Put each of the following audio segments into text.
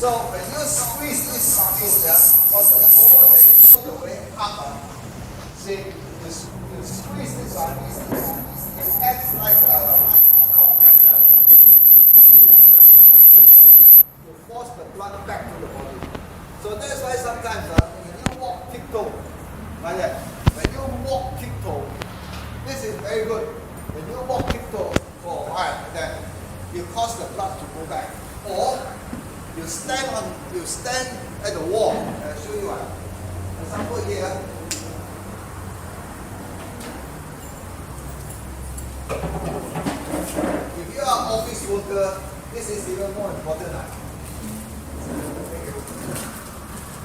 So when you squeeze this muscle here, because the bone is all the way up, see, you squeeze this one, it acts like a compressor. To force the blood back to the body. So that's why sometimes when you walk tiptoe, like that, when you walk tiptoe, this is very good. When you walk tiptoe for a while, like that, you cause the blood to go back. Or you stand at the wall. I'll show you one. Example here. If you are an office worker, this is even more important.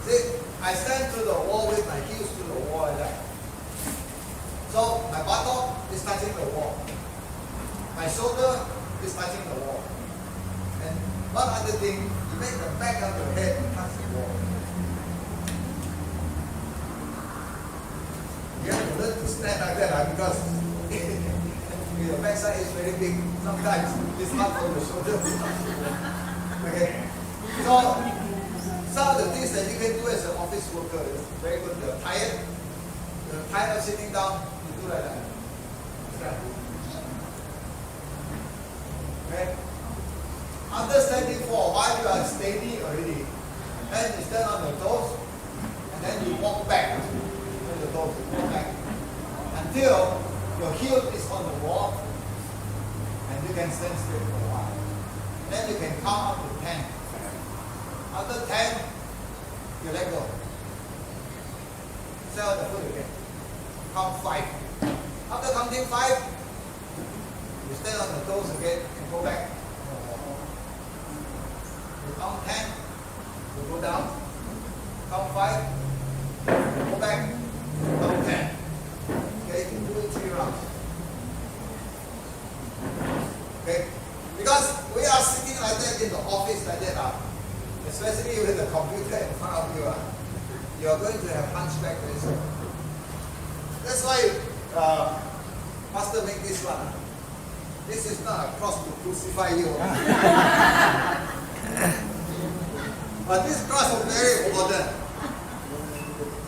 See, I stand to the wall with my heels to the wall like that. So my buttock is touching the wall. My shoulder is touching the wall. And one other thing, you make the back of your head touch the wall. You have to learn to stand like that because your backside is very big. Sometimes it's hard for the shoulder. Okay. So some of the things that you can do as an office worker is very good. You're tired of sitting down, you do like that. Okay. After standing for a while, you are steady already. Then you stand on your toes, and then you walk back. On the toes, you walk back until your heel is on the wall, and you can stand straight for a while. Then you can count up to 10. After 10, you let go. Set the foot again. Count 5. After counting 5, you stand on the toes again and go back. You count 10, you go down. Count 5, go back. Count 10. Okay, you do it 3 rounds. Okay? Because we are sitting like that in the office like that. Especially with the computer in front of you, you are going to have hunchback very soon. That's why Pastor make this one. This is not a cross to crucify you. But this cross is very important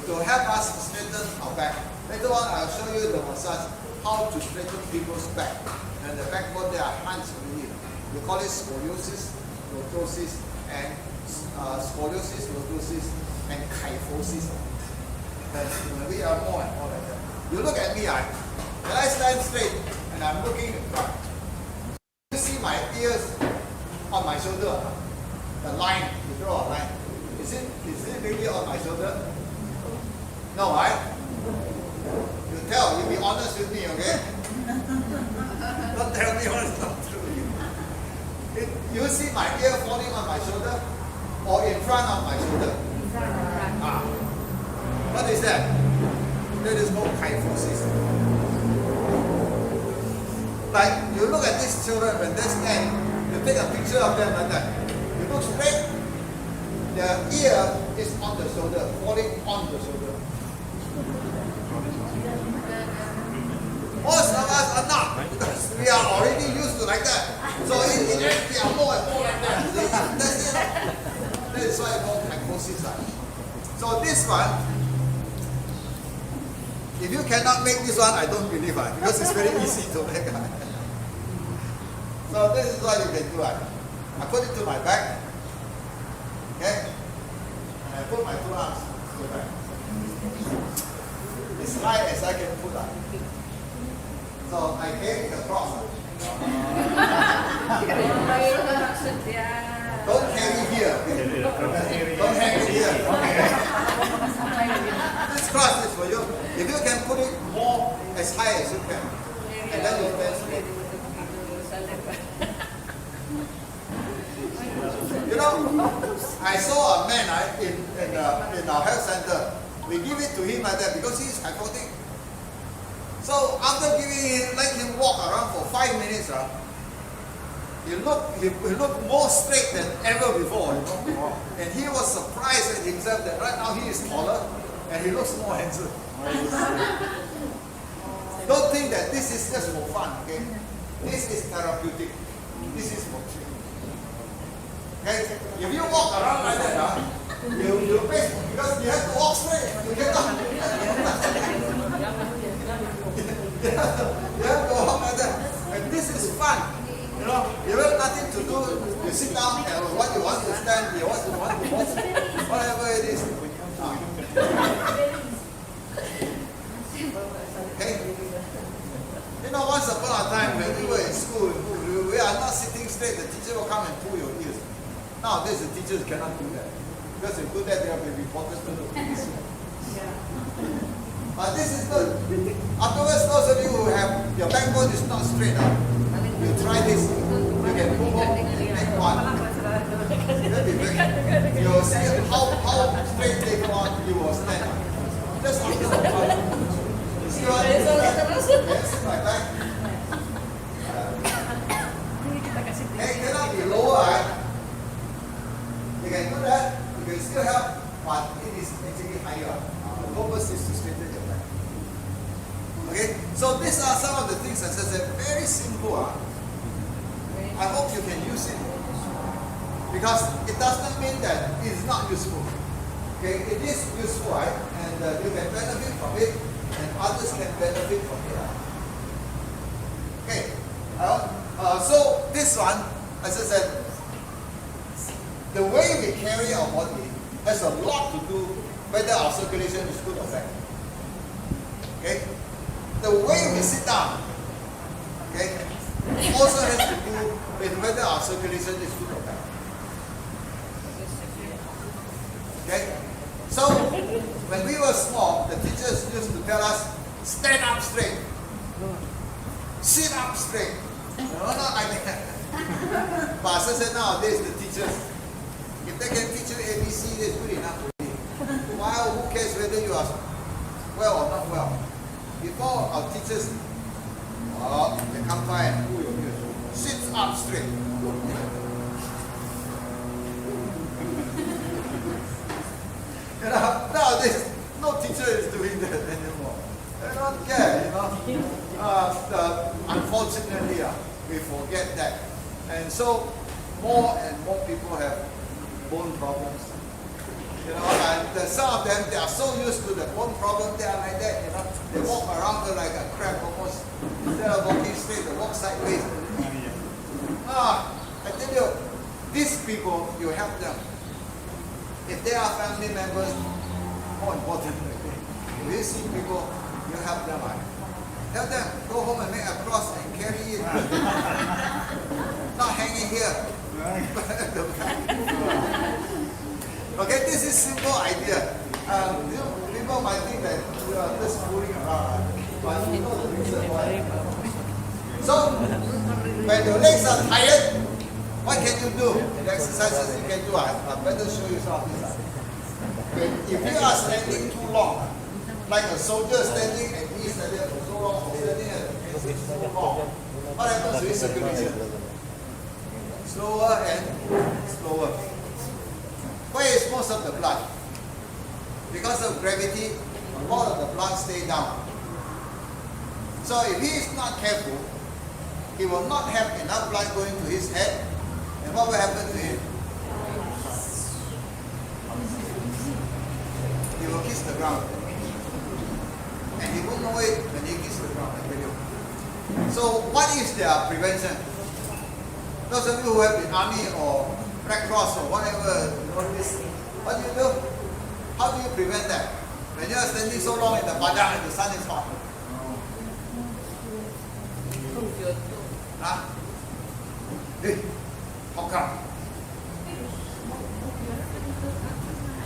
to help us straighten our back. Later on, I'll show you the massage, how to straighten people's back. And the backbone, they are hunched really. We call it scoliosis, lordosis, and scoliosis, lordosis, and kyphosis. We are more and more like that. You look at me, when I stand straight and I'm looking in front, you see my ears on my shoulder, the line, you draw a line. Is it really on my shoulder? No, right? You tell, you be honest with me, okay? Don't tell me what is not true. You see my ear falling on my shoulder or in front of my shoulder? What is that? That is called kyphosis. Like you look at these children when they stand, you take a picture of them like that. You look straight, their ear is on the shoulder, falling on the shoulder. Most of us are not, because we are already used to like that. So in the end, we are more and more like that. That's it. That is why I call kyphosis. So this one, if you cannot make this one, I don't believe it, because it's very easy to make. So this is what you can do. I put it to my back, okay, and I put my 2 arms to the back. As high as I can put up. So I carry it across. Don't carry here. Don't hang it here. This cross is for you. If you can put it more as high as you can, and then you stand straight. You know, I saw a man in our health center. We give it to him like that because he is kyphotic. So after giving him, let him walk around for 5 minutes. He looked more straight than ever before. You know? And he was surprised at himself that right now he is taller and he looks more handsome. Don't think that this is just for fun, okay? This is therapeutic. This is for treatment. Okay? If you walk around like that, you face, because you have to walk straight. You cannot. You have to walk like that. And this is fun. You know, you have nothing to do. You sit down and what you want to stand, you want to watch, whatever it is. Okay? You know, once upon a time when we were in school, we are not sitting straight, the teacher will come and pull your ears. Nowadays the teachers cannot do that. Because if they do that, they will be reported to the police. But this is good. Afterwards, those of you who have your backbone is not straight up, you try this. You can move on and make one. You will see how straight they go on, you will stand up. Just after a while. You see what it is? Yes, like that. Hey, cannot be lower, right? You can do that. You can still help, but it is actually higher. The purpose is to straighten your back. Okay? So these are some of the things, as I said, very simple. I hope you can use it. Because it does not mean that it is not useful. Okay? It is useful, right? And you can benefit from it, and others can benefit from it. Okay? So this one, as I said, the way we carry our body has a lot to do whether our circulation is good or bad. Okay? The way we sit down, okay, also has to do with whether our circulation is good or bad. Okay? So, when we were small, the teachers used to tell us, stand up straight, sit up straight. No, not like that. But as I said, nowadays the teachers, if they can teach you ABC, that's good enough already. While who cares whether you are well or not well? Before our teachers, they come by and pull your ears. Sit up straight. You know, nowadays, no teacher is doing that anymore. They don't care, you know. Unfortunately, we forget that. And so, more and more people have bone problems. You know, and some of them, they are so used to the bone problem, they are like that, you know. They walk around like a crab almost. Instead of walking straight, they walk sideways. I tell you, these people, you help them. If they are family members, more important. If you see people, you help them. Help them, go home and make a cross and carry it. Not hanging here. Okay, this is simple idea. People might think that you are just fooling around, but you know the reason why. So, when your legs are tired, what can you do? The exercises you can do, I better show you some of these. Okay, if you are standing too long, like a soldier standing and he's standing for so long, standing and so long, what happens to his circulation? Slower and slower. Where is most of the blood? Because of gravity, a lot of the blood stays down. So if he is not careful, he will not have enough blood going to his head. And what will happen to him? He will kiss the ground. And he won't know it when he kisses the ground, I tell you. So what is their prevention? Those of you who have been army or Red Cross or whatever, you know this, what do you do? How do you prevent that? When you are standing so long in the padang and the sun is hot. Huh? Hey, how come?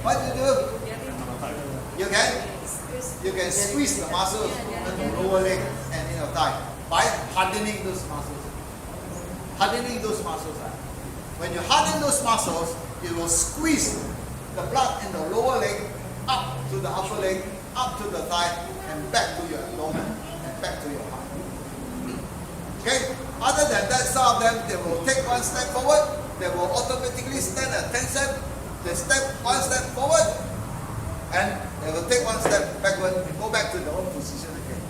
What do you do? You can squeeze the muscles in the lower leg and in your thigh by hardening those muscles. Hardening those muscles. When you harden those muscles, it will squeeze the blood in the lower leg up to the upper leg, up to the thigh, and back to your abdomen, and back to your heart. Okay? Other than that, some of them, they will take one step forward, they will automatically stand at attention, they step one step forward, and they will take one step backward and go back to their own position again.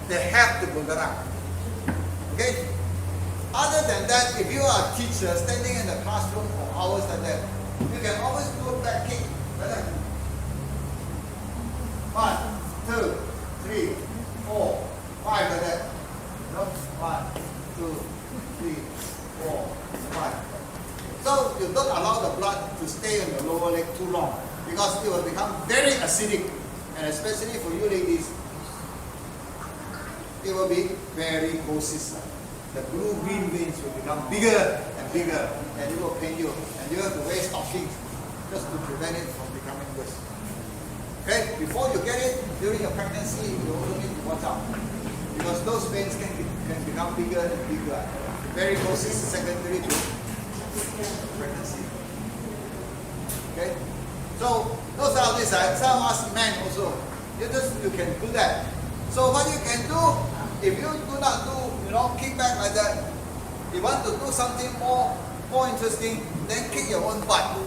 They have to move around. Okay? Other than that, if you are a teacher standing in the classroom for hours like that, you can always do a back kick. Like that. 1, 2, 3, 4, 5 like that. You know? 1, 2, 3, 4, 5. So you don't allow the blood to stay in the lower leg too long because it will become very acidic, and especially for you ladies, it will be very varicose. The blue-green veins will become bigger and bigger, and it will pain you, and you have to wear stockings just to prevent it from becoming worse. Okay, before you get it during your pregnancy, you also need to watch out because those veins can become bigger and bigger. Varicose is secondary to pregnancy. Okay, so those are these. Some of us men also, you can do that. So what you can do, if you do not do, kick back like that, you want to do something more interesting, then kick your own butt.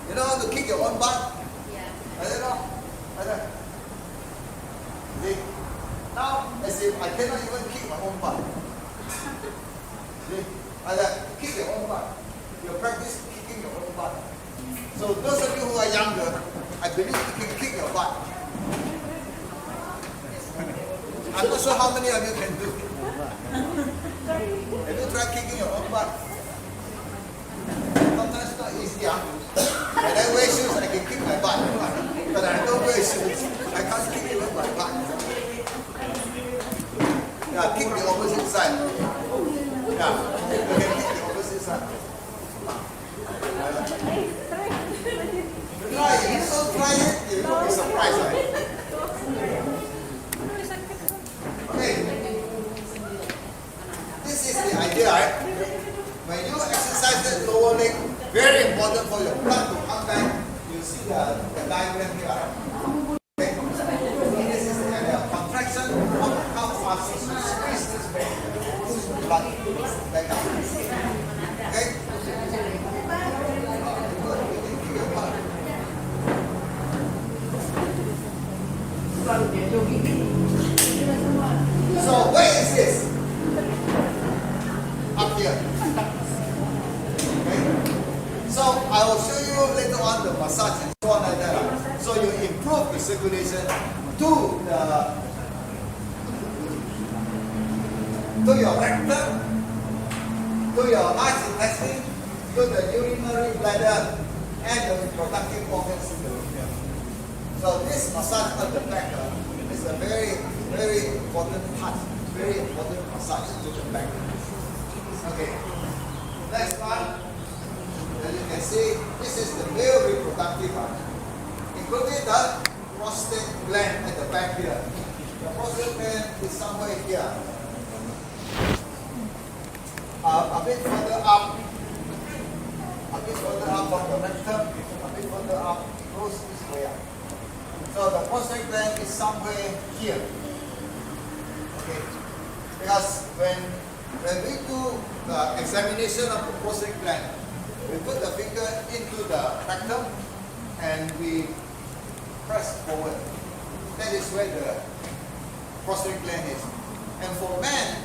You know how to kick your own butt? Yeah. Like that, like that. See? Now, as if I cannot even kick my own butt. See? Like that. Kick your own butt. You practice kicking your own butt. So those of you who are younger, I believe you can kick your butt. I'm not sure how many of you can do it. Have you tried kicking your own butt? Sometimes it's not easy. When I wear shoes, I can kick my butt. But I don't wear shoes. I can't kick even my butt. Yeah, kick the opposite side. Yeah, you can kick the opposite side. Try it. If you don't try it, you will be surprised, right? Okay. This is the idea, right? When you exercise that lower leg, very important for your blood to come back. You see the diagram here, right? Okay. This is the idea. Contraction of the calf muscles to squeeze this vein, push the blood back up. Okay? So where is this? Up here. Okay. So I will show you later on the massage and so on like that. So you improve the circulation to your rectum, to your large intestine, to the urinary bladder, and the reproductive organs in the urethra. So this massage on the back is a very, very important part, very important massage to the back. Okay, next one. As you can see, this is the male reproductive part, including the prostate gland at the back here. The prostate gland is somewhere here. A bit further up, from the rectum, a bit further up, goes this way up. So the prostate gland is somewhere here. Okay, because when we do the examination of the prostate gland, we put the finger into the rectum and we press forward. That is where the prostate gland is. And for men,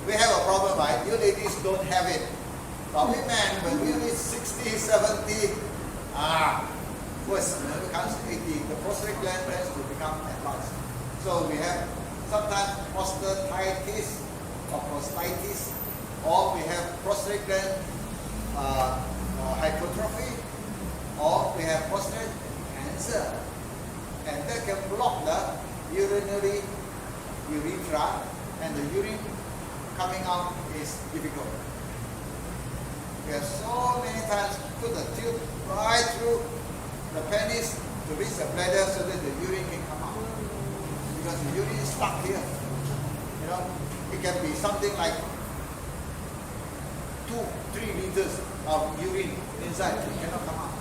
we have a problem, right? You ladies don't have it. But we men, when we reach 60, 70, worse, when it comes to 80, the prostate gland tends to become advanced. So we have sometimes prostatitis or prostatitis, or we have prostate gland hypertrophy, or we have prostate cancer. And that can block the urinary urethra, and the urine coming out is difficult. We have so many times put the tube right through the penis to reach the bladder so that the urine can come out. Because the urine is stuck here. You know, it can be something like 2-3 liters of urine inside, it cannot come out.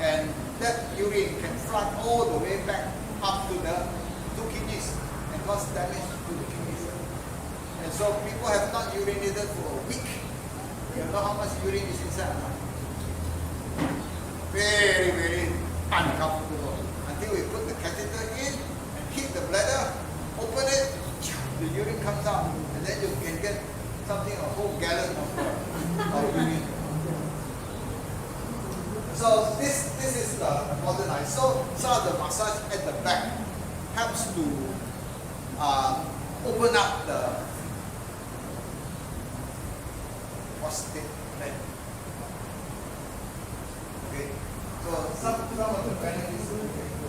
And that urine can flood all the way back up to the 2 kidneys and cause damage to the kidneys. And so people have not urinated for a week. You know how much urine is inside? Very, very uncomfortable. Until we put the catheter in and keep the bladder, open it, the urine comes out, and then you can get something So this is the important line. So some of the massage at the back helps to open up the prostate gland. Okay. So some of the benefits we can do.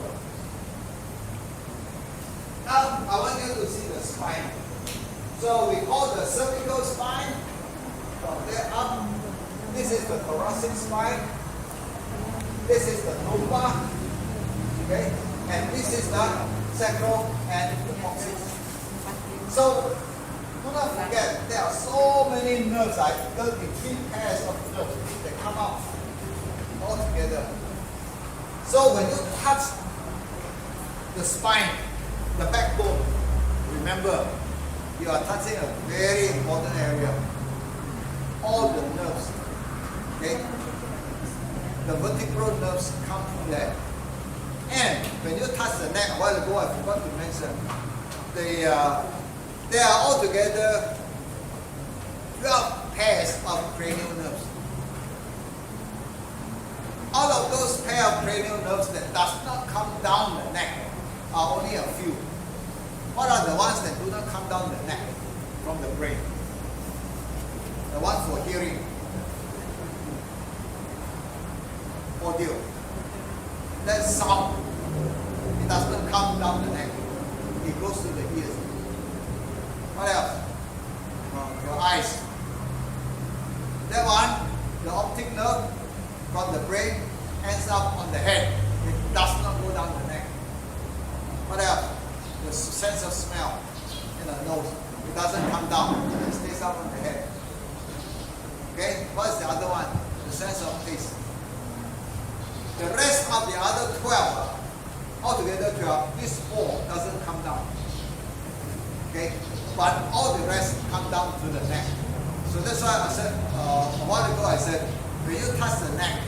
Now I want you to see the spine. So we call the cervical spine from there up. This is the thoracic spine. This is the lumbar. Okay, and this is the sacral and the coccyx. So do not forget there are so many nerves, like 33 pairs of nerves that come out all together. So when you touch the spine, the backbone, remember you are touching a very important area. All the nerves, okay? The vertebral nerves come from there. And when you touch the neck, a while ago I forgot to mention, they are altogether 12 pairs of cranial nerves. All of those pair of cranial nerves that does not come down the neck are only a few. What are the ones that do not come down the neck from the brain? The one for hearing, audio. That sound, it does not come down the neck. It goes to the ears. What else? Your eyes. That one, the optic nerve from the brain ends up on the head. It does not go down the neck. What else? The sense of smell in the nose. It doesn't come down. It stays up on the head. Okay? What's the other one? The sense of taste. The rest of the other 12, altogether 12, this 4 doesn't come down. Okay? But all the rest come down to the neck. So that's why I said, a while ago I said, when you touch the neck,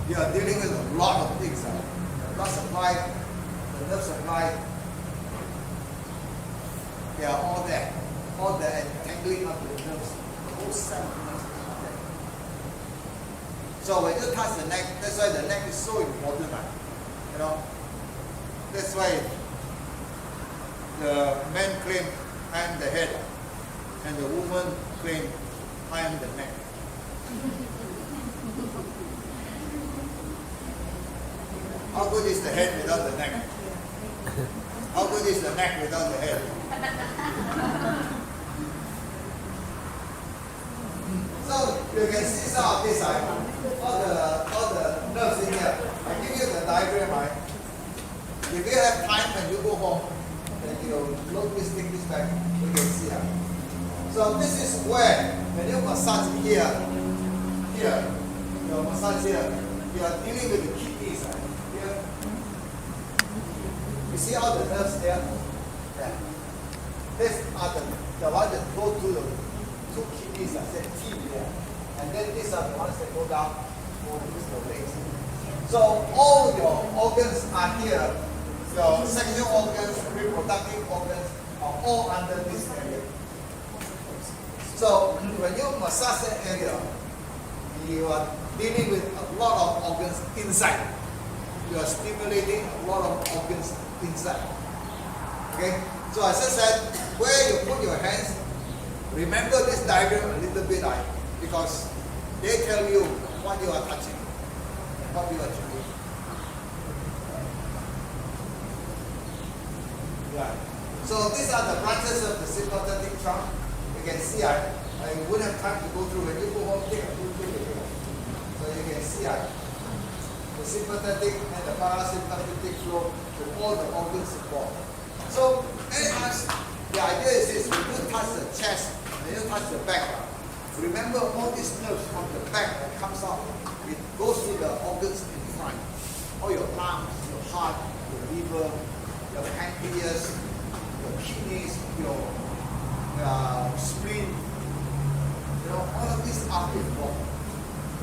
you are dealing with a lot of things. The blood supply, the nerve supply, they are all there. All the entangling of the nerves, the whole set of nerves are there. So when you touch the neck, that's why the neck is so important. You know, that's why the men claim I am the head, and the woman claim I am the neck. How good is the head without the neck? How good is the neck without the head? So you can see some of this, all the nerves in here. I give you the diagram, right? If you have time when you go home, then you look this thing this back, you can see. So this is where when you massage here, you massage here, you are dealing with the kidneys. Here. You see all the nerves there? Yeah. These are the ones that go to the two kidneys, I said T there. And then these are the ones that go down to the legs. So all your organs are here. Your sexual organs, reproductive organs are all under this area. So when you massage that area, you are dealing with a lot of organs inside. You are stimulating a lot of organs inside. Okay? So as I said, where you put your hands, remember this diagram a little bit, because they tell you what you are touching and what you are doing. Right. So these are the branches of the sympathetic trunk. You can see, I wouldn't have time to go through. When you go home, take a good look at it. So you can see the sympathetic and the parasympathetic flow to all the organs involved. So many times the idea is this: when you touch the chest, when you touch the back, remember all these nerves from the back that comes out. It goes to the organs in front. All your lungs, your heart, your liver, your pancreas, your kidneys, your spleen. You know, all of these are involved.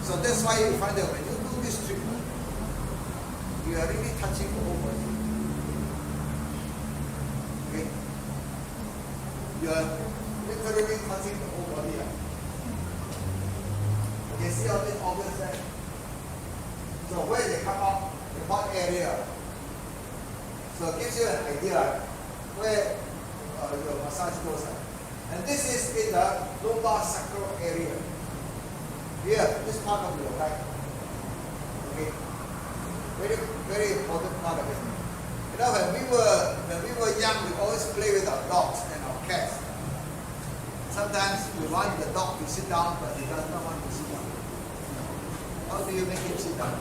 So that's why you find that when you do this treatment, you are really touching the whole body. Okay? You are literally touching the whole body. You can see all these organs there? So where they come out, in what area? So it gives you an idea where your massage goes. And this is in the lumbar sacral area. Here, this part of your back. Okay. Very, very important part of it. You know, when we were young, we always play with our dogs and our cats. Sometimes we want the dog to sit down, but he does not want to sit down. How do you make him sit down?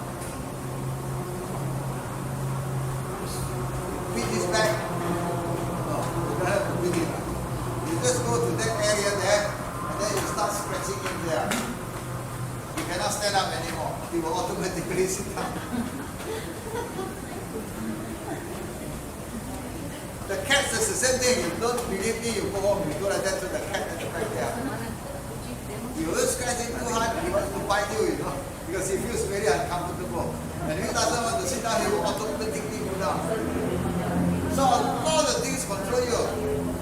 Beat his back? No, you don't have to beat him. You just go to that area there, and then you start scratching him there. You cannot stand up anymore. He will automatically sit down. The cats is the same thing. You don't believe me, you go home, you go like that to the cat at the back there. You will scratch him too hard, he wants to bite you, you know, because he feels very uncomfortable. And if he doesn't want to sit down, he will automatically go down. So all the things control you.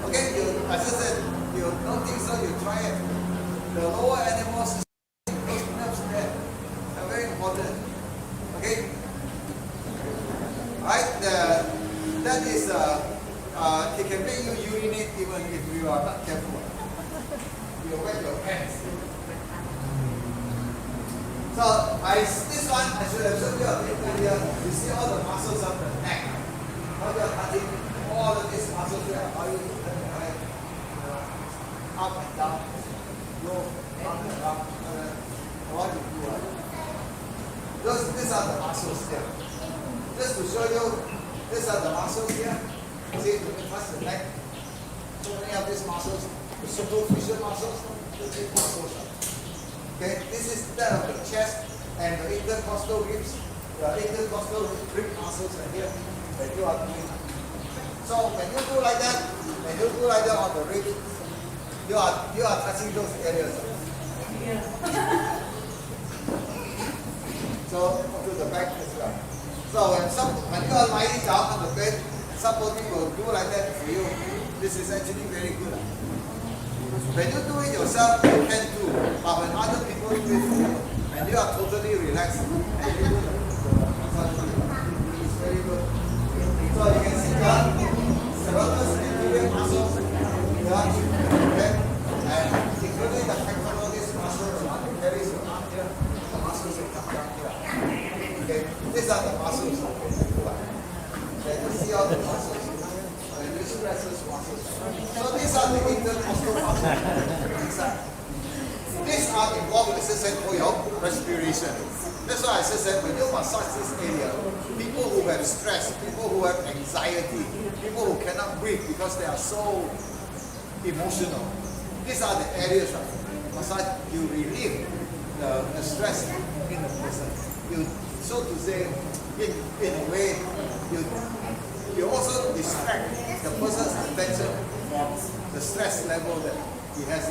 Okay, as I said, you don't think so, you try it. The lower animals, those nerves there, are very important. Okay? Right? That is, it can make you urinate even if you are not careful. You wet your pants. So, this one, I should have shown you a bit earlier. You see all the muscles of the neck. How you are touching all of these muscles here. How you turn your head up and down. Go up and down. What you do. These are the muscles here. Just to show you, these are the muscles here. See, you can touch the neck. So many of these muscles, the superficial muscles, the big muscles. Okay, this is that of the chest and the intercostal ribs. The intercostal rib muscles are here that you are doing. So when you do like that, on the ribs, you are touching those areas. So to the back as well. So when you are lying down on the bed, somebody will do like that for you. This is actually very good. When you do it yourself, you can do. But when other people do it for you, and you are totally relaxed, and you do it's very good. So you can see the serratus anterior muscles, okay, and including the pectoralis muscles, the one that carries your arm here, the muscles that come down here. Okay, these are the muscles. Okay, you see all the muscles. So these are the intercostal muscles inside. These are involved, as I said, for your respiration. That's why I said when you massage this area, people who have stress, people who have anxiety, people who cannot breathe because they are so emotional, these are the areas of massage. You relieve the stress in the person. You, so to say, in a way, you also distract the person's attention from the stress level that he has.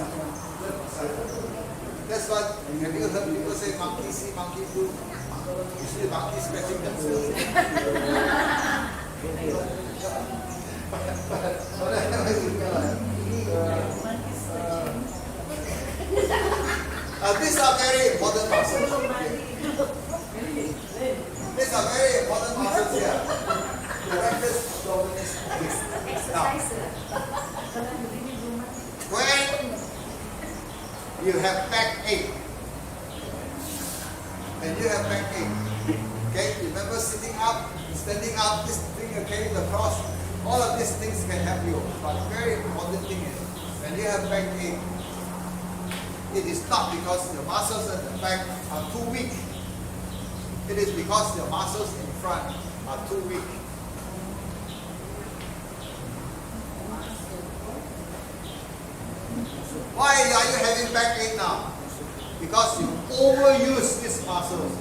That's what, have you heard people say monkey see, monkey do? Usually monkey scratching themselves. These are very important muscles. These are very important muscles here. The rectus abdominis. Now, when you have backache, okay, remember sitting up, standing up, this thing you carry the cross, all of these things can help you. But the very important thing is, when you have backache, it is not because your muscles at the back are too weak. It is because your muscles in front are too weak. Why are you having backache now? Because you overuse these muscles.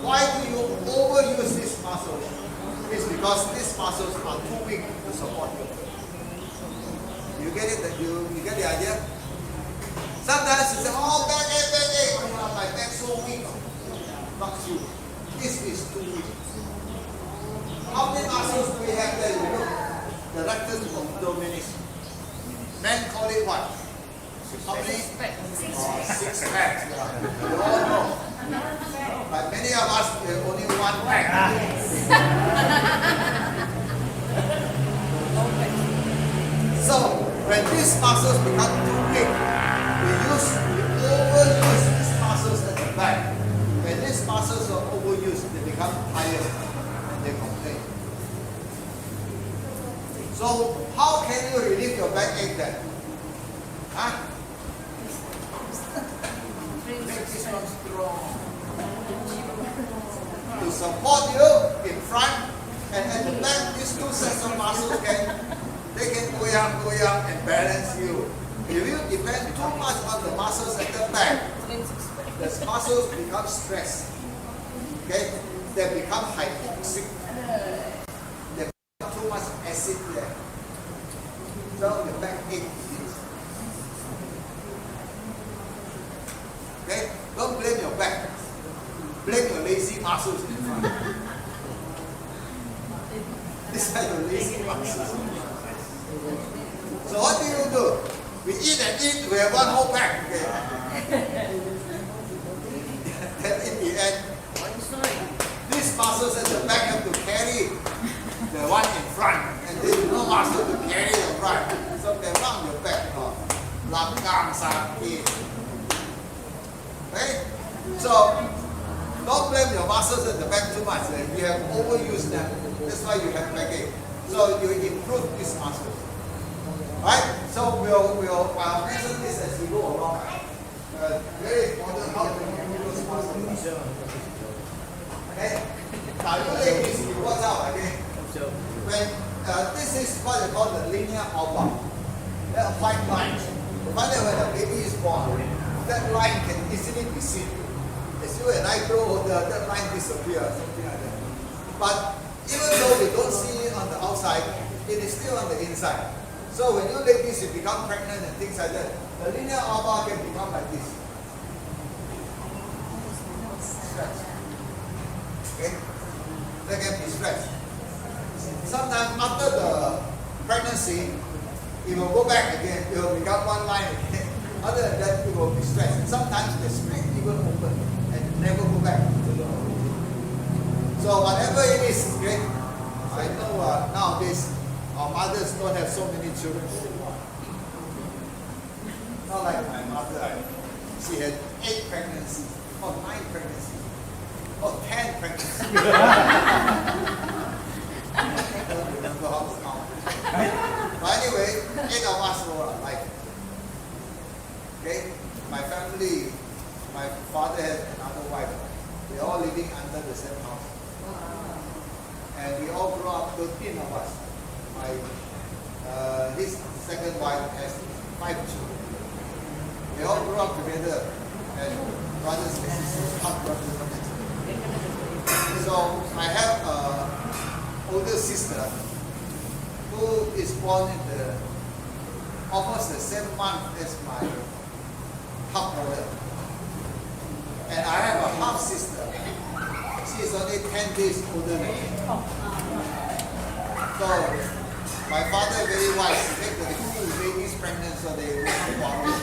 Why do you overuse these muscles? It's because these muscles are too weak to support you. You get it? You get the idea? Sometimes you say, oh, backache, oh, my back's so weak. Not true. This is too weak. How many muscles do we have there? You look. The rectus abdominis. Men call it what? How many? Six packs. 6 packs. You all know. many of us have only one back? So when these muscles become too big, we overuse these muscles at the back. When these muscles are overused, they become tired and they complain. So how can you relieve your backache then? Huh? Make this one strong. To support you in front and at the back, these two sets of muscles can go up and balance you. If you depend too much on the muscles at the back, the muscles become stressed. Okay? They become hypoxic. They become too much acid there. So the back ache begins. Okay? Don't blame your back. Blame your lazy muscles in front. These are your lazy muscles. So what do? We eat and eat, we have one whole back. Okay? Then in the end, these muscles at the back have to carry the one in front, and there is no muscle to carry the front. So they run your back. Okay? So don't blame your muscles at the back too much. You have overused them. That's why you have backache. So you improve these muscles. Right? So we'll mention this as we go along. Very important how to improve those muscles. Okay? Now you ladies, you watch out. Okay? When this is what they call the linear oblong. That white line. When the baby is born, that line can easily be seen. As you and I grow older, that line disappears, something like that. But even though we don't see it on the outside, it is still on the inside. So when you ladies, you become pregnant and things like that, the linear oblong can become like this. Stretch. Okay? That can be stretched. Sometimes after the pregnancy, it will go back again, it will become one line again. Other than that, it will be stretched. And sometimes the split even open and never go back. So whatever it is, okay? I know nowadays our mothers don't have so many children. Not like my mother. She had 8 pregnancies, or 9 pregnancies, or 10 pregnancies. I don't remember how to count. But anyway, 8 of us were alive. Okay? My family, my father had another wife. We are all living under the same house. And we all grew up, 13 of us. His second wife has 5 children. They all grew up together as brothers and sisters, half brothers and sisters. So I have an older sister who is born in almost the same month as my half brother. And I have a half sister. She is only 10 days older than me. So my father very wise. He make the 2 babies pregnant so they won't quarrel.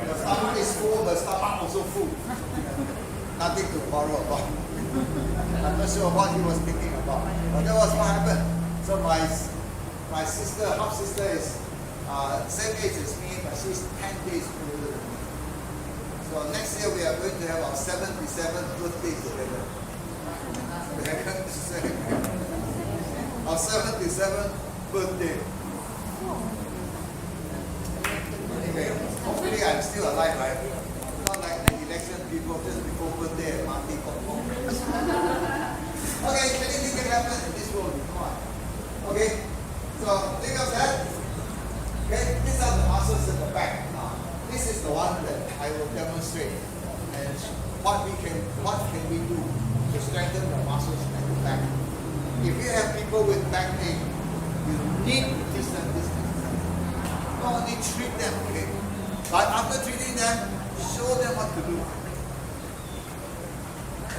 The stomach is full, the stomach also full. Nothing to quarrel about. I'm not sure what he was thinking about. But that was what happened. So my sister, half sister is same age as me, but she's 10 days older than me. So next year we are going to have our 77th birthday together. We are going to celebrate our 77th birthday. Anyway, hopefully I'm still alive, right? Not like the election people just before birthday and Marty got home. Okay, anything can happen in this world. Come on. Okay, so think of that. Okay, these are the muscles at the back. Now, this is the one that I will demonstrate. And what can we do to strengthen the muscles at the back? If you have people with backache, you need to teach them this. Not only treat them, okay? But after treating them, show them what to do.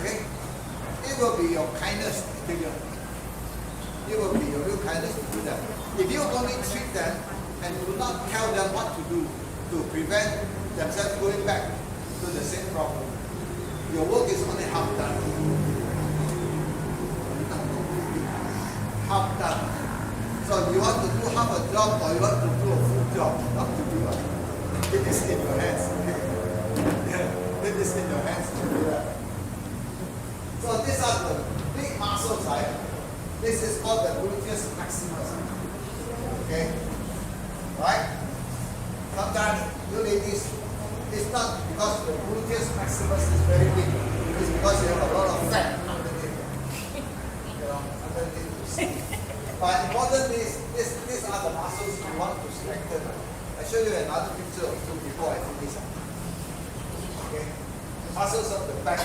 Okay? It will be your kindness to them. It will be your real kindness to do them. If you only treat them and do not tell them what to do to prevent themselves going back, to the same problem. Your work is only half done. Half done. So you want to do half a job or you want to do a full job? Up to you. It is in your hands. It is in your hands to do that. So these are the big muscles, right? This is called the gluteus maximus. Okay? Right? Sometimes you ladies, it's not because the gluteus maximus is very big. It's because you have a lot of fat underneath. Underneath. But importantly, these are the muscles you want to strengthen. I show you another picture or two before I finish. Okay? Muscles of the back.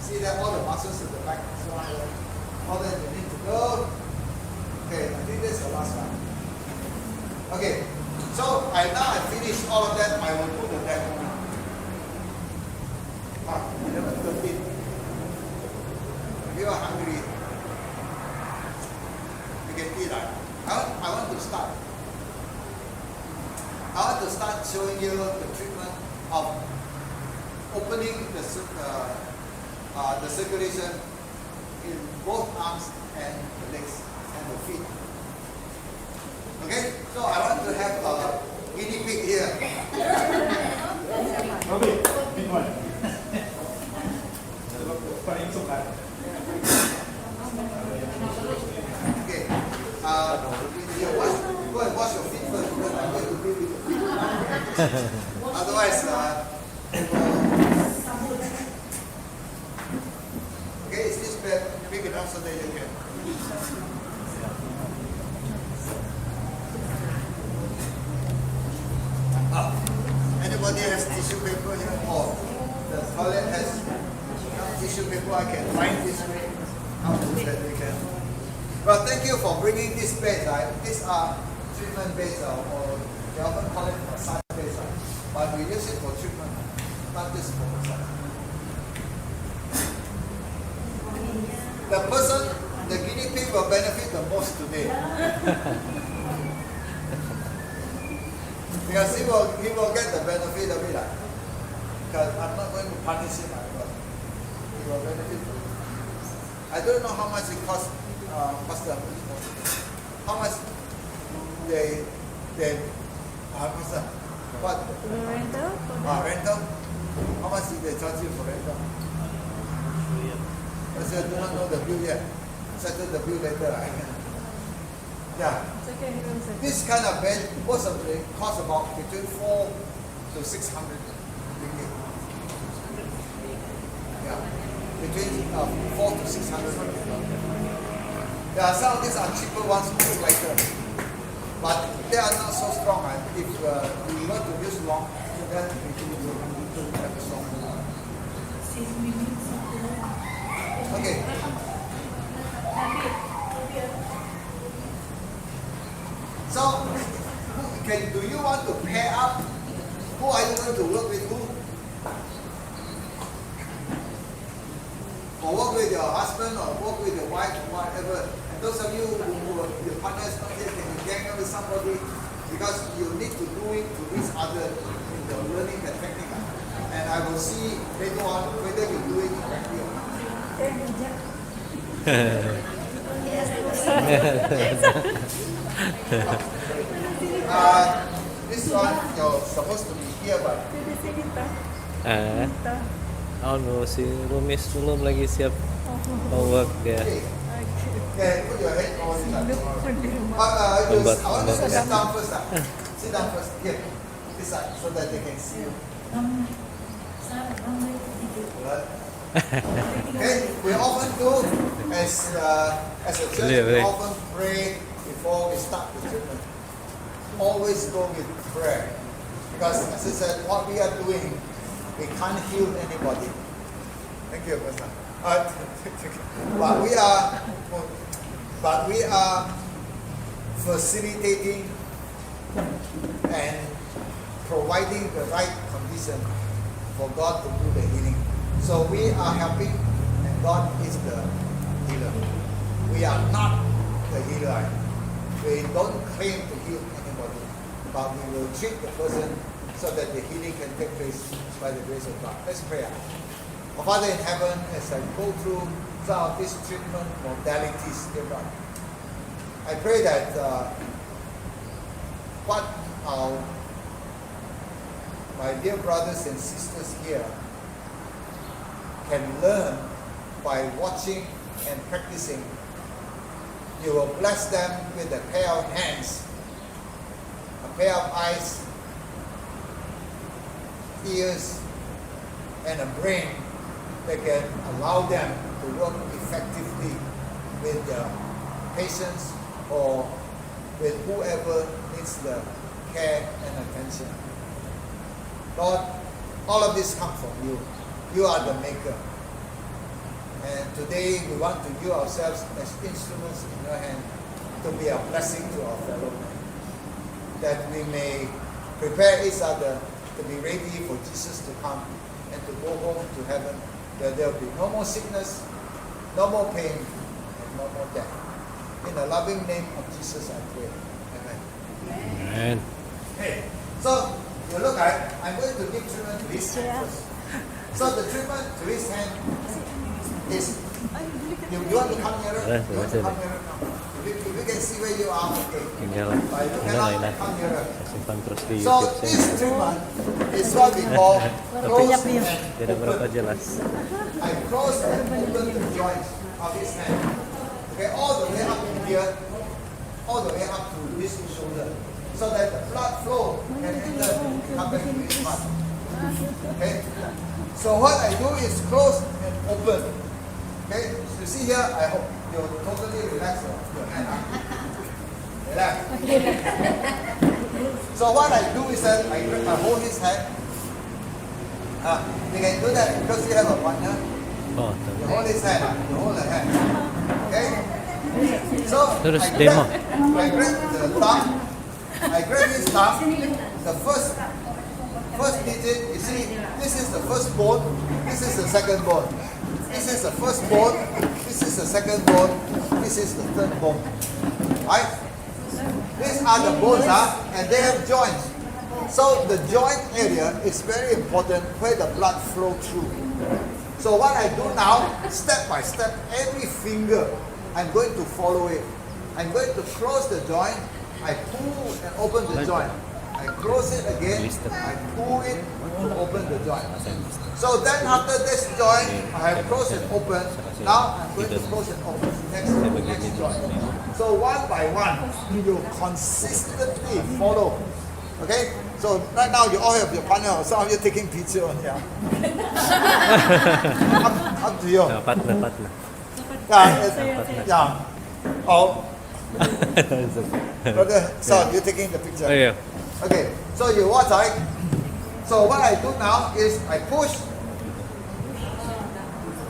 See that all the muscles of the back. All that you need to go. Okay, I think this is the last one. Okay, so now I finished all of that. I will do the demo now. Number 13. If you are hungry, you can eat. I want to start. I want to start showing you the treatment of opening the circulation in both arms and the legs and the feet. Okay, so I want to have a guinea pig here. Okay, big one. Okay, go and wash your feet first because I'm going to do with the feet. Otherwise, okay, is this bed big enough so that you can? Anybody has tissue paper here? Or the toilet has tissue paper? I can find this way. How to that we can. Well, thank you for bringing this bed. Right? These are treatment beds, or they often call it massage beds. Right? But we use it for treatment, not just for massage. The person, the guinea pig will benefit the most today. Because he will get the benefit of it. Because I'm not going to punish him, but he will benefit from it. I don't know how much it costs, Pastor. How much they Pastor? What? Rental? Rental? How much did they charge you for rental? I said, I do not know the bill yet. Settle the bill later. Yeah. This kind of bed, most of it costs about between 4 to 600 ringgit. Yeah. Between 4 to 600 ringgit. Yeah, some of these are cheaper ones, look lighter. But they are not so strong. If you want to use long, then you need to have strong. Okay. So, do you want to pair up? Who are you going to work with who? Or work with your husband or work with your wife or whatever. And those of you who your partners not yet, can you gang up with somebody? Because you need to do it to each other in the learning the technique. And I will see later on whether you do it correctly or not. This one you're supposed to be here, but Si Rumis belum lagi siap homework ya. Okay, put your head on this side. I want you to sit down first. Sit down first. Here, this side, so that they can see you. Okay, we often do as a church. We often pray before we start the treatment. Always go with prayer, because as I said, what we are doing, we can't heal anybody. Thank you, Pastor. But we are facilitating and providing the right condition for God to do the healing. So we are helping, and God is the healer. We are not the healer. We don't claim to heal anybody, but we will treat the person so that the healing can take place by the grace of God. Let's pray. Our Father in heaven, as I go through some of these treatment modalities, dear God, I pray that what my dear brothers and sisters here can learn by watching and practicing, you will bless them with a pair of hands, a pair of eyes, ears, and a brain that can allow them to work effectively with the patients or with whoever needs the care and attention. Lord, all of this comes from you. You are the maker. And today we want to use ourselves as instruments in your hand to be a blessing to our fellow men. That we may prepare each other to be ready for Jesus to come and to go home to heaven, that there will be no more sickness, no more pain, and no more death. In the loving name of Jesus I pray. Amen. Amen. Okay, so you look at it, I'm going to give treatment to his hand first. So the treatment to his hand is, you want to come nearer? You want to come nearer? If you can see where you are, okay. Tinggal Come nearer. simpan terus di So YouTube this saya. treatment is what we call close and Tidak berapa open. jelas. I close and open the joints of his hand. Okay, all the way up to here, all the way up to this shoulder, so that the blood flow can enter and come back to his heart. Okay, so what I do is close and open. Okay, you see here, I hope you totally relax your hand. Relax. So what I do is that I hold his hand. You can do that because you have a partner. Oh, You hold his hand. You hold the hand. Okay? So Terus I demo. grab the thumb. I grab his thumb. The first digit, you see, this is the first bone. This is the second bone. This is the first bone. This is the second bone. This is the third bone. Right? These are the bones, and they have joints. So the joint area is very important where the blood flow through. So what I do now, step by step, every finger, I'm going to follow it. I'm going to close the joint. I pull and open the joint. I close it again. I pull it to open the joint. So then after this joint, I have closed and opened. Now I'm going to close and open next joint. So one by one, you consistently follow. Okay? So right now you all have your partner. Some of you taking picture on here. Up to you. Partner. Yeah. Oh. Brother, so you're taking the picture. Oh, yeah. Okay, so you watch, right? So what I do now is I push.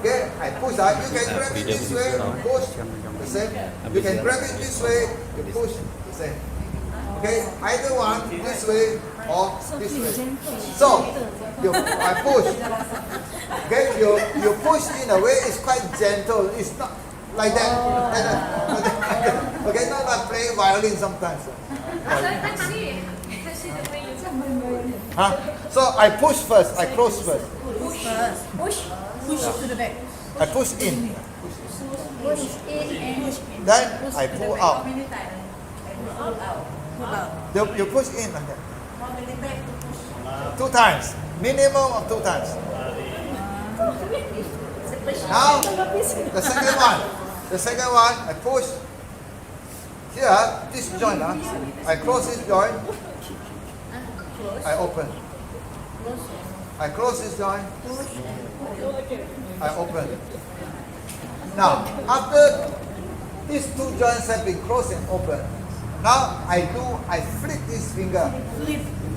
Okay, I push. You can grab it this way, you push the same. You can grab it this way, you push the same. Okay, either one, this way or this way. So I push. Okay, you push in a way it's quite gentle. It's not like that. Okay, not like playing violin sometimes. Huh? So I push first, I close first. Push to the back. I push in. Push in and push in. Then I pull out. Pull out. You push in like that. 2 times. Minimum of 2 times. Now, the second one. The second one, I push. Here, this joint. I close this joint. I open. I close this joint. I open. Now, after these 2 joints have been closed and open, now I flip this finger.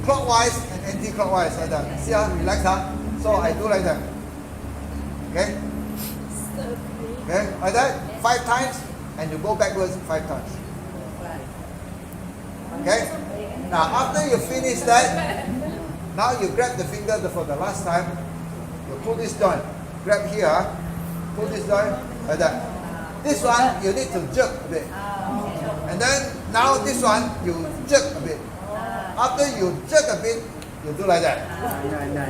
Clockwise and anti-clockwise like that. See how relax, So I do like that. Okay? Okay, like that. 5 times, and you go backwards 5 times. Okay? Now after you finish that, now you grab the finger for the last time. You pull this joint. Grab here, pull this joint like that. This one you need to jerk a bit. And then now this one you jerk a bit. After you jerk a bit, You do like that.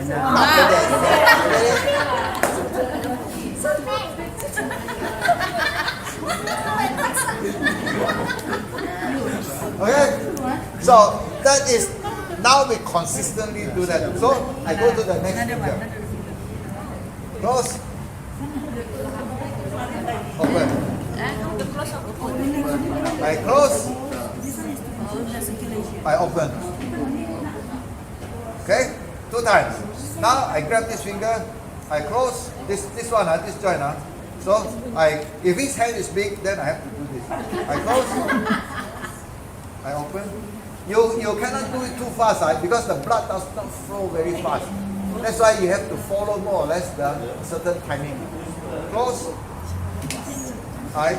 No. After that, okay? So that is, now we consistently do that. So I go to the next finger. Close. Open. I close. I open. Okay? 2 times. Now I grab this finger. I close. This one, this joint. So if his hand is big, then I have to do this. I close. I open. You cannot do it too fast, because the blood does not flow very fast. That's why you have to follow more or less the certain timing. Close. I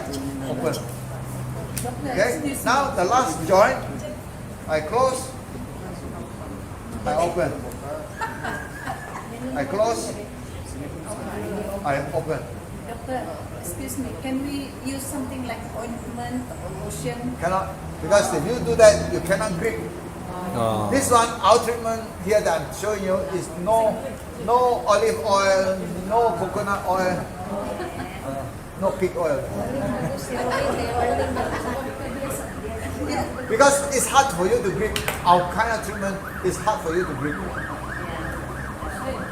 open. Okay. Now the last joint. I close. I open. I close. I open. Doctor, excuse me, can we use something like ointment or lotion? Cannot, because if you do that, you cannot grip. Oh. This one, our treatment here that I'm showing you is no olive oil, no coconut oil, no pig oil. Because it's hard for you to grip. Our kind of treatment is hard for you to grip.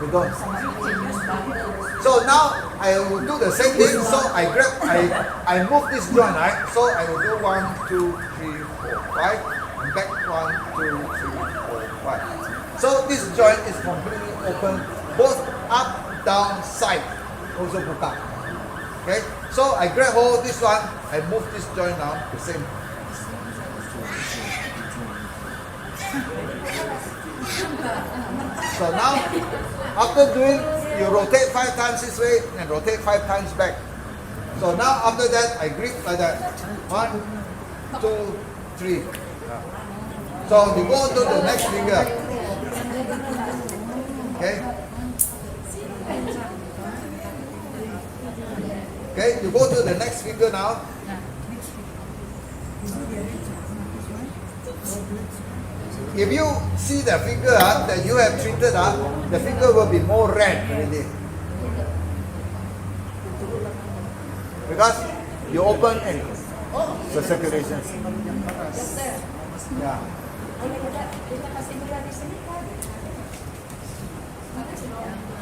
You don't. So now I will do the same thing. So I move this joint, right? So I will do 1, 2, 3, 4, 5. And back 1, 2, 3, 4, 5. So this joint is completely open, both up, down, side, also buka. Okay. So I grab hold of this one. I move this joint now. The same. So now, after doing, you rotate 5 times this way and rotate 5 times back. So now after that, I grip like that. 1, 2, 3. So you go to the next finger. Okay. Okay, you go to the next finger now. If you see the finger that you have treated, the finger will be more red already. Because you open and the circulation. Yeah.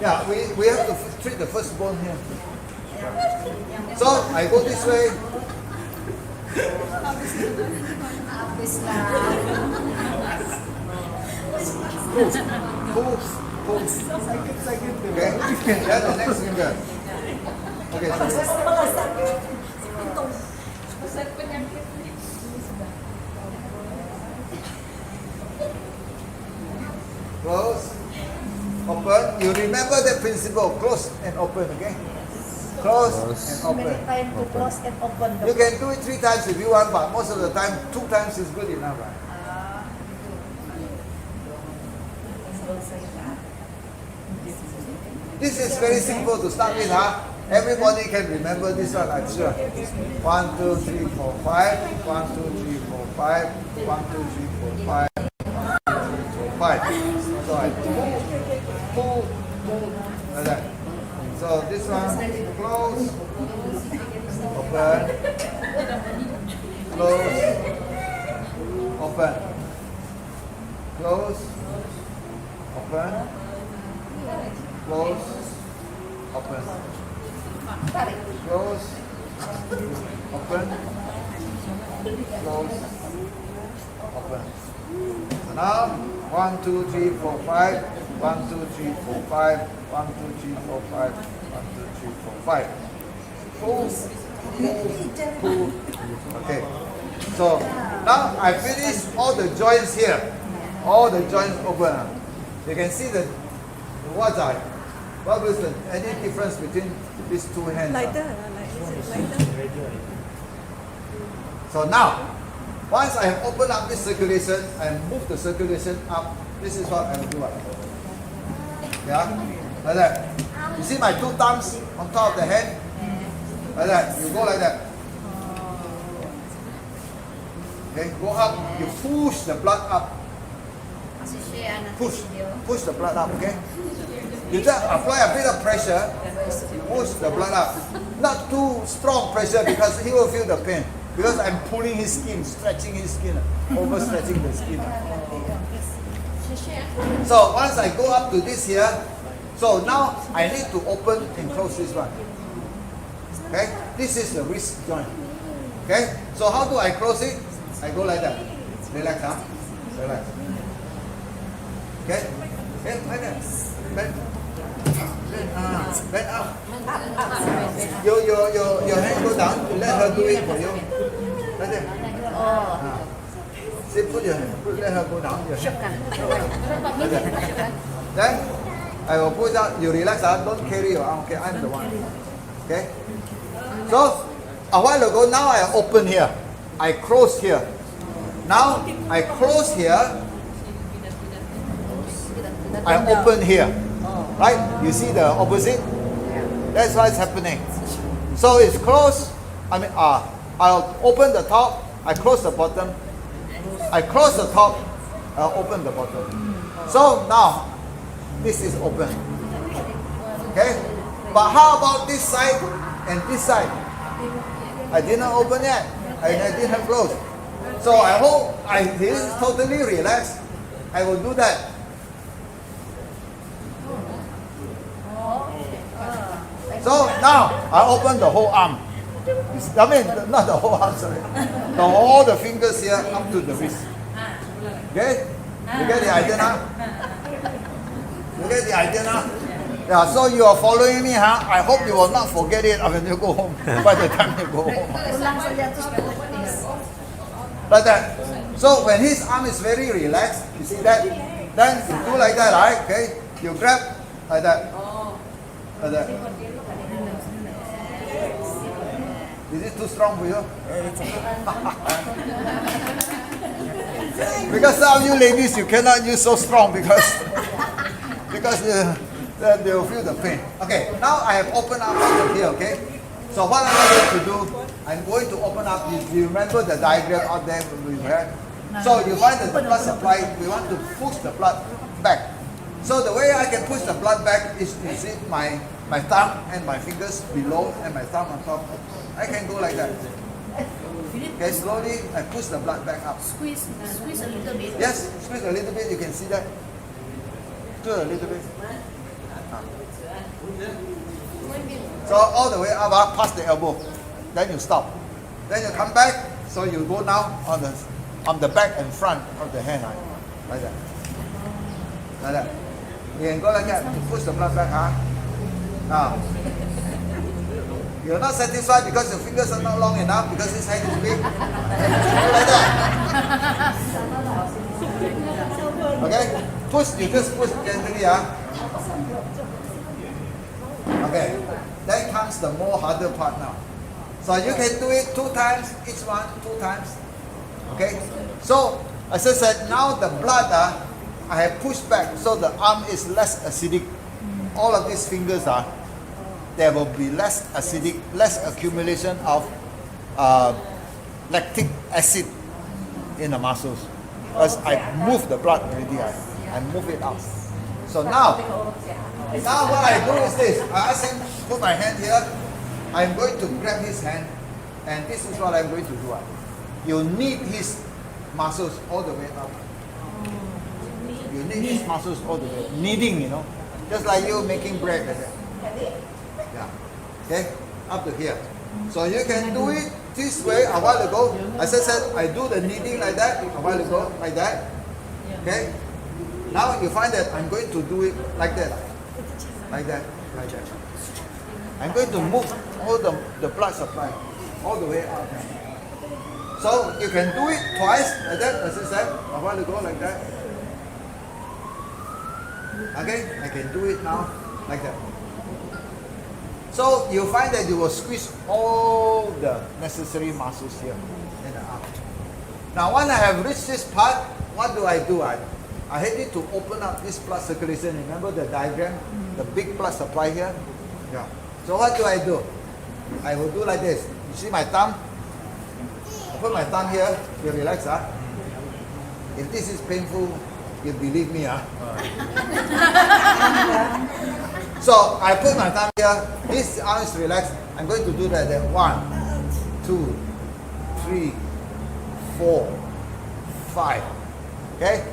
Yeah, we have to treat the first bone here. So I go this way. Pull. Okay, then the next finger. Okay, close, open. You remember the principle, close and open, okay? Close and open. Time to close and open. You can do it 3 times if you want, but most of the time 2 times is good enough, right? This is very simple to start with, Everybody can remember this one, I'm sure. 1, 2, 3, 4, 5. 1, 2, 3, 4, 5. 1, 2, 3, 4, 5. 1, 2, 3, 4, 5. So I pull, like that. So this one, close, open, close, open, close, open, close, open, close, open, close, open. So now, 1, 2, 3, 4, 5. 1, 2, 3, 4, 5. 1, 2, 3, 4, 5. 1, 2, 3, 4, 5. Pull. Okay. So now I finish all the joints here. All the joints open. You can see the what was any difference between these 2 hands? Lighter. So now, once I have opened up this circulation and moved the circulation up, this is what I will do. Yeah, like that. You see my 2 thumbs on top of the hand? Like that. You go like that. Okay, go up. You push the blood up. push the blood up, okay? You just apply a bit of pressure, push the blood up. Not too strong pressure because he will feel the pain. Because I'm pulling his skin, stretching his skin, overstretching the skin. So once I go up to this here, so now I need to open and close this one. Okay, this is the wrist joint. Okay, so how do I close it? I go like that. Relax, huh? Relax. Okay, okay, like that. Bend. Bend up. Your hand go down. You let her do it for you. Like that. See, let her go down. Your hand. Like that. Then I will push out. You relax, don't carry your arm. Okay, I'm the one. Okay. So a while ago, now I open here. I close here. Now I close here. I open here. Right? You see the opposite? That's what's happening. So it's closed. I'll open the top. I close the bottom. I close the top. I'll open the bottom. So now this is open. Okay? But how about this side and this side? I didn't open yet. I didn't close. So I hope he is totally relaxed. I will do that. So now I open the whole arm. I mean, not the whole arm, sorry. All the fingers here up to the wrist. Okay? You get the idea now? You get the idea now? Yeah, so you are following me, huh? I hope you will not forget it when you go home. By the time you go home. Like that. So when his arm is very relaxed, you see that? Then you do like that, right? Okay? You grab like that. Like that. Is it too strong for you? Because some of you ladies, you cannot use so strong because then they will feel the pain. Okay, now I have opened up over here, okay? So what am I going to do? I'm going to open up, you remember the diagram out there we had? So you find that the blood supply, we want to push the blood back. So the way I can push the blood back is to see my thumb and my fingers below and my thumb on top. I can go like that. Okay, slowly I push the blood back up. Squeeze a little bit. Yes, squeeze a little bit, you can see that. Do a little bit. So all the way up, past the elbow. Then you stop. Then you come back, so you go now on the back and front of the hand. Like that. Like that. You can go like that to push the blood back. Now, you're not satisfied because your fingers are not long enough because his hand is big. Go like that. Okay? Push, you just push gently. Okay. Then comes the more harder part now. So you can do it 2 times, each one 2 times. Okay? So, as I said, now the blood I have pushed back so the arm is less acidic. All of these fingers there will be less acidic, less accumulation of lactic acid in the muscles. Because I move the blood already, I move it out. So now what I do is this. I ask him, put my hand here. I'm going to grab his hand, and this is what I'm going to do. You knead his muscles all the way up. You knead his muscles all the way. Kneading, just like you making bread like that. Yeah. Okay? Up to here. So you can do it this way a while ago. As I said, I do the kneading like that a while ago, like that. Okay? Now you find that I'm going to do it like that. Like that. Like that. I'm going to move all the blood supply all the way out. So you can do it twice like that, as I said, a while ago, like that. Okay? I can do it now like that. So you find that you will squeeze all the necessary muscles here in the arm. Now when I have reached this part, what do? I need to open up this blood circulation. Remember the diagram? The big blood supply here? Yeah. So what do? I will do like this. You see my thumb? I put my thumb here. You relax, If this is painful, You believe me, huh? So I put my thumb here. This arm is relaxed. I'm going to do that. Then 1, 2, 3, 4, 5. Okay.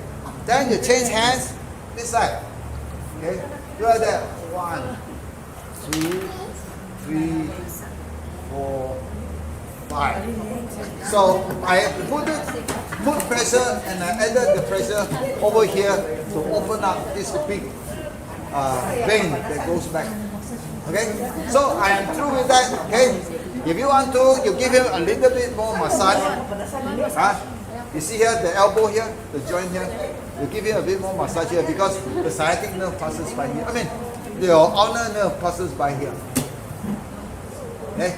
Then you change hands this side. Okay. Do like that. 1, 2, 3, 4, 5. So I put pressure and I added the pressure over here to open up this big vein that goes back. Okay. So I am through with that. Okay. If you want to, you give him a little bit more massage. You see here the elbow here, the joint here. You give him a bit more massage here because the sciatic nerve passes by here. I mean, your ulnar nerve passes by here. Okay.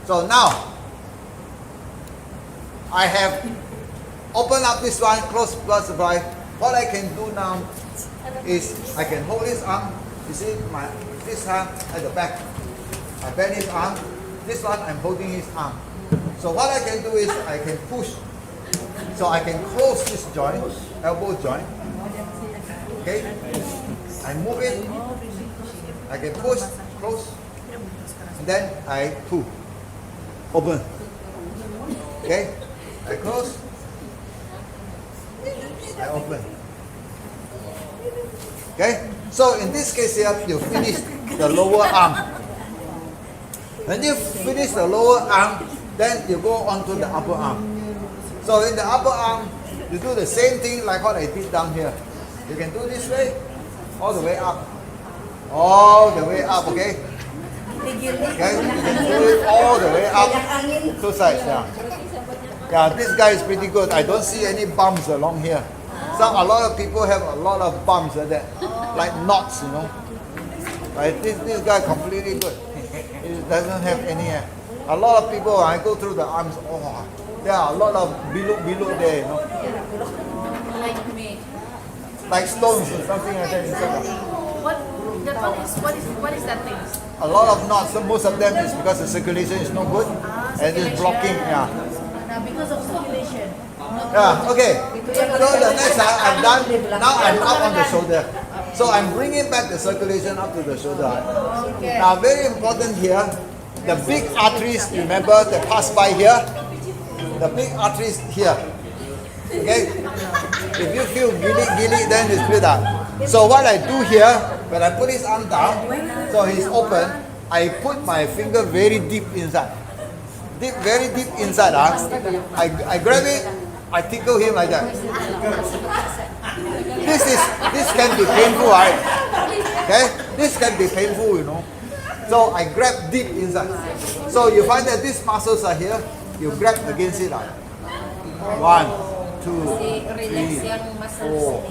So now I have opened up this one, close blood supply. What I can do now is I can hold his arm. You see this hand at the back. I bend his arm. This one I'm holding his arm. So what I can do is I can push. So I can close this joint, elbow joint. Okay. I move it. I can push, close, and then I pull. Open. Okay. I close. I open. Okay. So in this case here, you finish the lower arm. When you finish the lower arm, then you go on to the upper arm. So in the upper arm, you do the same thing like what I did down here. You can do this way, all the way up. All the way up, okay? Okay, you can do it all the way up. Two sides, yeah. Yeah, this guy is pretty good. I don't see any bumps along here. So a lot of people have a lot of bumps like that, like knots, you know. But this guy completely good. He doesn't have any. A lot of people, I go through the arms, oh, there are a lot of below there, you know. Like me. Like stones or something like that inside. What is that thing? A lot of knots, so most of them is because the circulation is no good and it's blocking, yeah. Because of circulation. Yeah, okay. So the next I'm done. Now I'm up on the shoulder. So I'm bringing back the circulation up to the shoulder. Okay. Now very important here, the big arteries, remember, that pass by here. The big arteries here. Okay? If you feel gilly, then it's good. So what I do here, when I put his arm down, so he's open, I put my finger very deep inside. Very deep inside. I grab it, I tickle him like that. This can be painful, right? Okay? This can be painful, you know. So I grab deep inside. So you find that these muscles are here, you grab against it. 1, 2, 3, 4,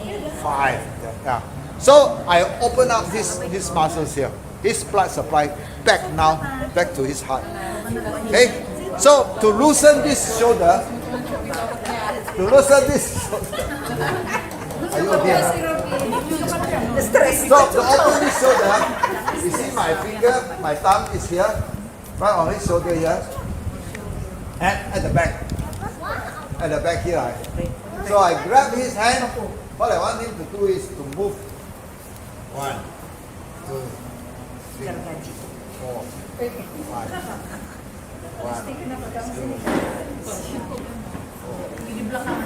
5. Yeah. So I open up his muscles here. His blood supply back now, back to his heart. Okay? So to loosen this shoulder, are you okay? So to open this shoulder, you see my finger, my thumb is here, right on his shoulder here, and at the back here. So I grab his hand. What I want him to do is to move. 1, 2, 3, 4, 5. 1, 2, 3, 4,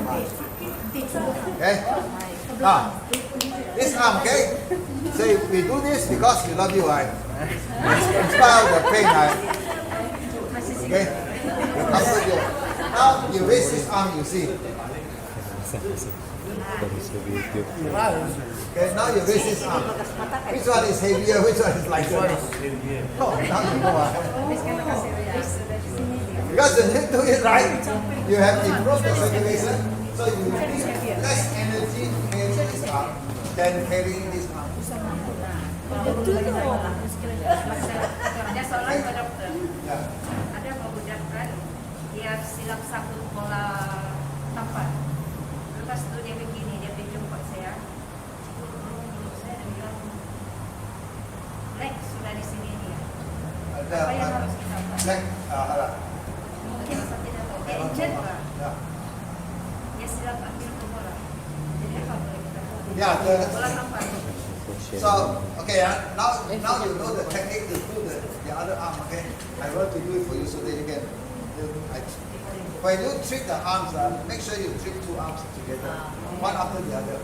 5. Okay? Now, this arm, okay? So we do this because we love you, right? In spite of the pain, right? Okay? You comfort you. Now you raise this arm, you see. Okay, now you raise this arm. Which one is heavier? Which one is lighter? Oh, now you know. Because when you do it right, you have improved the circulation, so you will need less energy to carry this arm than carrying this arm. Ada seorang dokter, Yeah. ada memudahkan dia silap satu pola tempat. Lepas itu dia begini, dia pergi jemput saya. Saya bilang, leg sudah di sini dia. Apa yang harus kita buat? Leg, Mungkin saya tidak tahu. Dia injet, yeah. dia silap ambil ke bola. Jadi apa boleh kita buat? Yeah, bola tampar. so, okay, now you know the technique to do the other arm, okay? I want to do it for you so that you can, when you treat the arms, make sure you treat two arms together, one after the other.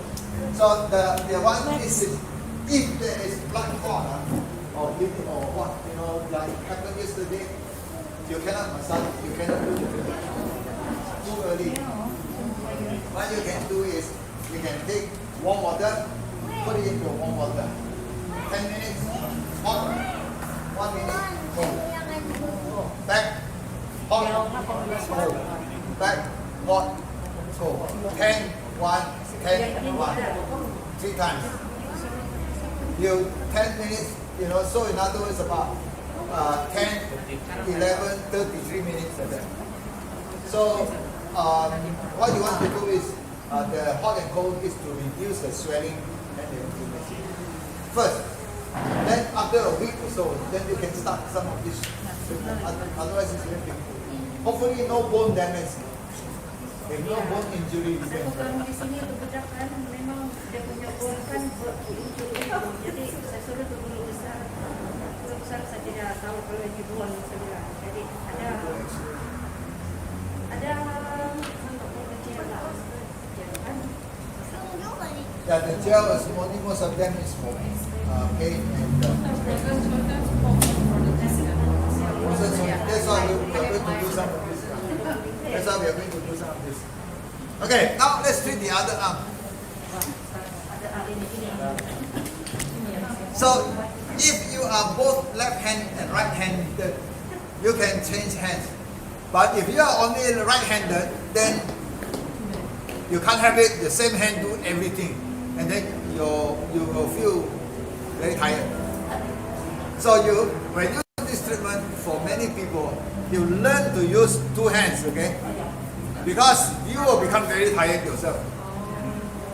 So the one is, if there is blood clot, or what, like happened yesterday, you cannot massage, you cannot do it too early. What you can do is, you can take warm water, put it into warm water. 10 minutes, hot. 1 minute, cold. Back, hot, cold. Back, hot, cold. 10, 1, 10, 1. 3 times. You 10 minutes, so in other words about 10, 11, 33 minutes like that. So what you want to do is the hot and cold is to reduce the swelling and the inflammation. First, then after a week or so, then you can start some of this treatment. Otherwise it's very painful. Hopefully no bone damage. If no bone injury, you can. Kalau di sini untuk bedak kan memang dia punya bone kan berinjury. Jadi saya suruh tu dulu besar. Kalau besar saya tidak tahu kalau ini bone saya. Jadi ada kecil lah. Yeah, the gel is only most of them is for pain and so that's why we are going to do some of this. That's why we are going to do some of this. Okay, now let's treat the other arm. So if you are both left hand and right handed, you can change hands. But if you are only right-handed, then you can't have it the same hand do everything, and then you will feel very tired. So when you do this treatment, for many people, you learn to use two hands, okay? Because you will become very tired yourself.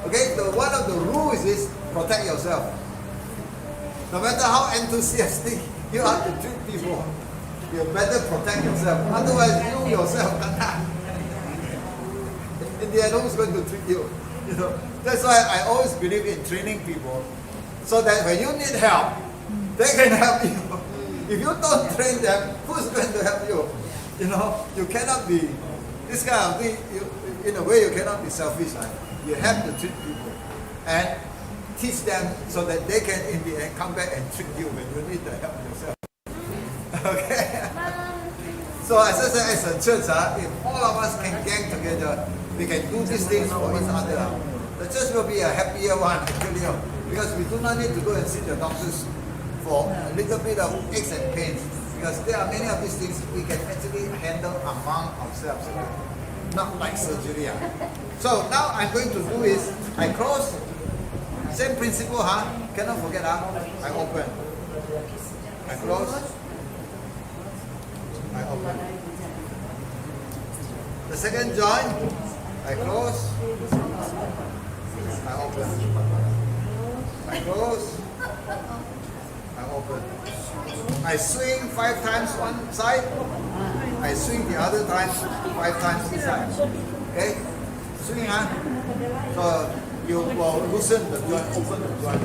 Okay, one of the rules is protect yourself. No matter how enthusiastic you are to treat people, you better protect yourself. Otherwise, you yourself cannot. In the end, who's going to treat you? That's why I always believe in training people, so that when you need help, they can help you. If you don't train them, who's going to help you? You cannot be this kind of thing. In a way, you cannot be selfish. Right? You have to treat people and teach them so that they can, in the end, come back and treat you when you need the help yourself. Okay. So as I said, as a church, if all of us can gang together, we can do these things for each other. The church will be a happier one, actually, because we do not need to go and see the doctors for a little bit of aches and pains, because there are many of these things we can actually handle among ourselves, not like surgery. So now I'm going to do is, I close, same principle, cannot forget, I open, I close, I open. The second joint, I close, I open, I close, I open. I swing 5 times one side, I swing the other time 5 times this side. Okay? Swing, So you will loosen the joint, open the joint.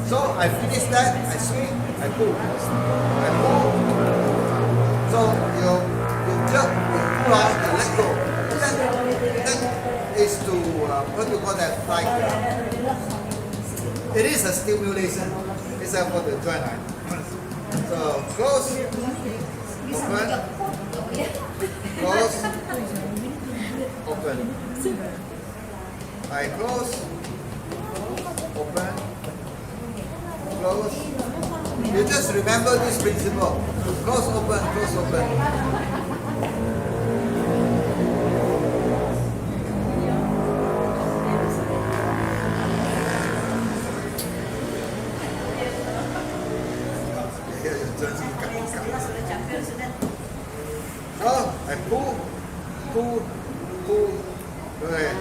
So I finish that, I swing, I pull. I pull. So you jerk, you pull out and let go. That is to, what do you call that? Like, it is a stimulation. It's for the joint line. So close, open, close, open. I close, open, close. You just remember this principle. Close, open, close, open. So I pull, pull, pull. Good.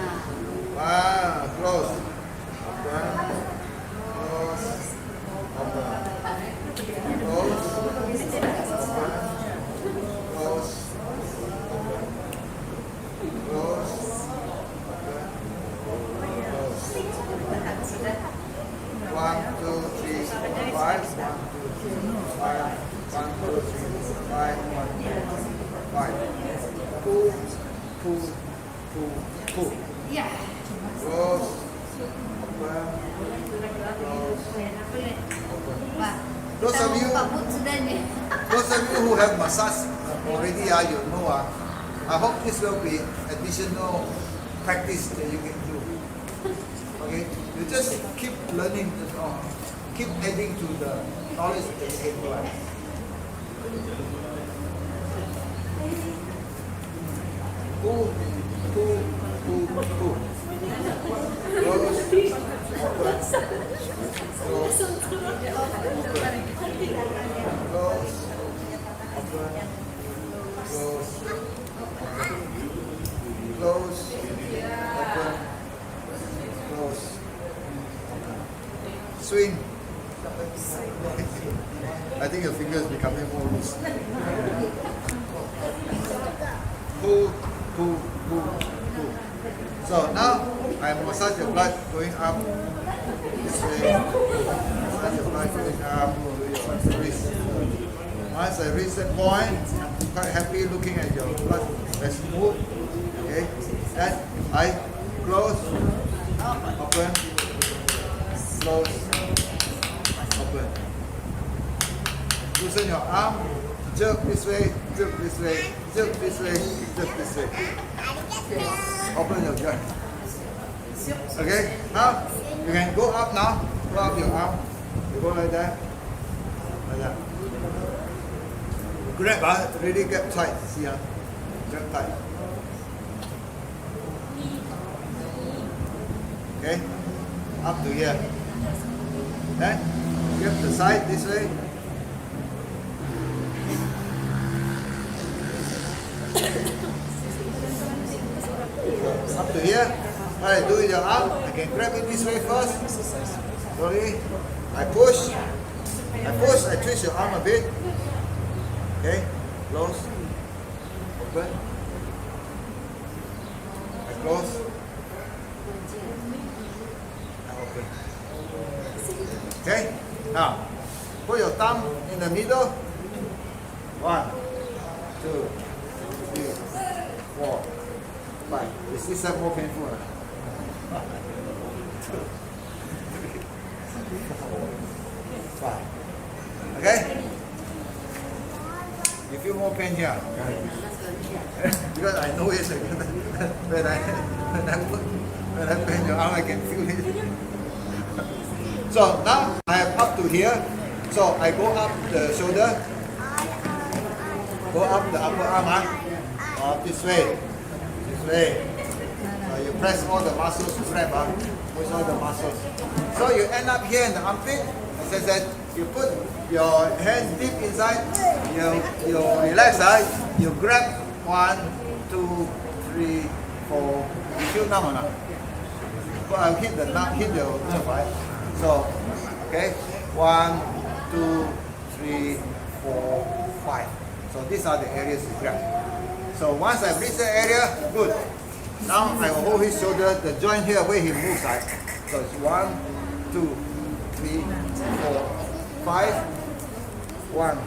Wow, close. Open. Close. Open. Close. Open. Close. Open. Close. Open. Close. 5, 1, 2, 3, 5, 1, 2, 3, 5, 1, 2, 5. Pull, pull, pull, pull. Yeah. Close, open, close, open. Those of you, those of you who have massage already, you know, I hope this will be additional practice that you can do. Okay, you just keep learning, keep adding to the knowledge that you can learn. Pull, pull, pull, pull. Close, open, close, close, open, close, close, open, close. Swing. I think your fingers becoming more loose. Pull, pull, pull, pull. So now I massage your blood going up this way. Massage your blood going up to your wrist. Once I reach that point, I'm quite happy looking at your blood. Let's move. Okay. Then I close, open, close, open. Loosen your arm, jerk this way, jerk this way, jerk this way, jerk this way. Open your jaw. Okay, now you can go up now. Go up your arm. You go like that. Like that. Grab, really get tight. See, grab tight. Okay, up to here. Then grab the side this way. Up to here. What I do with your arm, I can grab it this way first. Slowly. I push. I twist your arm a bit. Okay. Close. Open. I close. I open. Okay. Now, put your thumb in the middle. 1, 2, 3, 4, 5. Is this side more painful? 1, 2, 3, 4, 5. Okay? You feel more pain here? Because I know it. when I bend your arm, I can feel it. So now I am up to here. So I go up the shoulder. Go up the upper arm. Up this way. This way. You press all the muscles to grab. Push all the muscles. So you end up here in the armpit. As I said, you put your hands deep inside. You relax. You grab 1, 2, 3, 4. You feel numb or not? Well, hit the nerve, right? So, okay. 1, 2, 3, 4, 5. So these are the areas you grab. So once I reach the area, good. Now I will hold his shoulder, the joint here where he moves, right? So it's 1, 2, 3, 4, 5. 1,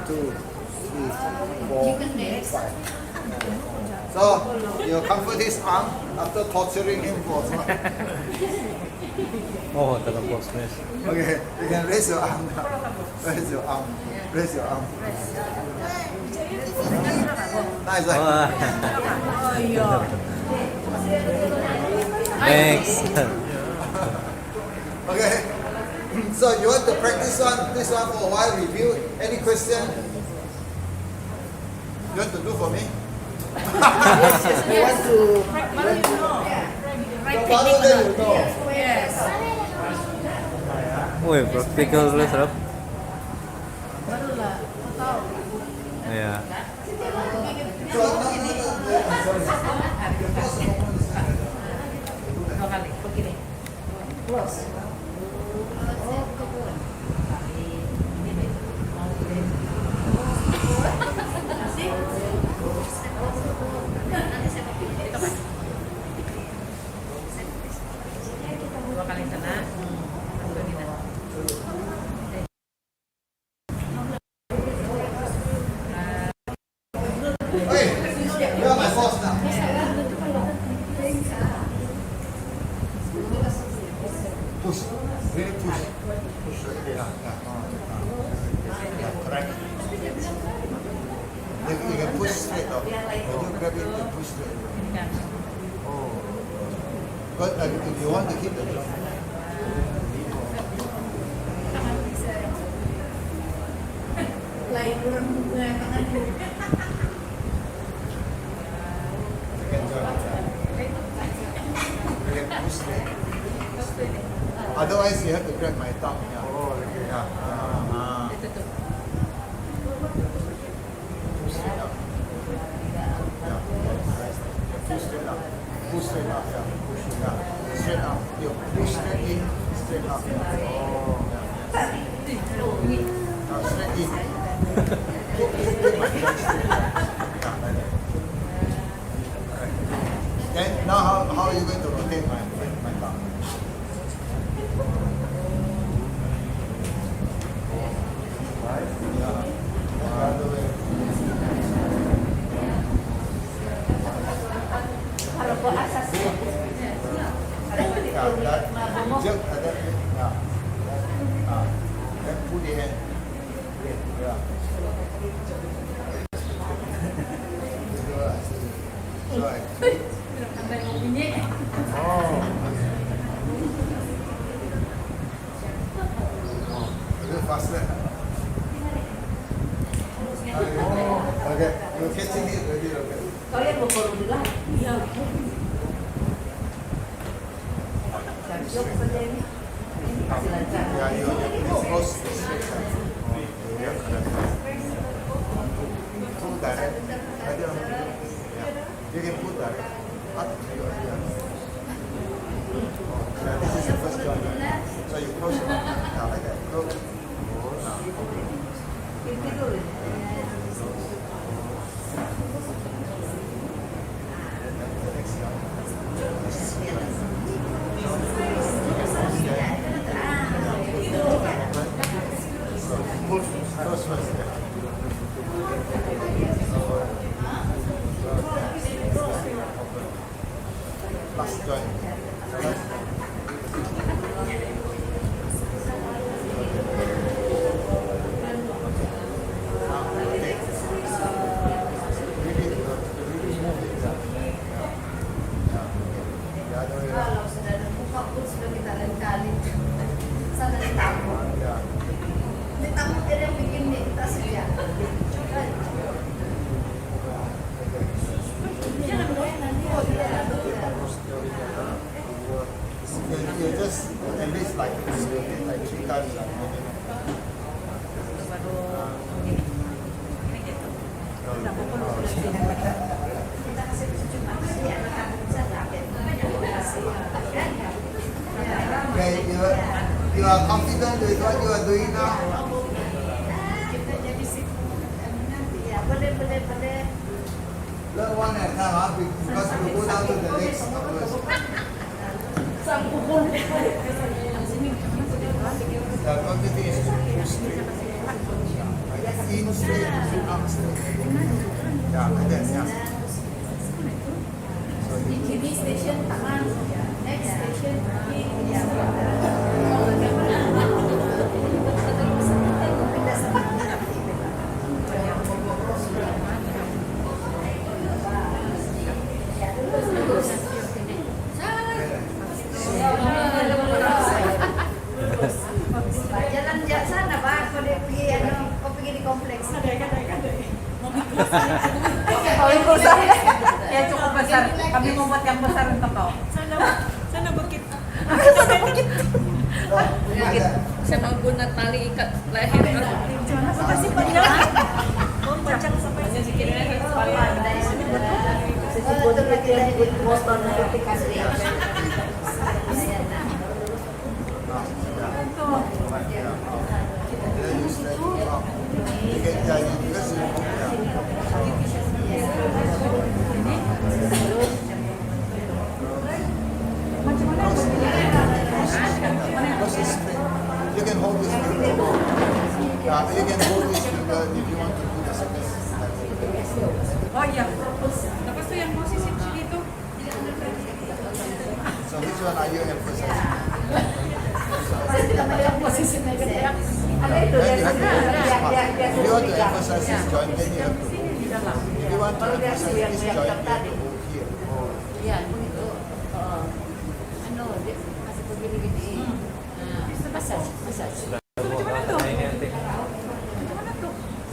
2, 3, 4, 5. So you comfort his arm after torturing him for some. Oh, terlepas guys. Okay, you can raise your arm now. Raise your arm. Raise your arm. Nice, right? Wah. Thanks. Okay. So you want to practice this one for a while, review. Any question? You want to do for me? You want to So follow them, you know. Yes. Wih, practical terus, Rob. Barulah kau tahu. Ya. So, Dua kali begini. Close. Hey, you are my boss now. Push. Really push. Push. Yeah, correct. You can push straight up. When you grab it, you push straight up. Oh. But if you want to keep the job. Lain orang bunga tangan. Otherwise, you have to grab my thumb. Yeah. Oh, okay. Yeah. Push straight up. Yeah. Push straight up. Push straight up. Yeah. Push straight up. Straight up. You push straight in. Straight up. Yeah. Oh. Yeah. Now straight in. Then now how are you going to rotate my thumb? Then put the hand. Yeah. Right. Oh. A little faster. Okay. You're catching it already. Okay. Kalian mau follow dulu lah. Iya. Yuk saja ini. Ini kasih lancar. Yeah, you're close. Yeah, pull direct. You can put direct. Up to your ear. This is the first joint. So you close it. Now like that. Close. Ini dulu. Close first. Last joint. Kalau sudah ada muka pun sudah kita lain-kali. Sana ditamu. Ditamu dia yang bikin kita saja. You just at least like 3 times a minute. Okay, you are confident with what you are doing now? Boleh. Learn one at a time, because we go down to the legs first. The quantity is to push straight. In straight, out straight. Yeah, like that, yeah. Ini station tangan, next station ini. Jalan sana Pak, kau pergi di kompleks. Kalau besar ya cukup besar. Kami membuat yang besar untuk kau. Sana bukit. Saya mau guna tali ikat leher. Pasti panjang. Oh, panjang sampai Sikit kepala dari sini. Betul lagi ikut motor notifikasi. You can hold this finger. Yeah, you can hold this finger if you want to do the second. Oh iya. which one are you emphasizing? Posisi negatif. Ano ito? Then you have to Dia- do this dia- part. dia- dia- If you want to dia- emphasize this joint, then you have to go. If you want to Kalau dia emphasize yang this yang joint, you have tadi. to go here. Iya, begitu. Ano, dia kasih begini-gini. Nah, massage. Nah, ini nanti.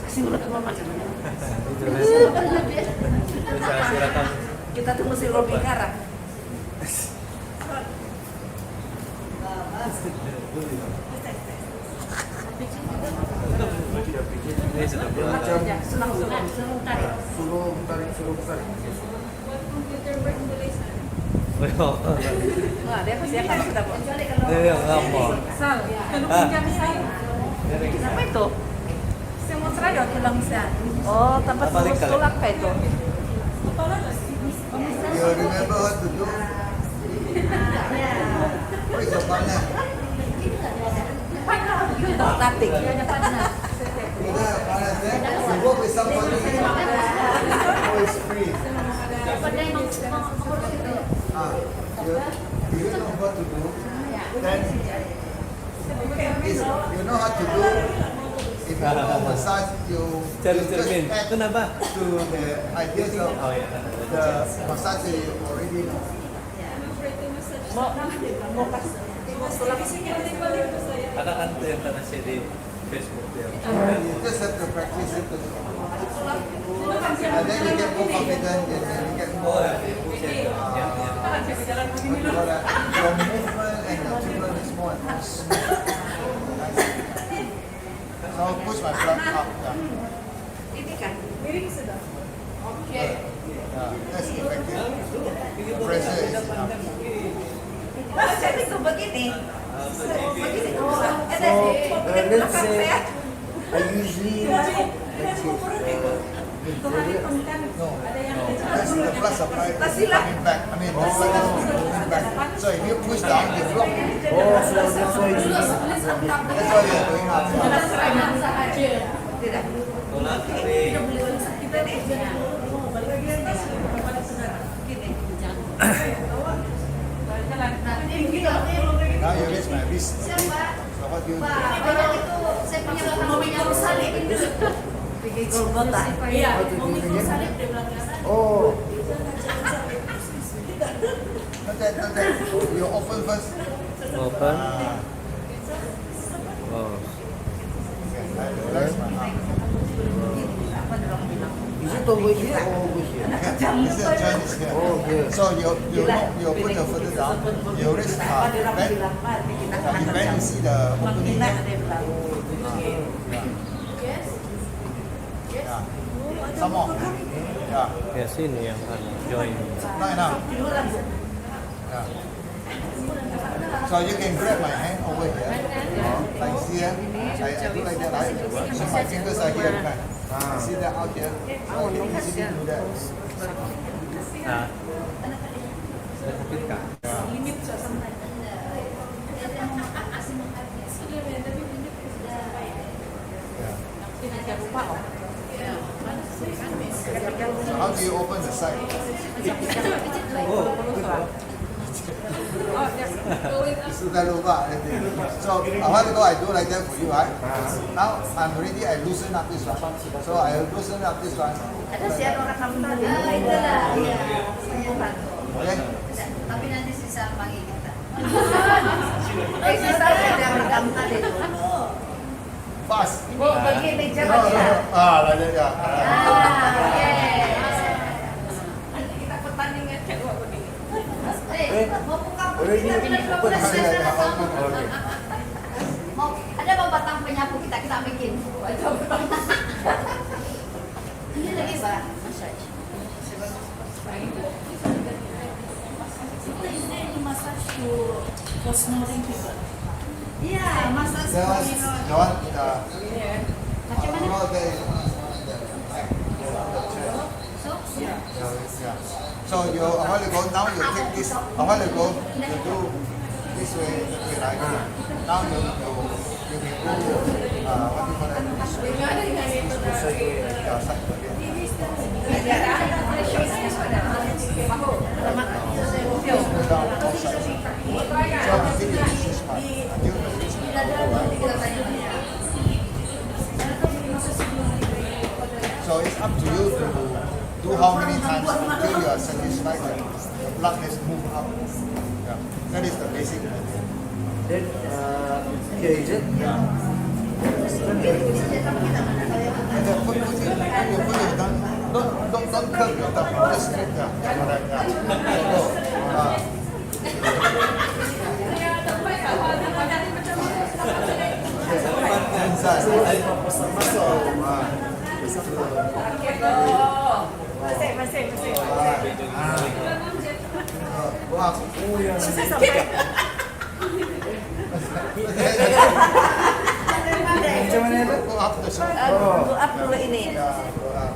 Kasih urat ke mama. Itu saya silakan. Kita tunggu si Robi Kara. Ini sudah berapa? Senang tarik. Suruh tarik. Wah, dia pasti akan sudah. Kecuali kalau Iya, nggak mau. Sal, kalau Ah. pinjam saya. apa itu? Semua seraya tulang saya. Oh, tempat Apa lurus lingkar? tulak kayak itu. You remember what to do? What is your partner? Tatik. You don't have partner there? You work with somebody who is free. You know what to do. Then you know how to do. If you know massage, you just Cermin. add Kenapa? to the ideas of Oh ya. the massage that you already know. Mau kasih tulak. Ada kan tuh yang pernah share di Facebook ya. You just have to practice it. And then you get more confident and then you get Oh more ya, share. Ya, ya. your movement and your treatment is more and more smooth. So I'll push my blood up. Ini kan. That's effective. The pressure is enough. Jadi itu begini. Begini. Let's say I usually let's say No, that's the blood supply is coming back. I mean, the blood is moving back. So if you push down, you block. so that's why you That's why you're going up. Tidak. Tolak tarik. Kita nih. Gini. Now you raise my wrist. So what do you do? Saya punya mobilnya salib. Pergi Golgota. Iya, mau mikul salib dia bilang ke sana. oh Not that. You open first. Open. Ah, Oh. okay. I relax my arm. Apa dorong bilang? is it over here or over here? This is joint is here. Oh here. So you know you put the further down. You raise Apa dorong bend. bilang? Pak, bikin aku You bend. You see the opening Tidak, here. dia bilang. Yeah. Some more. Yeah. Ya sini yang ada join. Not enough. Yeah. So you can grab my hand over here, like here. I do like that, right? So my fingers are here, right? See that out here? So I can easily do that. Nah. Sakit kah? So how do you open the side? Sudah lupa nanti. So a while ago I do like that for you, right? Now I'm ready. I loosen up this one. So I loosen up this one. Ada sih ada orang kamu tadi. Itulah. Saya bantu. Okay? Tapi nanti sisa pagi kita. Sisa ada orang kamu tadi. Fast. Begini No, coba no. ya. Like that, yeah. Kita pertandingan kedua begini. Mau buka Already open. Mau ada mau batang penyapu kita bikin. Ini lagi Pak. Massage. Ini massage for snoring people. Iya, massage That one, Macam mana? no, there is So, yeah. So you a while ago, now you take this. A while ago, you do this way, right? Now you can go. What do you call that? Yeah, side again. Down, both sides. So it's up to you to do how many times until you are satisfied that the blood has moved up. Yeah. That is the basic idea. Then, here is it? And then put it, don't curve your thumb, just straight down. Correct, yeah. Masih. Go up. Macam mana itu? Go up the shoulder. Go up dulu ini. Yeah, go up.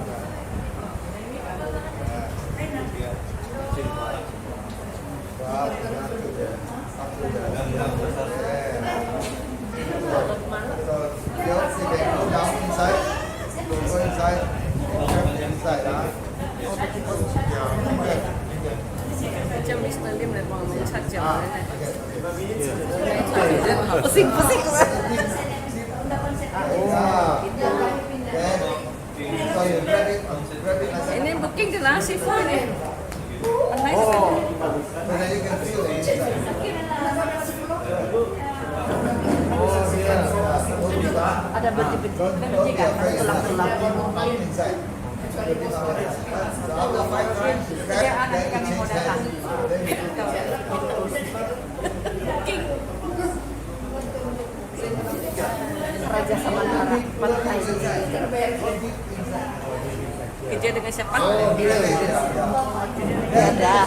Macam Mr. Lim dah mau mencat jauh. Pusing-pusing. Ini booking ke lah Sifu ni. Ada biji-biji kan, tulang-tulang. Raja Samantara Pantai. Kerja dengan siapa? Dia ada.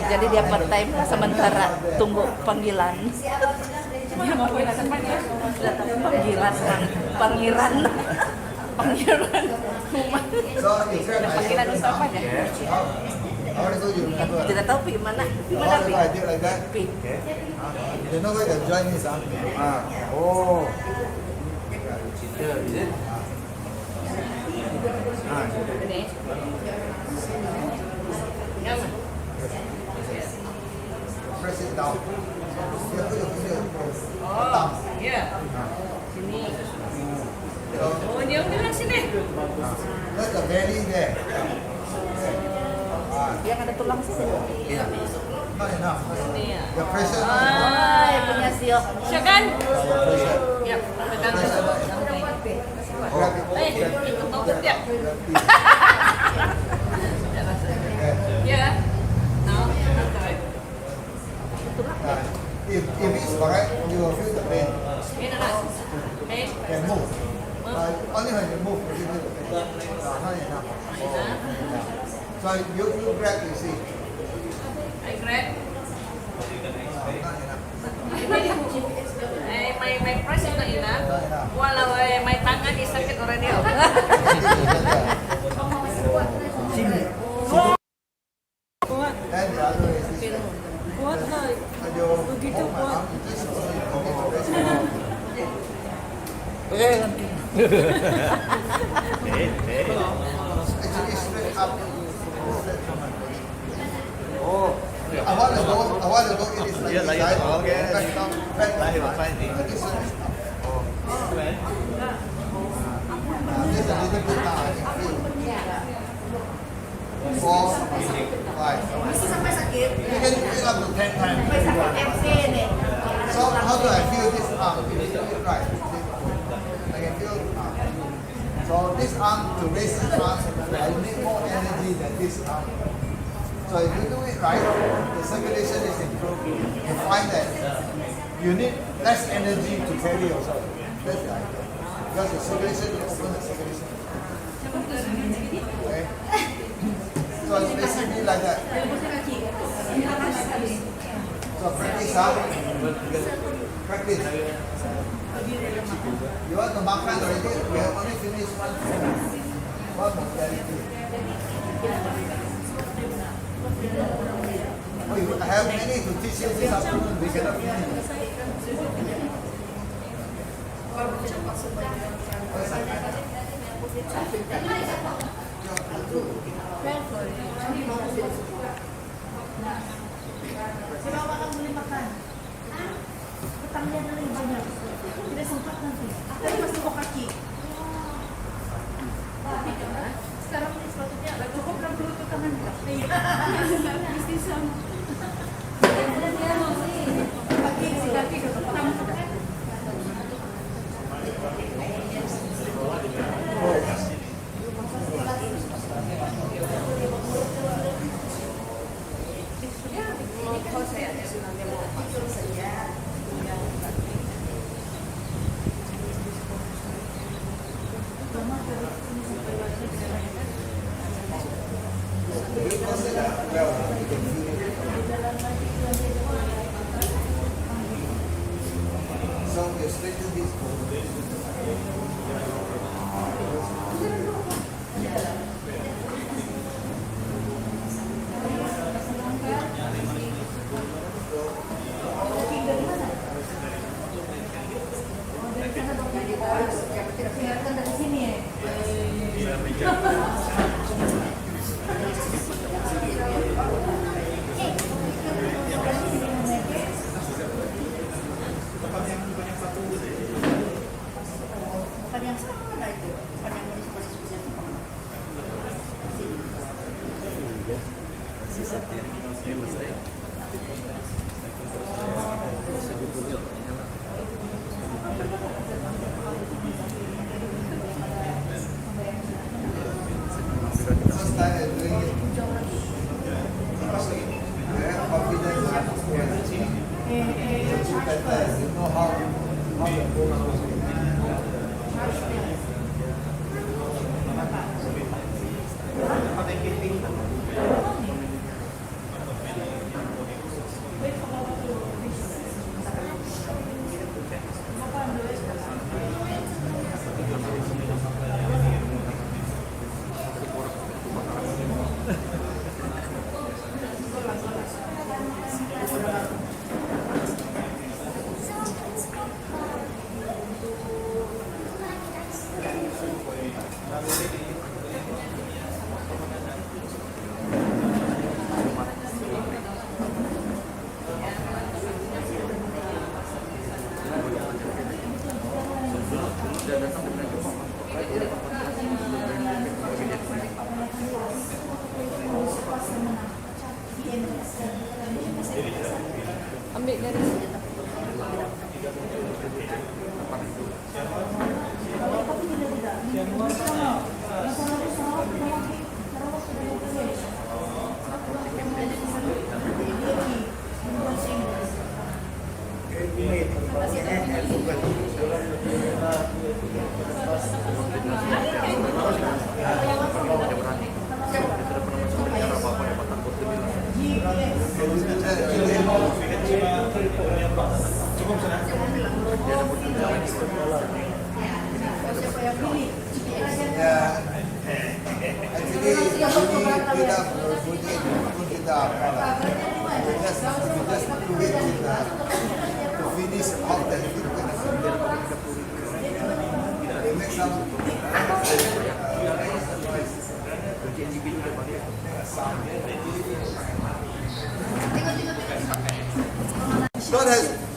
Jadi dia part time sementara tunggu panggilan. Dia mau pindah tempat ya? Panggilan pangeran. Pangeran. Panggilan untuk apa ya? Tidak tahu pergi mana. Mana pergi? You know where the joint is, huh? Oh. Here is it? Ini. Yang Press it down. You put your finger across. oh, ya. Sini. So, Oh, dia bilang sini. that's the belly there. Yang ada tulang sini. Not enough. Ini ya. The pressure not enough. Ay, punya siok. Silakan. Pressure. Ya, pegang. Grab it. Tutup ya. Okay. Ya. No, okay. If it's correct, you will feel the pain. Ini lah. Eh, Can move. Only when you move, you feel the pain. Not enough. So you grab, you see. I grab. Not enough. My press is not enough. Walau my tangan is sakit already. Then the other way is this way. Kuat lah. So you hold my arm, you just slowly forget the rest. Actually straight up. Straight from my body. Oh. A while ago it is like this side. Back down, back down. This one is up. This a little bit now, I can feel. 4, 5. Bisa sampai sakit. You can feel up to 10 times. Sampai sakit MC nih. So how do I feel this arm? Right. I can feel arm. So this arm to raise this arm, I need more energy than this arm. So if you do it right, the circulation is improved. You find that you need less energy to carry yourself. That's the idea. Because the circulation, you open the circulation. Okay? So it's basically like that. So practice, huh? Practice. You want to makan already? We have only finished one modality. Oh, you have many to teach you this afternoon. We cannot finish. Siapa akan beli makan? Petangnya dulu banyak. Tidak sempat nanti. Aku masih mau kaki. So you straighten this bone. Kelihatan dari sini ya. Bukan yang sana itu, bukan yang posisinya. First time you're doing it, you have confidence and you better, you know how the bone goes. Ambil dari sini.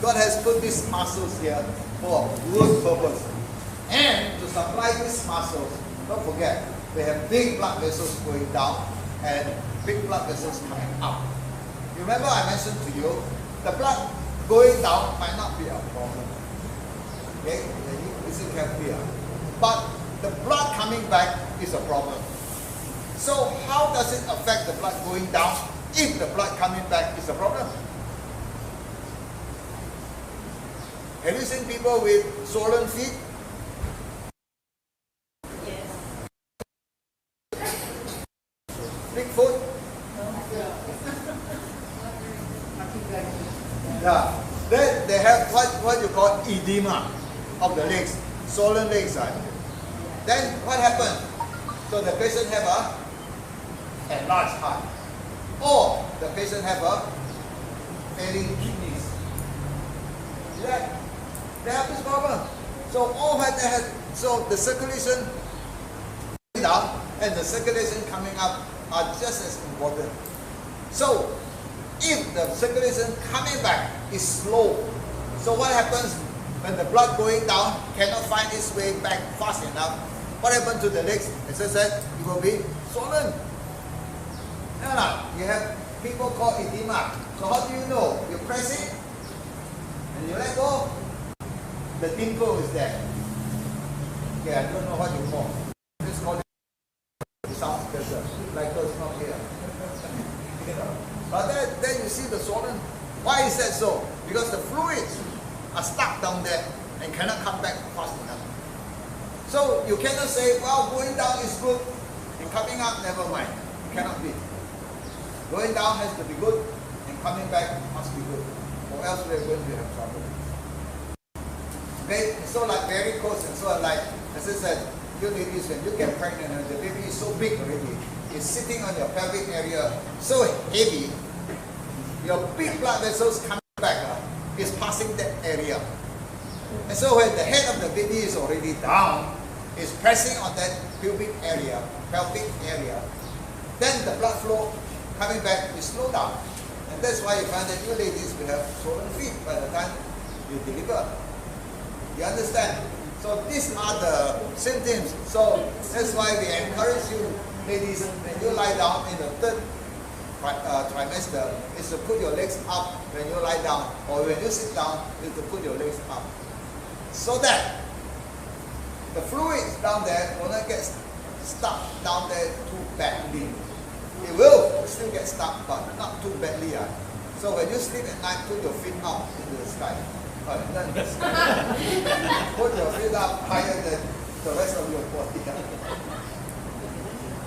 God has put these muscles here for good purpose. And to supply these muscles, don't forget, they have big blood vessels going down and big blood vessels coming up. You remember I mentioned to you, the blood going down might not be a problem. Okay? Listen carefully. But the blood coming back is a problem. So how does it affect the blood going down if the blood coming back is a problem? Have you seen people with swollen feet? Yes. Big foot? Yeah. Then they have what you call edema of the legs, swollen legs. Then what happened? So the patient have a enlarged heart, or the patient have a failing kidneys. Yeah. They have this problem. So all that they have, so the circulation down and the circulation coming up are just as important. So if the circulation coming back is slow, so what happens when the blood going down cannot find its way back fast enough? What happens to the legs? As I said, it will be swollen. You have people called edema. So how do you know? You press it and you let go. The dimple is there. Okay, I don't know what you call. Just call it. It sounds better. Like it's not here. But then you see the swollen. Why is that so? Because the fluids are stuck down there and cannot come back fast enough. So you cannot say, well, going down is good and coming up, never mind. It cannot be. Going down has to be good and coming back must be good, or else we are going to have trouble. So like varicose and so on, like as I said, you ladies, when you get pregnant and the baby is so big already, it's sitting on your pelvic area so heavy, your big blood vessels coming back is passing that area. And so when the head of the baby is already down, it's pressing on that pelvic area, then the blood flow coming back will slow down. And that's why you find that you ladies will have swollen feet by the time you deliver. You understand? So these are the symptoms. So that's why we encourage you ladies, when you lie down in the third trimester, is to put your legs up when you lie down, or when you sit down, is to put your legs up. So that the fluids down there will not get stuck down there too badly. It will still get stuck, but not too badly. So when you sleep at night, put your feet up into the sky. Not in the sky. Put your feet up higher than the rest of your body.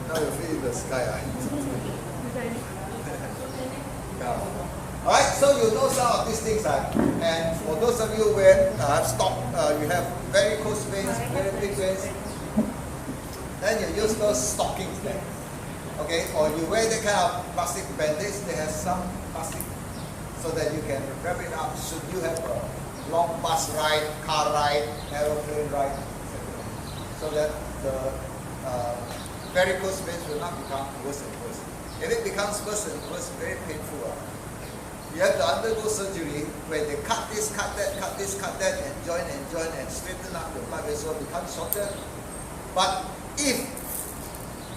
Now your feet in the sky. Alright, so you know some of these things. And for those of you who have stopped, you have varicose veins, very big veins, then you use those stockings there. Okay, or you wear that kind of plastic bandage, they have some plastic so that you can wrap it up should you have a long bus ride, car ride, aeroplane ride, etc. So that the varicose veins will not become worse and worse. If it becomes worse and worse, very painful. You have to undergo surgery where they cut this, cut that, cut this, cut that, and join and straighten up the blood vessel, become shorter. But if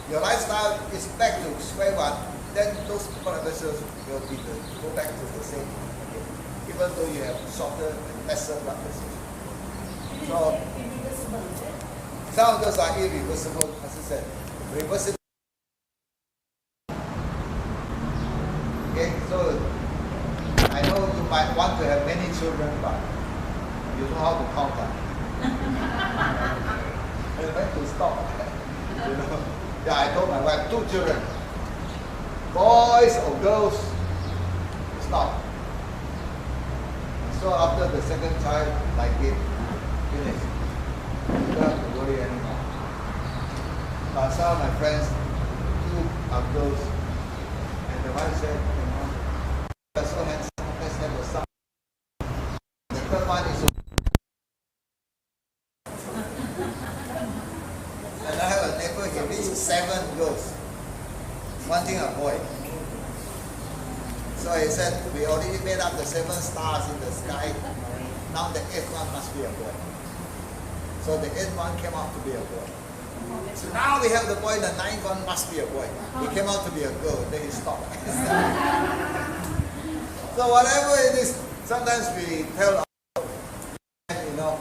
your lifestyle is back to square one, then those blood vessels will be go back to the same again, even though you have shorter and lesser blood vessels. So some of those are irreversible, as I said, reversible. Okay, so I know you might want to have many children, but you know how to count them. And when to stop, you know. Yeah, I told my wife, 2 children, boys or girls, stop. So after the second child, like it, finished. You don't have to worry anymore. But some of my friends, 2 are girls, and the wife said, you know, you're so handsome, let's have a son. The third one is and I have a neighbor, he reached 7 girls, wanting a boy. So he said, we already made up the 7 stars in the sky, now the 8th one must be a boy. So the 8th one came out to be a boy. So now we have the boy, the 9th one must be a boy. He came out to be a girl, then he stopped. So whatever it is, sometimes we tell our men, you know,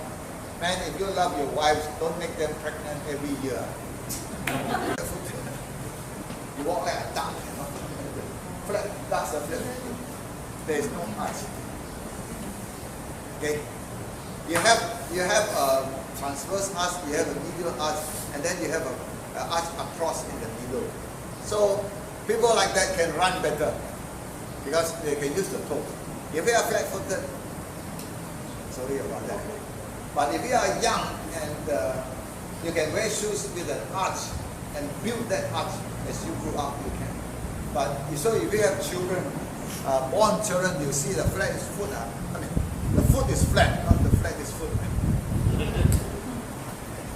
man, if you love your wives, don't make them pregnant every year. You walk like a duck, you know. Flat, that's a flip. There is no arch. Okay? You have a transverse arch, you have a medial arch, and then you have an arch across in the middle. So people like that can run better because they can use the toes. If you are flat-footed, sorry about that. But if you are young and you can wear shoes with an arch and build that arch as you grow up, you can. But so if you have children, born children, you see the flat is foot. I mean, the foot is flat, not the flat is foot.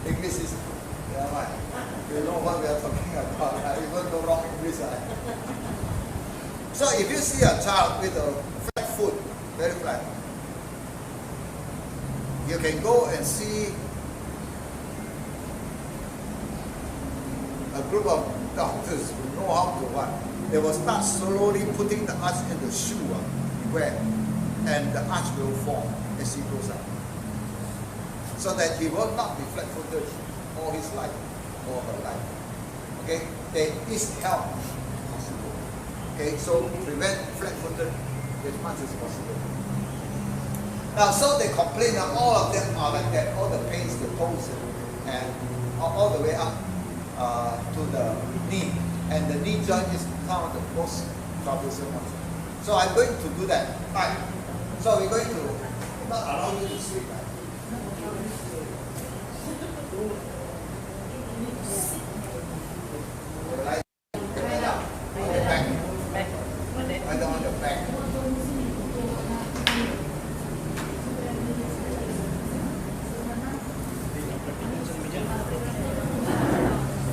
English is, yeah, right. You know what we are talking about. Even though wrong English. So if you see a child with a flat foot, very flat, you can go and see a group of doctors who know how to what. They will start slowly putting the arch in the shoe you wear, and the arch will form as he goes up. So that he will not be flat-footed all his life, all her life. Okay? There is help possible. Okay, so prevent flat-footed as much as possible. Now, so they complain that all of them are like that, all the pains, the toes, and all the way up to the knee. And the knee joint is one of the most troublesome ones. So I'm going to do that. Right. So we're going to not allow you to sleep. Right? Lie down. On your back. Lie down on your back.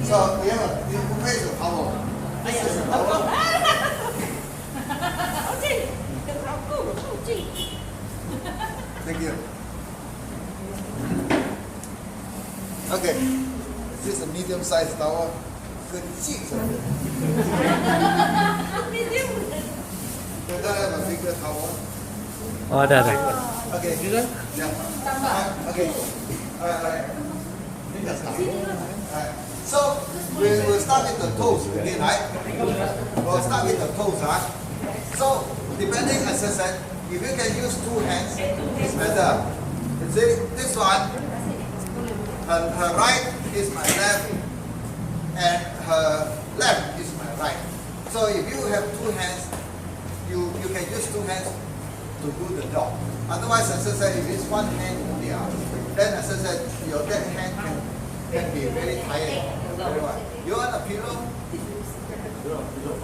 So we have where is the towel? This is the towel. Thank you. Okay. This is a medium-sized towel. Good cheeks. You don't have a bigger towel. Oh, ada. Okay. Yeah. Okay. Alright. So we will start with the toes again, right? We'll start with the toes, huh? So depending, as I said, if you can use two hands, it's better. You see, this one, her right is my left, and her left is my right. So if you have two hands, you can use two hands to do the job. Otherwise, as I said, if it's one hand only, then as I said, your that hand can be very tired. You want a pillow?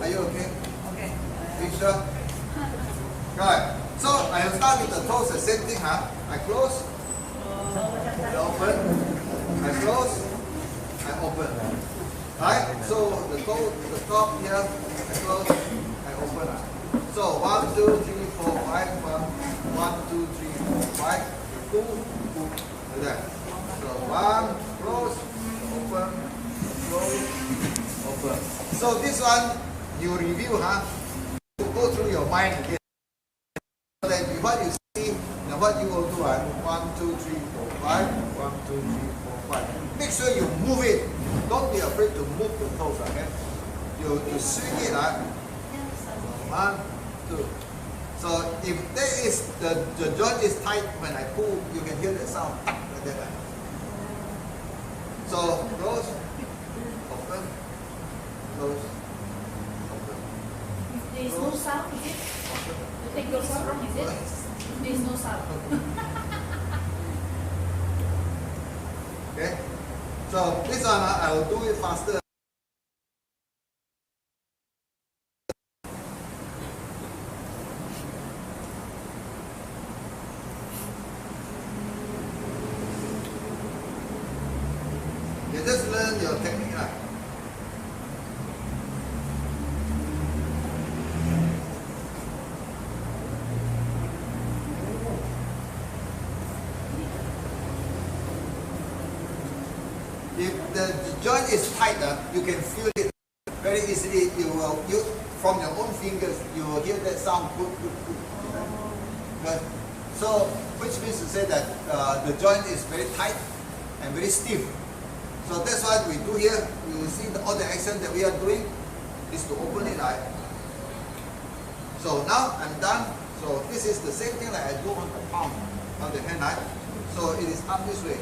Are you okay? Okay. Are you sure? Right. So I will start with the toes, the same thing, huh? I close, I open, I close, I open. Right? So the toe, the top here, I close, I open. So 1, 2, 3, 4, 5, 1, 2, 3, 4, 5, 2, 2, like that. So 1, close, open, close, open. So this one you review, huh? You go through your mind again. Then what you see, now what you will do, 1, 2, 3, 4, 5, 1, 2, 3, 4, 5. Make sure you move it. Don't be afraid to move the toes, okay? You swing it, 1, 2. So if there is the joint is tight, when I pull, you can hear the sound like that. So close, open, close, open. There is no sound, is it? You take yourself wrong, is it? There is no sound. Okay? So this one, I will do it faster. You just learn your technique, right? If the joint is tight, you can feel it very easily. You from your own fingers, you will hear that sound. Okay? So, which means to say that the joint is very tight and very stiff. So that's what we do here. You will see all the action that we are doing is to open it, right? So now I'm done. So this is the same thing like I do on the palm of the hand, right? So it is up this way.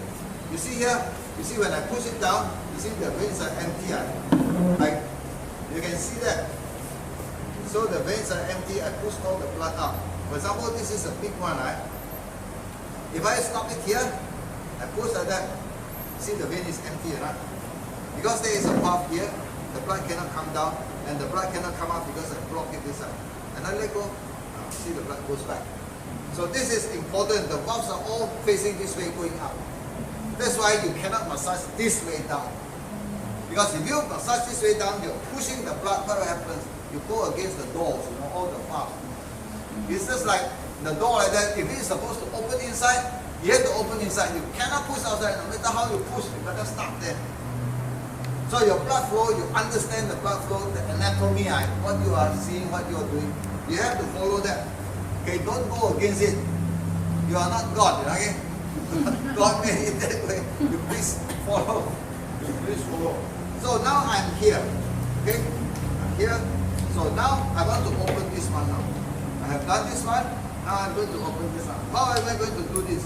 You see here, you see when I push it down, you see the veins are empty, right? Like, you can see that. So the veins are empty, I push all the blood out. For example, this is a big one, right? If I stop it here, I push like that, see the vein is empty, right? Because there is a valve here, the blood cannot come down, and the blood cannot come out because I block it this side. And I let go, see the blood goes back. So this is important, the valves are all facing this way going up. That's why you cannot massage this way down. Because if you massage this way down, you're pushing the blood, what happens? You go against the doors, all the valves. It's just like the door like that, if it's supposed to open inside, you have to open inside. You cannot push outside, no matter how you push, you better stop there. So your blood flow, you understand the blood flow, the anatomy, what you are seeing, what you are doing. You have to follow that. Okay, don't go against it. You are not God, okay? God made it that way. You please follow. You please follow. So now I'm here. Okay? I'm here. So now I want to open this one now. I have done this one. Now I'm going to open this one. How am I going to do this?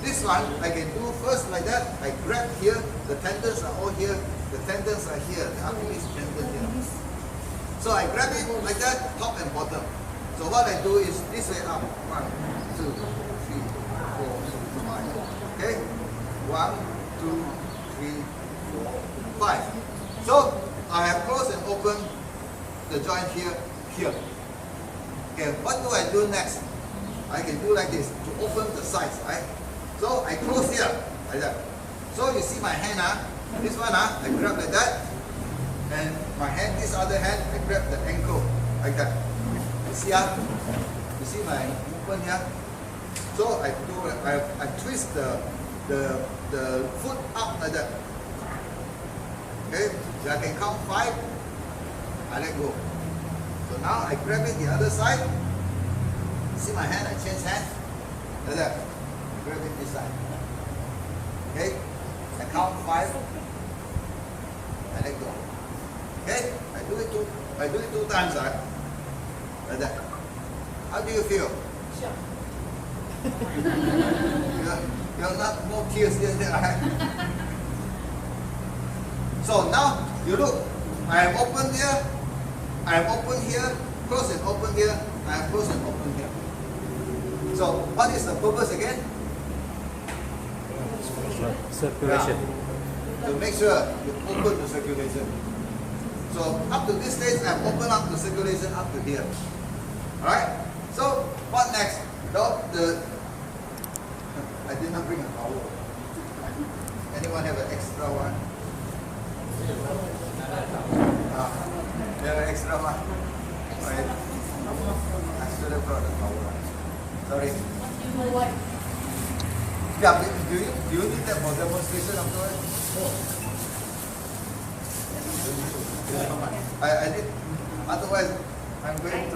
This one I can do first like that. I grab here. The tendons are all here. The tendons are here. The Achilles tendon here. So I grab it like that, top and bottom. So what I do is this way up. 1, 2, 3, 4, 5. Okay? 1, 2, 3, 4, 5. So I have closed and opened the joint here. Okay, what do I do next? I can do like this to open the sides, right? So I close here, like that. So you see my hand, this one, I grab like that. And my hand, this other hand, I grab the ankle, like that. You see, you see my movement here? So I twist the foot up like that. Okay, so I can count 5, I let go. So now I grab it the other side. See my hand, I change hand. Like that. I grab it this side. Okay? I count 5. I let go. Okay? I do it 2 times, right? Like that. How do you feel? You're not no tears in there, right? So now you look. I have opened here. I have opened here, close and open here, I have closed and open here. So what is the purpose again? Circulation. To make sure you open the circulation. So up to this stage, I have opened up the circulation up to here. Alright? So what next? I did not bring a towel. Anyone have an extra one? You have an extra one? Right. I should have brought a towel. Sorry. Yeah, but do you need that for demonstration afterwards? I did. Otherwise, I'm going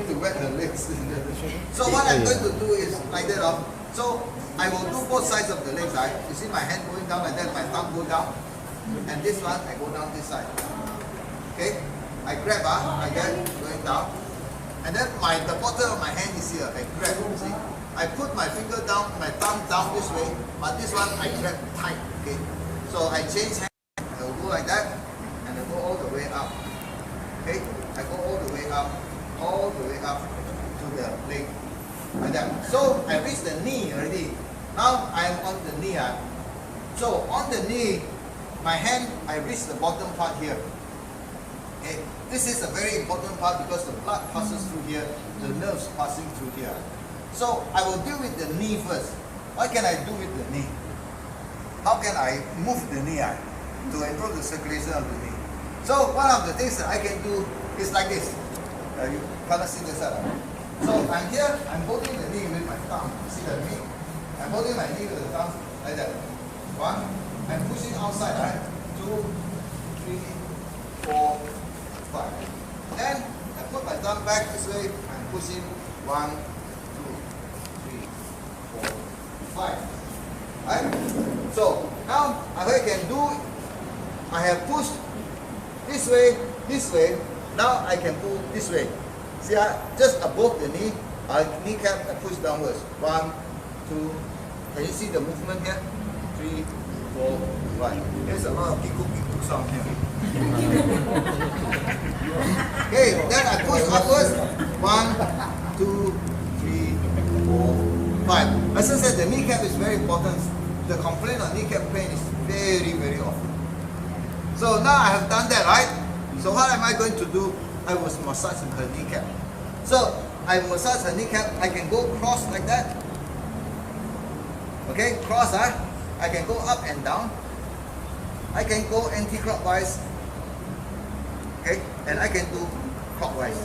to wet her legs. So what I'm going to do is like that. So I will do both sides of the legs. Right? You see my hand going down like that, my thumb go down, and this one I go down this side. Okay, I grab like that, going down, and then the bottom of my hand is here. I grab. See, I put my finger down, my thumb down this way, but this one I grab tight. Okay, so I change hand. I will go like that, and I go all the way up. Okay, I go all the way up to the leg. Like that. So I reach the knee already. Now I am on the knee. So on the knee, my hand, I reach the bottom part here. Okay. This is a very important part because the blood passes through here, the nerves passing through here. So I will deal with the knee first. What can I do with the knee? How can I move the knee to improve the circulation of the knee? So one of the things that I can do is like this. You cannot see this side. So I'm here, I'm holding the knee with my thumb. See the knee? I'm holding my knee with the thumb like that. 1, I'm pushing outside, right? 2, 3, 4, 5. Then I put my thumb back this way, I'm pushing 1, 2, 3, 4, 5. Right? So now I can do, I have pushed this way, now I can pull this way. See, just above the knee, kneecap, I push downwards. 1, 2, can you see the movement here? 3, 4, 5. There's a lot of piku sound here. Okay, then I push upwards. 1, 2, 3, 4, 5. As I said, the kneecap is very important. The complaint on kneecap pain is very, very often. So now I have done that, right? So what am I going to do? I was massaging her kneecap. So I massage her kneecap. I can go cross like that. Okay, cross. I can go up and down. I can go anti-clockwise. Okay, and I can do clockwise.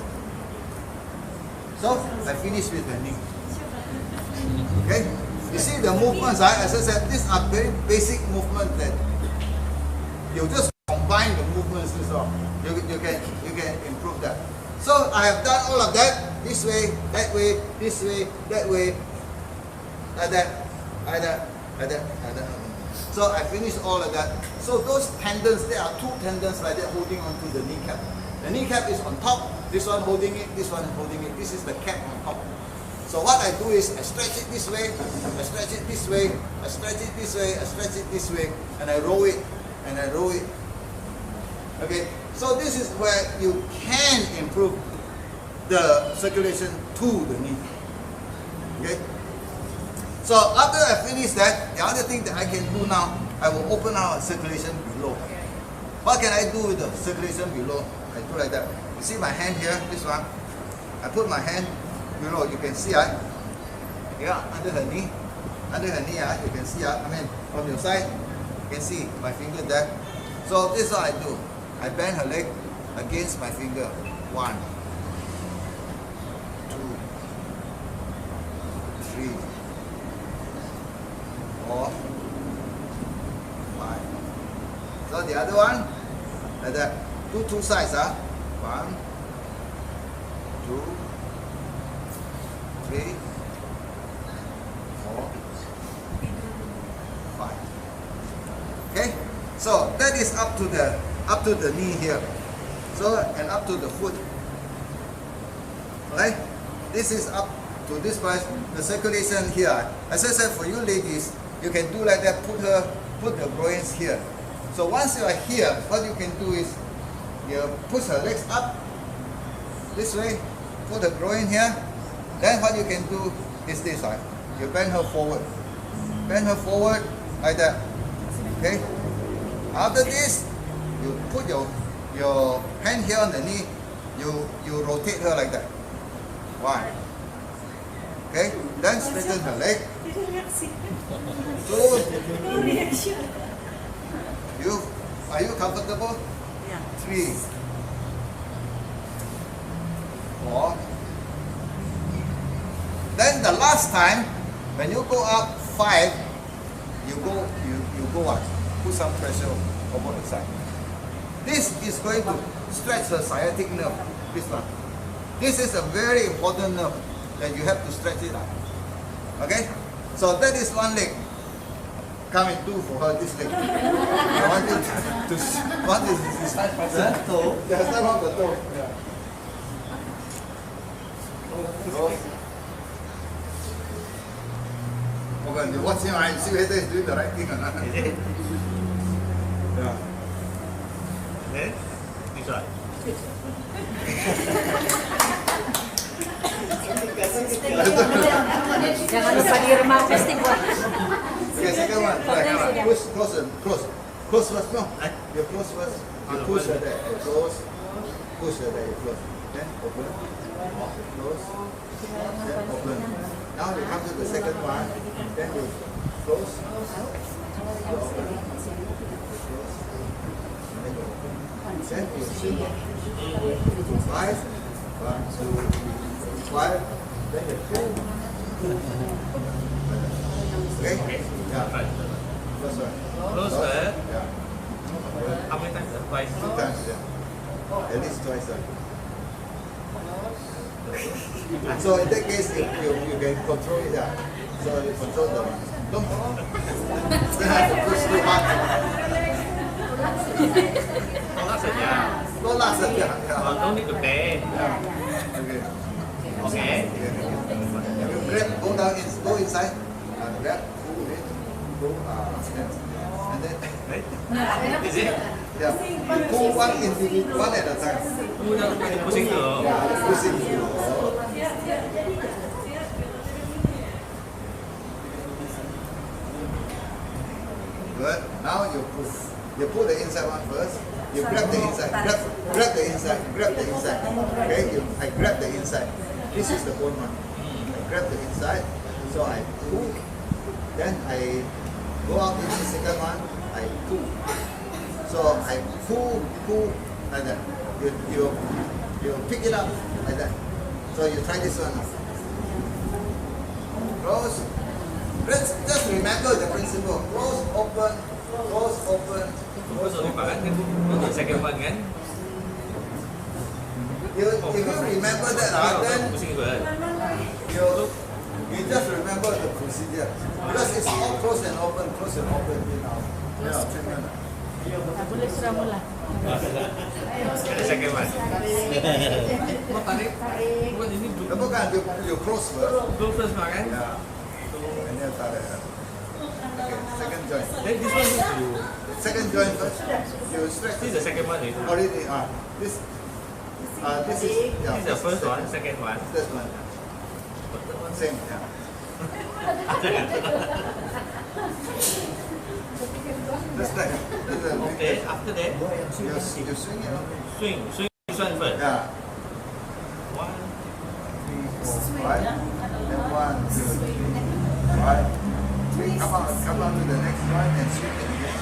So I finish with the knee. Okay, you see the movements. As I said, these are very basic movements that you just combine the movements. You can improve that. So I have done all of that. This way, that way, this way, that way, like that, like that, like that, like that. So I finished all of that. So those tendons, there are 2 tendons like that holding onto the kneecap. The kneecap is on top, This one holding it, this one holding it. This is the cap on top. So what I do is I stretch it this way, I stretch it this way, I stretch it this way, I stretch it this way, and I roll it, and I roll it. Okay, so this is where you can improve the circulation to the knee. Okay, so after I finish that, the other thing that I can do now, I will open out circulation below. What can I do with the circulation below? I do like that. You see my hand here, this one. I put my hand below. You can see, yeah, under her knee, you can see, I mean, from your side, you can see my finger there. So this is what I do. I bend her leg against my finger. 1, 2, 3, 4, 5. So the other one, like that. Do two sides, 1, 2, 3, 4, 5. Okay, so that is up to the knee here. So and up to the foot. Right? This is up to this place. The circulation here. As I said, for you ladies, you can do like that. Put the groins here. So once you are here, what you can do is you push her legs up this way. Put the groin here. Then what you can do is this side. You bend her forward. Bend her forward like that. Okay? After this, you put your hand here on the knee. You rotate her like that. 1. Okay? Then straighten her leg. 2. Are you comfortable? 3, 4. Then the last time, when you go up 5, you go what? Put some pressure over the side. This is going to stretch the sciatic nerve. This one. This is a very important nerve that you have to stretch it out. Okay? So that is one leg. Come and do for her this leg. I want you to what is this? Start from the toe. Yeah, start from the toe. Yeah. Okay, you watch him, I see whether he's doing the right thing or not. Yeah. Then, this one. Jangan lupa diremas tiga. Okay, second one. Try. Push, close. Close first, no. You close first. You push her there. You close. Push her there. You close. Then open. Close. Then open. Now you come to the second one. Then you close. You open. Close. Then you swing. 5. 1, 2, 5. Then you pull. Okay? Yeah. First one. Close first. Yeah. How many times? Twice. 2 times, yeah. At least twice. So in that case, you can control it. Yeah. So you control the. Don't have to push too hard. Relax saja. Don't last saja. Yeah. Don't need to bend. Okay. Okay. You grab, go inside. Grab, pull it, go, and then. Right? Is it? Yeah. Pull one individual, one at a time. Pusing dulu. Yeah, pushing through. Good. Now you pull. You pull the inside one first. You grab the inside. Grab the inside. Grab the inside. Okay. I grab the inside. This is the bone one. I grab the inside. So I pull. Then I go out in the second one. I pull. So I pull like that. You pick it up like that. So you try this one. Close. Let's just remember the principle. Close, open, close, open. Close only kan? Untuk second one kan? If you remember that, then Pusing dulu. you just remember the procedure. Because it's all close and open, you know. Yeah, treatment. Boleh sudah mula. The second one. Oh, tarik. Tarik. Bukan ini Bukan, you close first. blue first mah kan? Yeah. And then tarik. Okay, second joint. Then this one is you. Second joint first. You stretch. This is the second one. Already, this is, yeah. This is the first one, second one. This one. Same, yeah. Just like, Okay, after that, you swing it. swing this one first. Yeah. 1, 3, 4, 5. Then 1, 2, 3, 5. Come on to the next one and swing it again.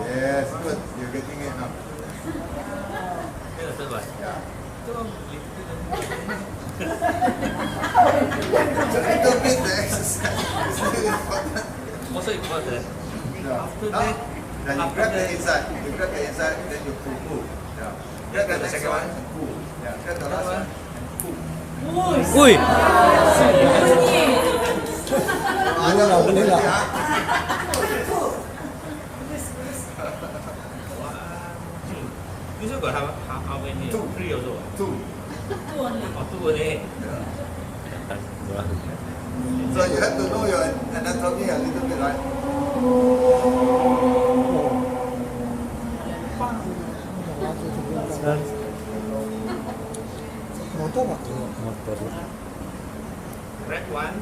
Yes, good. You're getting it now. then the third one. Yeah. Itu So a little bit the exercise is really important. also important. Yeah. After Now, that, then you grab the inside. You grab the inside, then you pull. Yeah. Grab the next second one one. and pull. Yeah. Grab the last one and pull. Uy! Boleh lah. This one got how many? Two. 3 also. 2. Oh, 2 only. So you have to know your anatomy a little bit, right? Motor. Red one,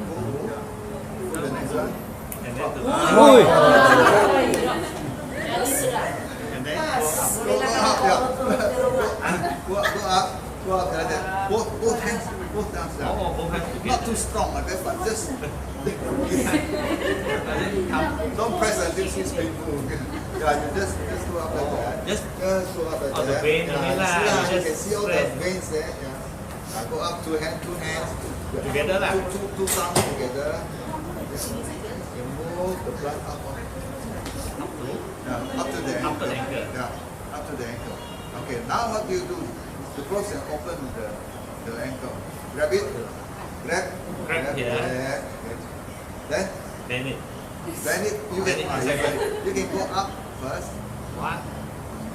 To the next one. and then to Uy! and then Go up, yeah. Go up like that. Both hands, both arms down. oh, both hands Not together. too strong like that, but just And then come. don't press until it's painful. Yeah, you just go up like that. Just Go up like Oh, the that. vein Yeah, only lah. see, you Just can see all the press. veins there. Yeah. Go up, two hands. Together lah. Two thumbs together. You move the blood up. Yeah, up to the ankle. Up to the ankle. Yeah, up to the ankle. Okay, now what do you do? To close and open the ankle. Grab it. Grab here. there. Then Then it. bend it. You Bend it inside. you can go up first. 1.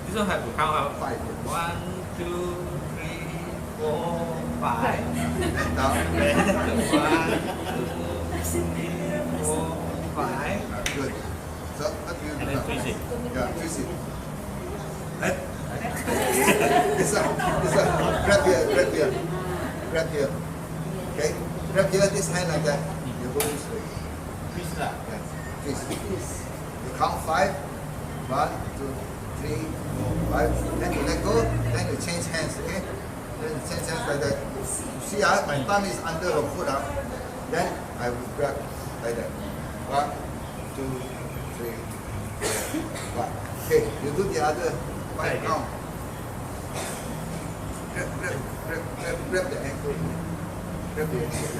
This one have to count out. 5. 1, 2, 3, 4, 5. And down. Then 1, 2, 3, 4, 5. Good. So what do you And do then now? twist it. Yeah, twist it. Right? This one. Grab here. Okay? Grab here, this hand like that. You go this way. Twist lah. Yeah. Twist. You count 5. 1, 2, 3, 4, 5. Then you let go. Then you change hands, okay? Then you change hands like that. See, my thumb is under her foot. Then I will grab like that. 1, 2, 3, 4, 5. Okay, you do the other 5 now. Grab the ankle. Grab the ankle.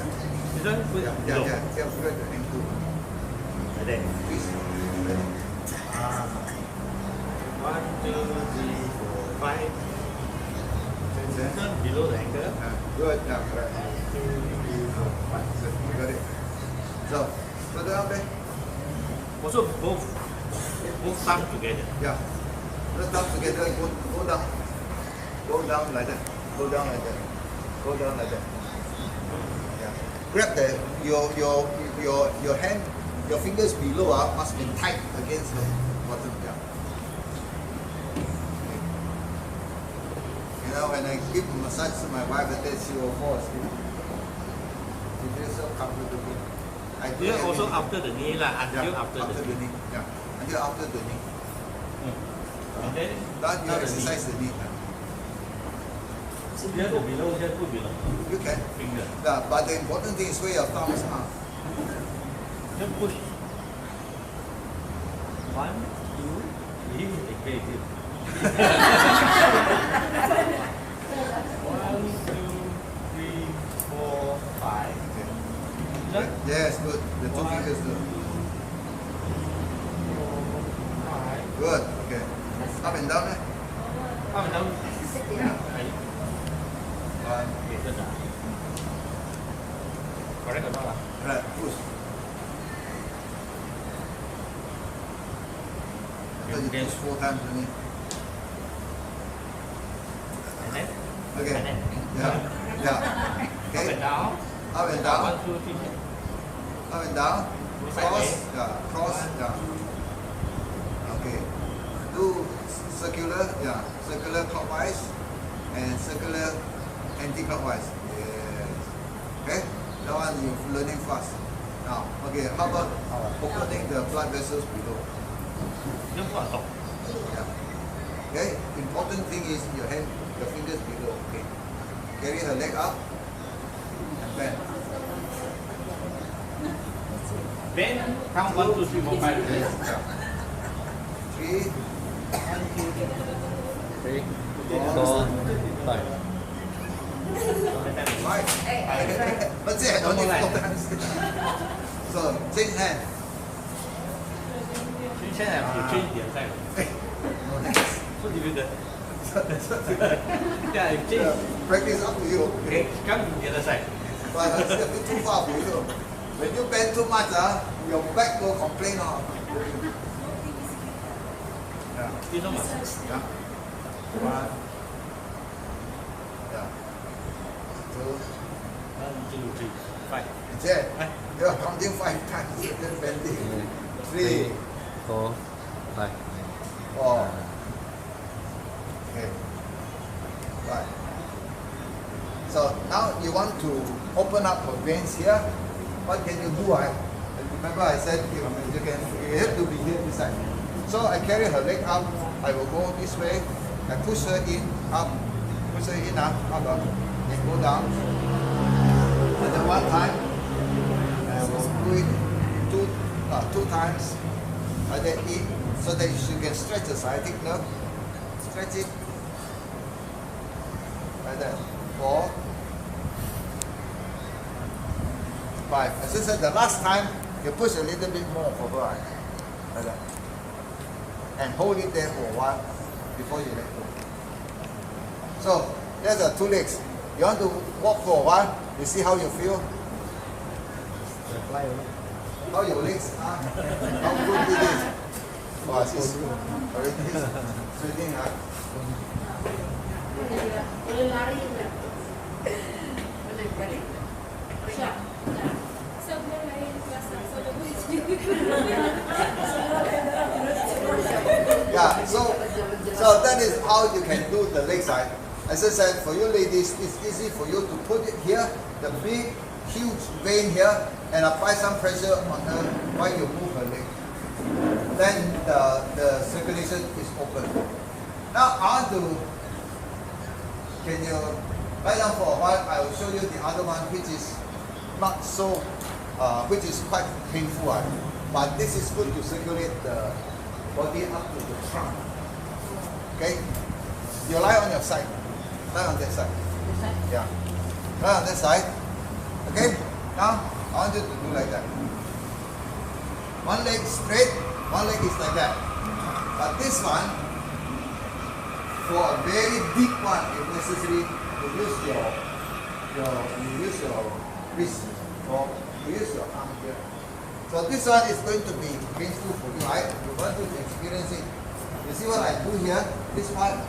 This one put Yeah, below. grab the ankle. Like that. Twist. 1, 2, 3, 4, 5. Change This hands. one below the ankle. Good, yeah, correct. 2, 3, 4, 5, 6. You got it. So, further up there. Also both thumb together. Yeah. Let's down together. Go down. Go down like that. Go down like that. Go down like that. Yeah. Grab your hand, your fingers below must be tight against the bottom. Yeah. You know, when I give massage to my wife, that she will fall asleep. She feels so comfortable. I do Here also everything. after the knee lah, until after the knee. knee. Yeah. Until after the knee. And then That you now the exercise the knee. Here the below, here put below. You can. Finger. Yeah, but the important thing is where your thumbs are. Then push. 1, 2, 3. Okay, good. 1, 2, 3, 4, 5. Done? Yes, good. The two fingers do. 5. Good. Okay. Up and down. Up and down. One. Okay, good lah. Correct or not lah? Right. Push. Okay. Because you Okay. push 4 times only. And then, Okay. and then, Yeah. Yeah. up Okay. and down. Up and down. 1, 2, 3. Up and down. Side Cross. way. Yeah. Cross. Yeah. Okay. Do circular. Yeah. Circular clockwise and circular anti-clockwise. Yes. Okay. That one you're learning fast. Now, okay. How about opening the blood vessels below? Don't go on top. Yeah. Okay. Important thing is your hand, your fingers below. Okay. Carry her leg up and bend. Then count 1, 2, 3, 4, 5. Yeah. 3, 3, 4, 5. 5. That's it. Only 4 times. So change hand. 现在有这一点在。 No next. So difficult. Yeah, if change. Practice up to you. Okay, come to the other side. But it's a bit too far for you. When you bend too much, your back will complain. Yeah. You know what? Yeah. 1. Yeah. 2. 1, 2, 3, 5. That's it. You are counting 5 times. Then bending. 3, 4, 5. 4. Okay. Right. So now you want to open up your veins here. What can you do? Remember I said you have to be here this side. So I carry her leg up. I will go this way. I push her in, up. Push her in, up, and go down. And then 1 time, I will do it 2 times. Like that in, so that you can stretch the sciatic nerve. Stretch it. Like that. 4, 5. As I said, the last time you push a little bit more for her. Like that. And hold it there for a while before you let go. So there's the 2 legs. You want to walk for a while, you see how you feel? How your legs are? How good it is? Oh, she's already sweating. Boleh lari juga. Boleh balik. Siap. Yeah, so that is how you can do the leg side. As I said, for you ladies, it's easy for you to put it here, the big, huge vein here, and apply some pressure on her while you move her leg. Then the circulation is open. Now I want to, can you lie down for a while? I will show you the other one which is not so, which is quite painful. But this is good to circulate the body up to the trunk. Okay? You lie on your side. Lie on that side. Yeah. Lie on that side. Okay? Now, I want you to do like that. One leg straight, one leg is like that. But this one, for a very deep one, if necessary, you use your wrist or you use your arm here. So this one is going to be painful for you, right? You want to experience it. You see what I do here? This one,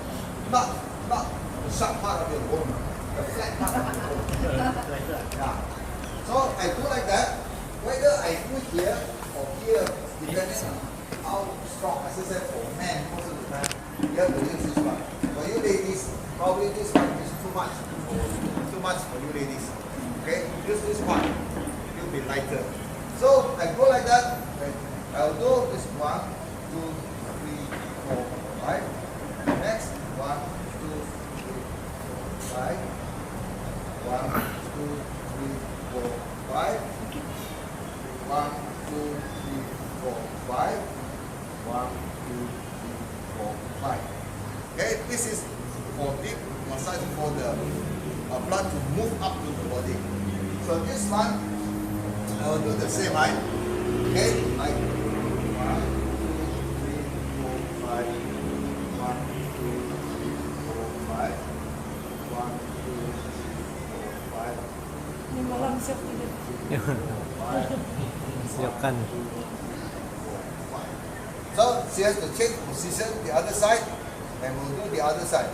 not the sharp part of your bone, the flat part of your bone. Yeah. So I do like that. Whether I do here or here, depending on how strong. As I said, for men, most of the time, you have to use this one. For you ladies, probably this one is too much. Too much for you ladies. Okay? Use this one. You'll be lighter. So I go like that. I'll do this 1, 2, 3, 4, 5. Next 1, 2, 3, 4, 5. 1, 2, 3, 4, 5. 1, 2, 3, 4, 5. 1, 2, 3, 4, 5. Okay, this is for deep massage for the blood to move up to the body. So this one, I will do the same, right? Okay, like 1, 2, 3, 4, 5. 1, 2, 3, 4, 5. 1, 2, 3, 4, 5. Ini malam siap tidak. siapkan. So she has to change position the other side, and we'll do the other side.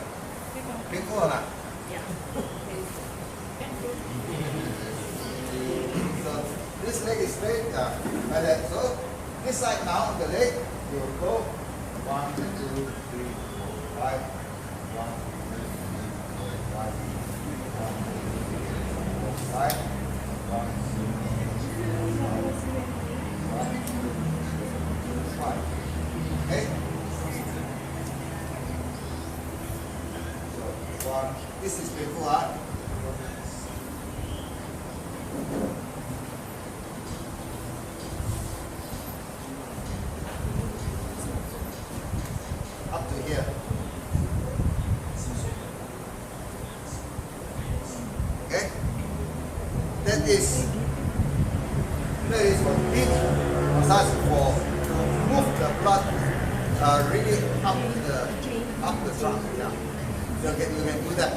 Painful or not? So this leg is straight, like that. So this side now, the leg, you will go 1, 2, 3, 4, 5, 1, 2, 3, 4, 5, 1, 2, 3, 4, 5, 1, 2, 3, 4, 5. Okay? So, this is painful, huh? Up to here. Okay? That is complete massage for to move the blood really up the trunk. Yeah. You can do that.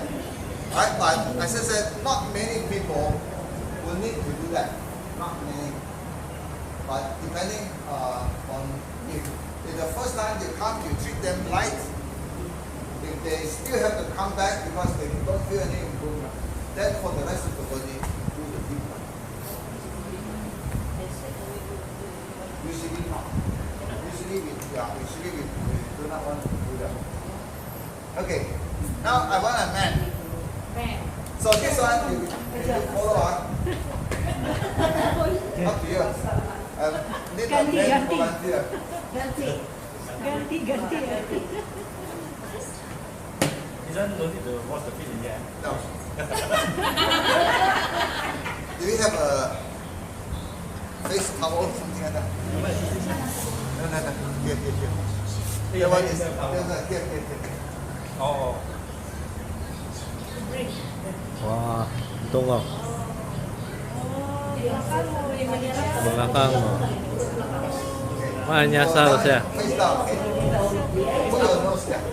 Right? But as I said, not many people will need to do that. Not many. But depending on if the first time they come, you treat them light. If they still have to come back because they don't feel any improvement, then for the rest of the body, do the deep one. Usually not. Usually we do not want to do that. Okay. Now I want a man. So this one you follow up. Up to you. Need a man volunteer. Ganti. This one don't need to wash the feet in the end. No. Do we have a face towel or something like that? No. Here. Here one is here. Oh. Wah, untung kok. Belakang mo. Wah, nyasar siya. Face down, okay? Put your nose there.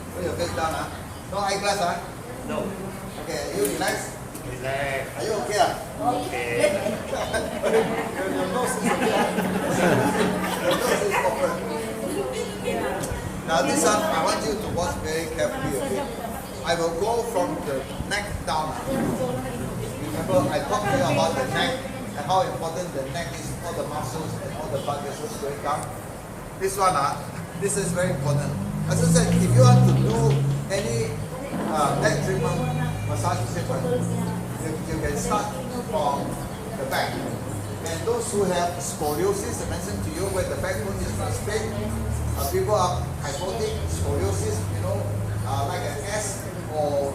Put your face down, huh? No eyeglass, huh? No. Okay, you relax. Relax. Are you okay? Okay. Your nose is okay. Your nose is open. Now this one, I want you to watch very carefully, okay? I will go from the neck down. Remember, I talked to you about the neck and how important the neck is, all the muscles and all the blood vessels going down. This one, this is very important. As I said, if you want to do any neck treatment, massage treatment, you can start from the back. And those who have scoliosis, I mentioned to you where the backbone is not straight, people are hypotic, scoliosis, like an S or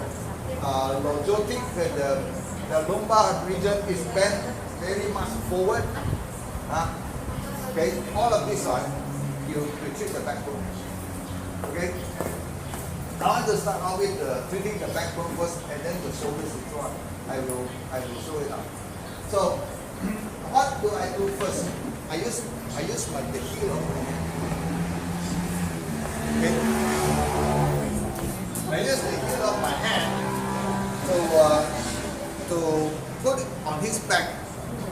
lordotic, where the lumbar region is bent very much forward. Okay, all of this one, you treat the backbone. Okay, I want to start out with treating the backbone first, and then the shoulders and so on. I will show it out. So, what do I do first? I use the heel of my hand. Okay. I use the heel of my hand to put it on his back,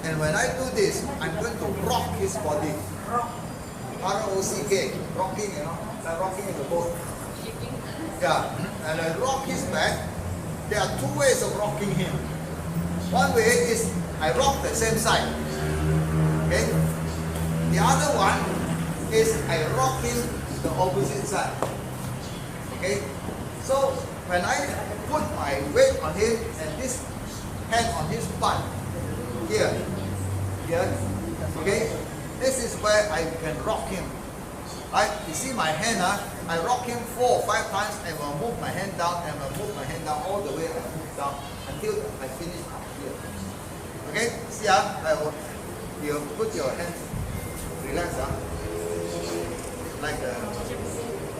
and when I do this, I'm going to rock his body. R-O-C-K, rocking, like rocking in the boat. Yeah, and I rock his back. There are two ways of rocking him. One way is I rock the same side. Okay. The other one is I rock him the opposite side. Okay. So when I put my weight on him and this hand on his butt, here, okay, this is where I can rock him. Right? You see my hand, I rock him 4 or 5 times and will move my hand down and will move my hand down all the way and move down until I finish up here. Okay? See, you put your hands, relax, like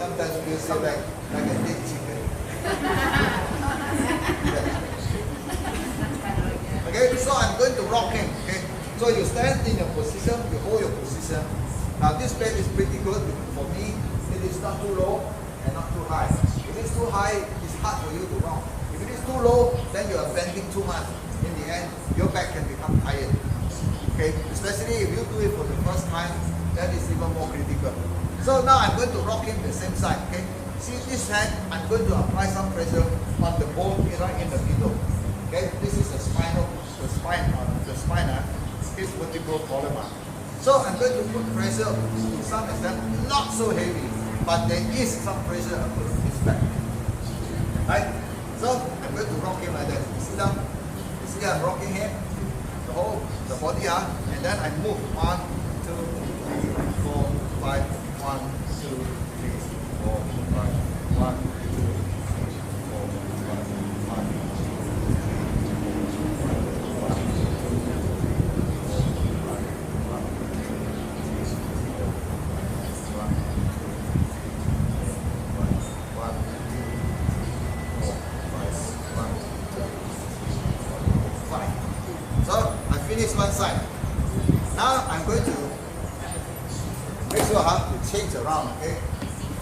sometimes you say like a dead chicken. Okay, so I'm going to rock him. Okay, so you stand in your position, you hold your position. Now this bed is pretty good for me. It is not too low and not too high. If it's too high, it's hard for you to rock. If it is too low, then you are bending too much. In the end, your back can become tired. Okay, especially if you do it for the first time, that is even more critical. So now I'm going to rock him the same side. Okay, see this hand, I'm going to apply some pressure on the bone right in the middle. Okay, this is the spine, is vertebral column. So I'm going to put pressure to some extent, not so heavy, but there is some pressure upon his back. Right? So I'm going to rock him like that. Sit down. You see I'm rocking him, the body, and then I move 1, 2, 3, 4, 5, 1, 2, 3, 4, 5, 1, 2, 3, 4, 5, 1, 2, finish one side. Now I'm going to make sure to change around, okay?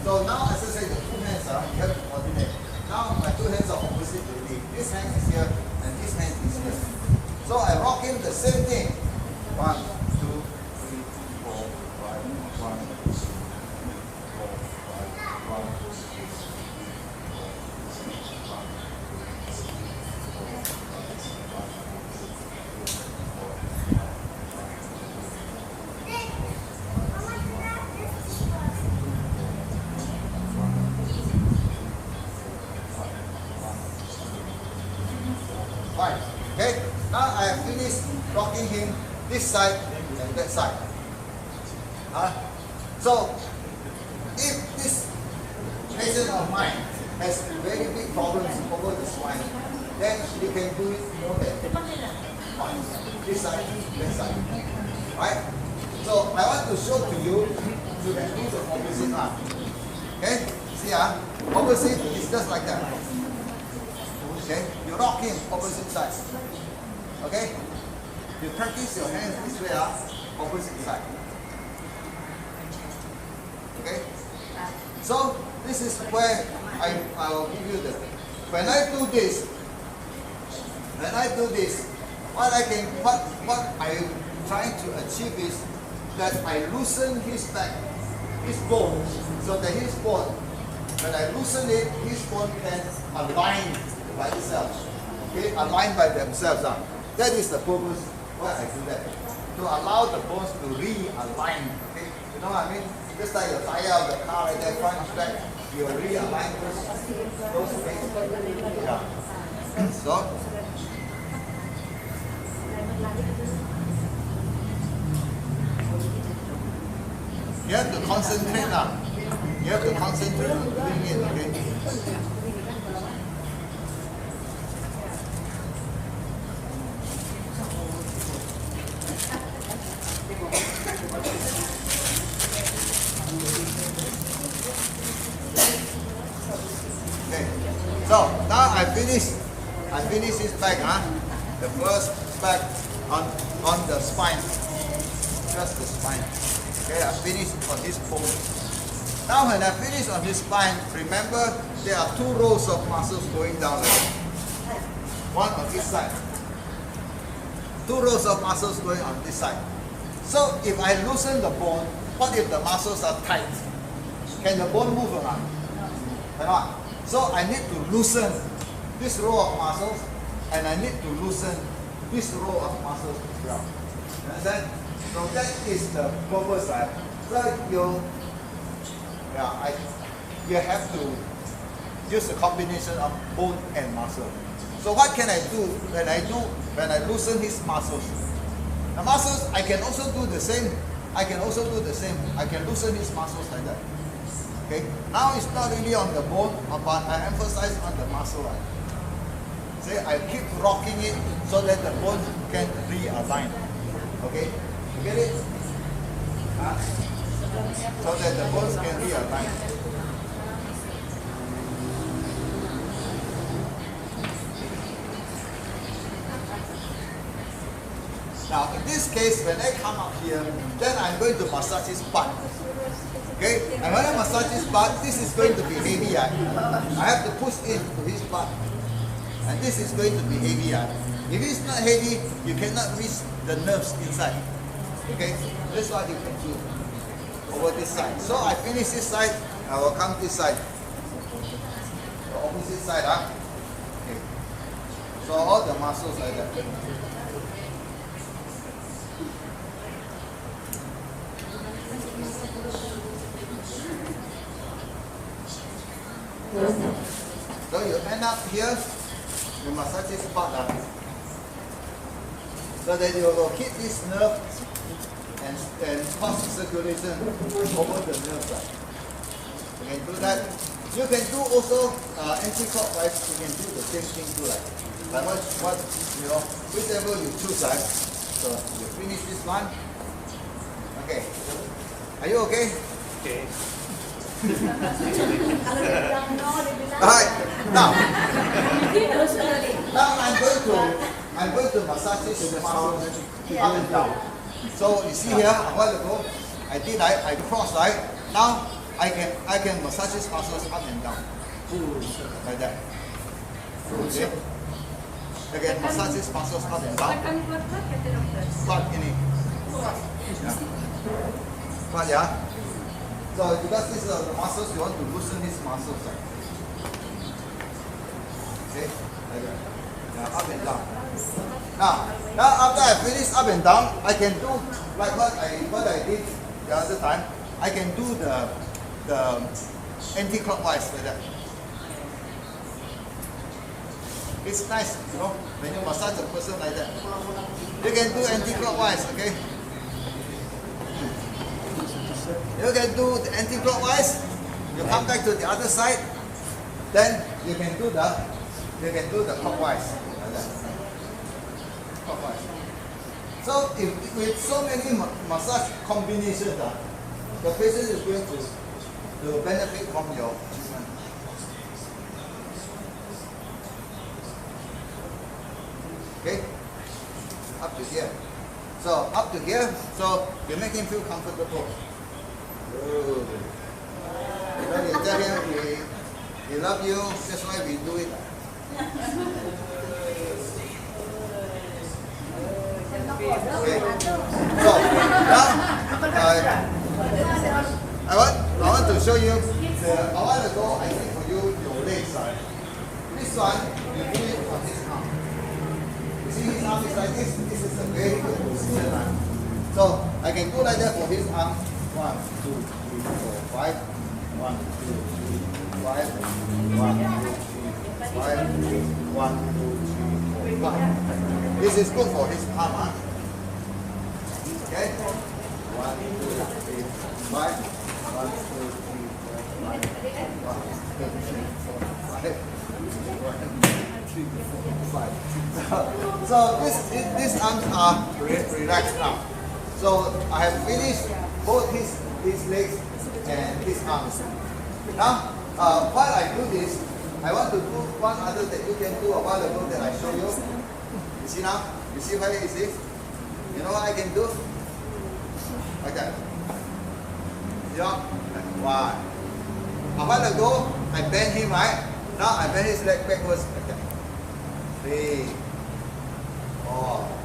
So now as I say, the two hands are, you have to coordinate. Now my two hands are opposite to me. This hand is here and this hand is here. So I rock him the same thing. 1, 2, 3, 4, 5, 1, 2, 3, 4, 5, 1, 2, 3, 4, 5, 1. Okay, now I have finished rocking him this side and that side. So, if this patient of mine has very big problems over the spine, then you can do it more than once. This side, that side. Right? So, I want to show to you, you can do the opposite arm. Okay? See, opposite is just like that. Okay, you rock him opposite side. Okay, you practice your hands this way, opposite side. Okay, so this is where I will give you the. When I do this, what I'm trying to achieve is that I loosen his back, his bone, so that his bone, when I loosen it, his bone can align by itself, okay, aligned by themselves. That is the purpose why I do that, to allow the bones to realign. Okay, you know what I mean? Just like your tire of the car right there, front and back, you realign those things. Yeah. So you have to concentrate now. You have to concentrate on doing it. Okay. So now I finish his back, the first back on the spine, just the spine. Okay, I finished on his bone. Now when I finish on his spine, remember there are 2 rows of muscles going down, one on each side. 2 rows of muscles going on this side. So if I loosen the bone, what if the muscles are tight? Can the bone move or not? Cannot. So I need to loosen this row of muscles, and I need to loosen this row of muscles as well. Understand? So that is the purpose. So you have to use a combination of bone and muscle. So what can I do when I loosen his muscles? The muscles I can also do the same. I can loosen his muscles like that. Okay. Now it's not really on the bone, but I emphasize on the muscle. See, I keep rocking it so that the bone can realign. Okay. You get it? So that the bones can realign. Now, in this case, when I come up here, then I'm going to massage his butt. Okay? And when I massage his butt, this is going to be heavy. I have to push into his butt. And this is going to be heavy. If it's not heavy, you cannot reach the nerves inside. Okay, that's what you can do over this side. So I finish this side, I will come this side. The opposite side, Okay. So all the muscles like that. So you end up here, you massage this part so that you will keep this nerve and cause circulation over the nerve side. You can do that. You can do also anti-clockwise. You can do the same thing too, like what whichever you choose, right? So you finish this one. Okay. Are you okay? Okay. Alright. Now I'm going to massage this muscle up and down. So you see here, a while ago, I crossed, right? Now I can massage this muscles up and down, like that. Okay. I can massage this muscles up and down. Kuat ini. Kuat ya. So because these are the muscles, you want to loosen these muscles, right? Okay, like that. Yeah, up and down. Now after I finish up and down, I can do like what I did the other time. I can do the anti-clockwise like that. It's nice, when you massage a person like that. You can do anti-clockwise, okay? You can do the anti-clockwise. You come back to the other side. Then you can do the clockwise. Like that. Clockwise. So with so many massage combinations, the patient is going to benefit from your treatment. Okay? Up to here. So up to here, so you make him feel comfortable. Good. Then you tell him we love you, that's why we do it. Okay. So now I want to show you a while ago I did for you your legs. This one you do it on his arm. You see his arm is like this. This is a very good position. So I can go like that for his arm. 1, 2, 3, 4, 5. 1, 2, 3, 5. 1, 2, 3, 5. 1, 2, 3, 4, 5. This is good for his arm. Okay? 1, 2, 3, 5. 1, 2, 3, 4, 5. 1, 2, 3, 4, 5. 1, 2, 3, 4, 5. So these arms are relaxed now. So I have finished both his legs and his arms. Now, while I do this, I want to do one other that you can do a while ago that I showed you. You see now? You see where it is? You know what I can do? Like that. Yeah. One. A while ago, I bent him, right? Now I bend his leg backwards like that. 3, 4.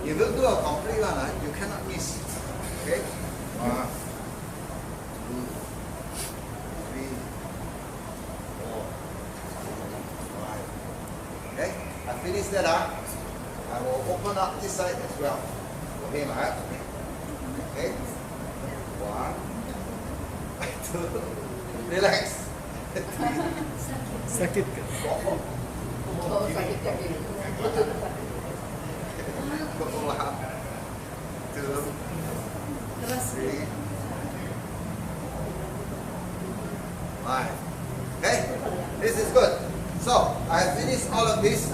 If you do a complete one, you cannot miss. Okay? 1, 2, 3, 4, 5. Okay? I finish that. I will open up this side as well. For him, right? Okay? 1, 2. Relax. 3. Sakit ka? 4. 3, 5. Okay? This is good. So, I have finished all of this.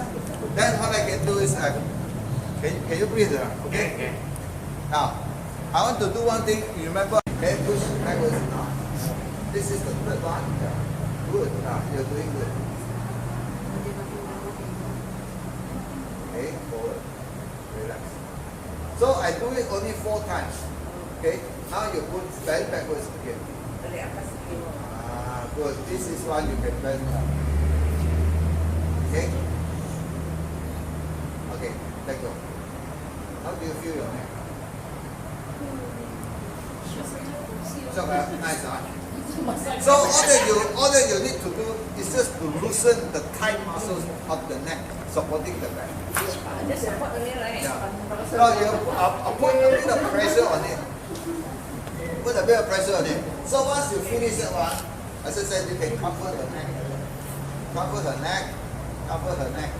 Then what I can do is, can you breathe? Okay? Now, I want to do one thing. You remember? Okay, push backwards. This is the third one. Good. You're doing good. Okay, forward. Relax. So I do it only 4 times. Okay, now you put bend backwards again. Good. This is one you can bend up. Okay. Let go. How do you feel your neck? So nice, huh? So all that you need to do is just to loosen the tight muscles of the neck, supporting the back. Just support only, right? Yeah. Now you put a bit of pressure on it. Put a bit of pressure on it. So once you finish that one, as I said, you can cover the neck. Cover her neck. Cover her neck.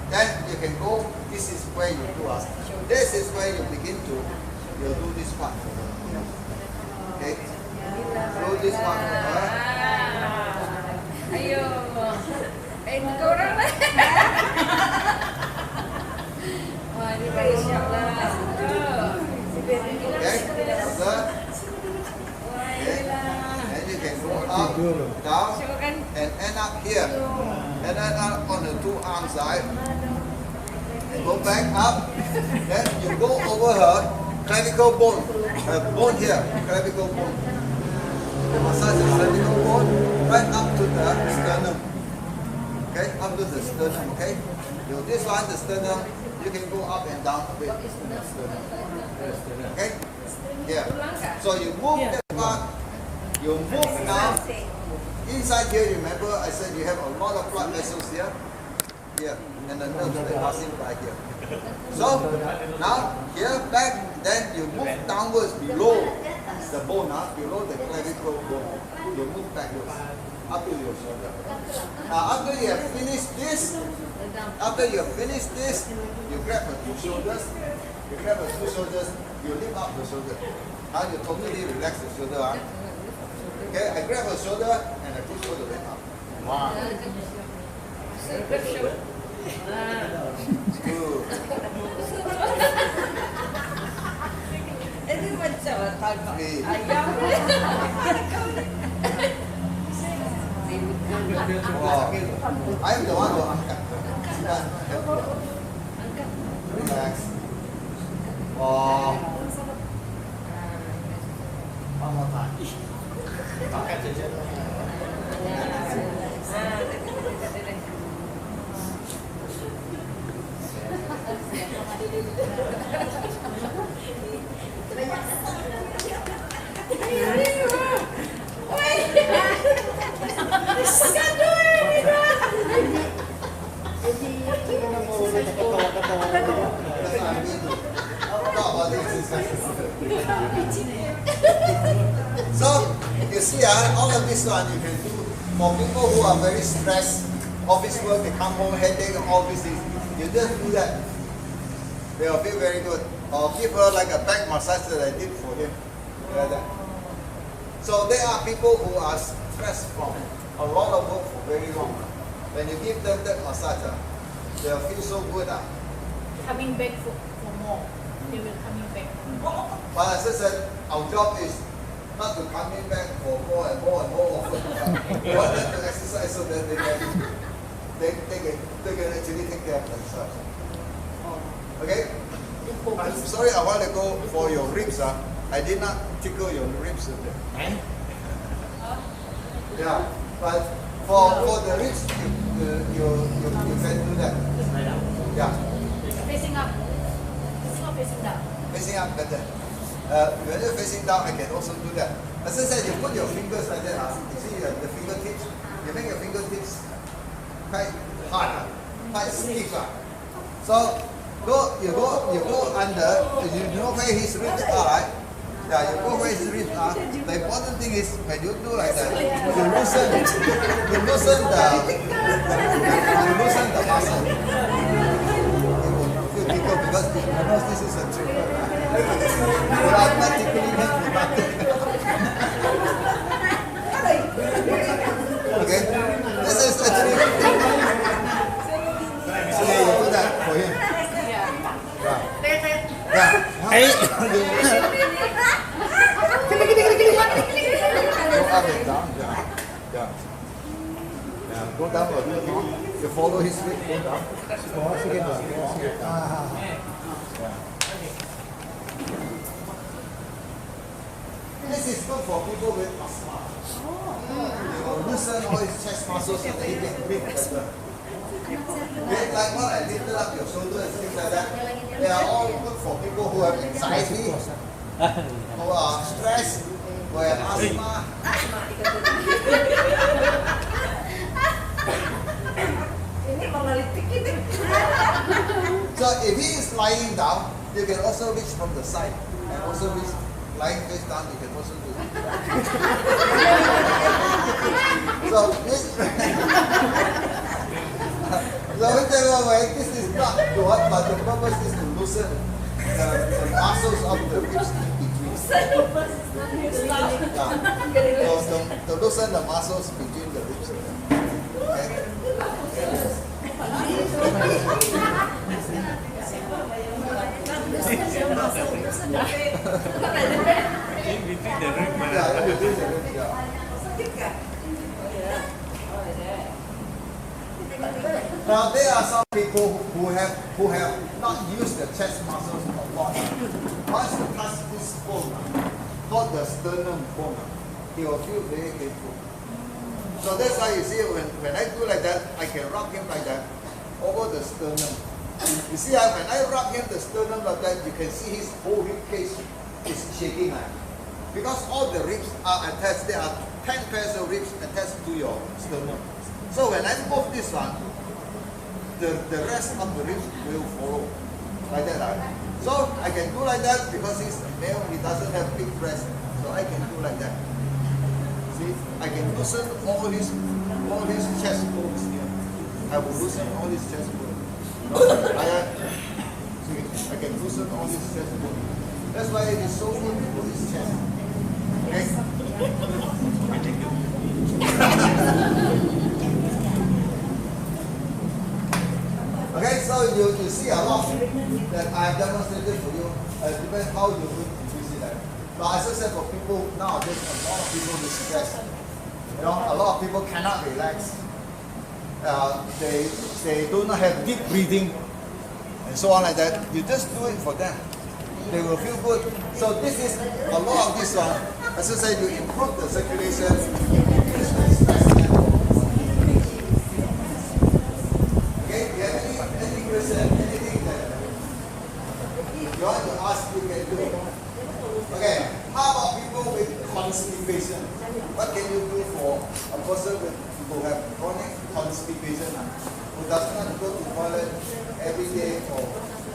Then you can go. This is where you do. This is where you begin to. You do this part. Okay. Do this one. Ayo. Kau orang lah. Wah, ini baik siap lah. Okay. After. Okay. And you can go up, down, and end up here. And end up on the two arm side. And go back up. Then you go over her clavicle bone. Her bone here, clavicle bone. Massage the clavicle bone right up to the sternum. Okay, up to the sternum. Okay. You this one, the sternum. You can go up and down a bit. Okay. Yeah. So you move that part. You move now. Inside here, remember I said you have a lot of blood vessels here. Here. And the nerves that are passing by here. So now here back, then you move downwards below the bone, below the clavicle bone. You move backwards up to your shoulder. Now after you have finished this, you grab the two shoulders. You grab the two shoulders. You lift up the shoulder. Now you totally relax the shoulder. Okay, I grab her shoulder and I push her the leg up. One. Two. Ini macam tangkap Three. ayam. Wow. I'm the one who angkat. Relax. Wow. One more time. Angkat saja. So you see, all of this one you can do for people who are very stressed, office work, they come home, headache, all these things. You just do that. They will feel very good. Or give her like a back massage that I did for him. Like that. So there are people who are stressed from a lot of work for very long. When you give them that massage, they will feel so good. Coming back for more. They will coming back. But as I said, our job is not to come in back for more and more and more often. We want them to exercise so that they can actually take care of themselves. Okay? I'm sorry a while ago for your ribs. I did not tickle your ribs. Yeah, but for the ribs, you can do that. Yeah. Facing up. It's not facing down. Facing up better. When you're facing down, I can also do that. As I said, you put your fingers like that. You see the fingertips? You make your fingertips quite hard, quite stiff. So you go under. You know where his ribs are, right? Yeah, you go where his ribs are. The important thing is when you do like that, you loosen the muscle. It will feel bigger because you know this is a trick. Automatically okay, this is actually. So you do that for him. Yeah. Hey. Go up and down. Yeah. Go down a bit more. You follow his feet. Go down. This is good for people with asthma. You will loosen all his chest muscles so that he can breathe better. Okay, like what I lifted up your shoulder and things like that. They are all good for people who have anxiety, who are stressed, who have asthma. Ini pengalitik ini. So if he is lying down, you can also reach from the side and also reach lying face down. You can also do it. So this, so whichever way, this is not good, but the purpose is to loosen the muscles of the ribs in between. Yeah. So to loosen the muscles between the ribs. Okay. In between the rib, Yeah, in between the ribs, yeah. Now there are some people who have not used the chest muscles a lot. Once you touch this bone, called the sternum bone, he will feel very painful. So that's why you see when I do like that, I can rub him like that over the sternum. You see when I rub him the sternum like that, you can see his whole rib cage is shaking like. Because all the ribs are attached, there are 10 pairs of ribs attached to your sternum. So when I move this one, the rest of the ribs will follow. Like that. Right? So I can do like that because he's a male, he doesn't have big breast. So I can do like that. See, I can loosen all his chest bones here. I will loosen all his chest bones. See, I can loosen all his chest bones. That's why it is so good for his chest. Okay? Okay, so you see a lot that I have demonstrated for you. Depends how you're going to use it. But as I said, for people nowadays, a lot of people with stress. You know, a lot of people cannot relax. They do not have deep breathing and so on like that. You just do it for them. They will feel good. So this is a lot of this one. As I said, you improve the circulation, increase the stress level. Okay, do you have any question, anything that you want to ask, you can do. Okay, how about people with constipation? What can you do for a person who have chronic constipation, who does not go to toilet every day or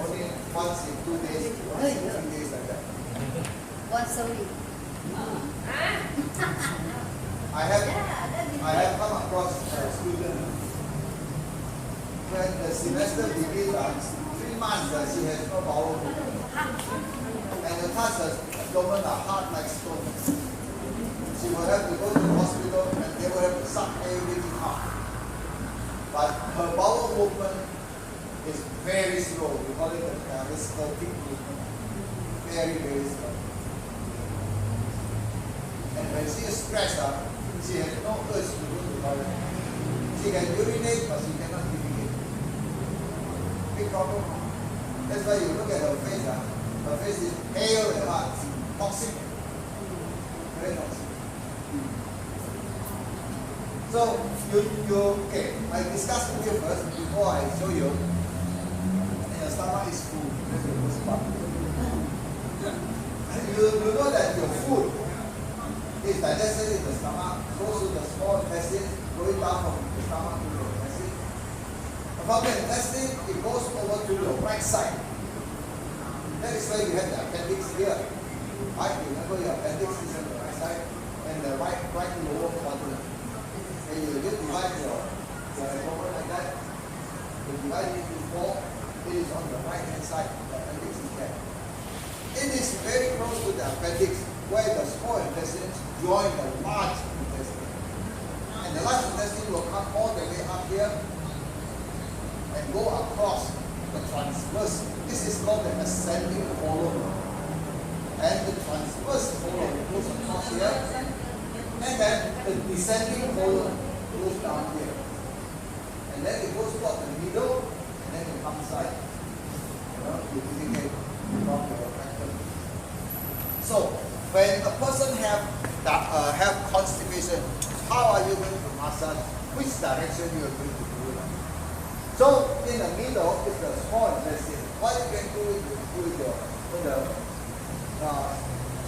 only once in 2 days, or 3 days like that? Once a week. I have come across a student when the semester begins, 3 months she has no bowel movement. And the touch abdomen are hard like stone. She will have to go to the hospital and they will have to suck everything out. But her bowel movement is very slow. We call it a peristaltic movement. Very, very slow. And when she is stressed out, she has no urge to go to the toilet. She can urinate, but she cannot defecate. Big problem. That's why you look at her face. Her face is pale and hard, toxic. Very toxic. So okay, I discussed with you first before I show you. And your stomach is full. That's the first part. And you know that your food is digested in the stomach, goes to the small intestine, going down from the stomach to the intestine. From the intestine, it goes over to the right side. That is why you have the appendix here. Right? Remember your appendix is on the right side and the right lower quadrant. And you just divide your abdomen like that. You divide it into 4. It is on the right hand side. The appendix is there. It is very close to the appendix where the small intestines join the large intestine. And the large intestine will come all the way up here and go across the transverse. This is called the ascending colon. And the transverse colon goes across here. And then the descending colon goes down here. And then it goes toward the middle and then it comes side. You know, you indicate from your rectum. So when a person have constipation, how are you going to massage? Which direction you are going to do it? small intestine. What you can do is with the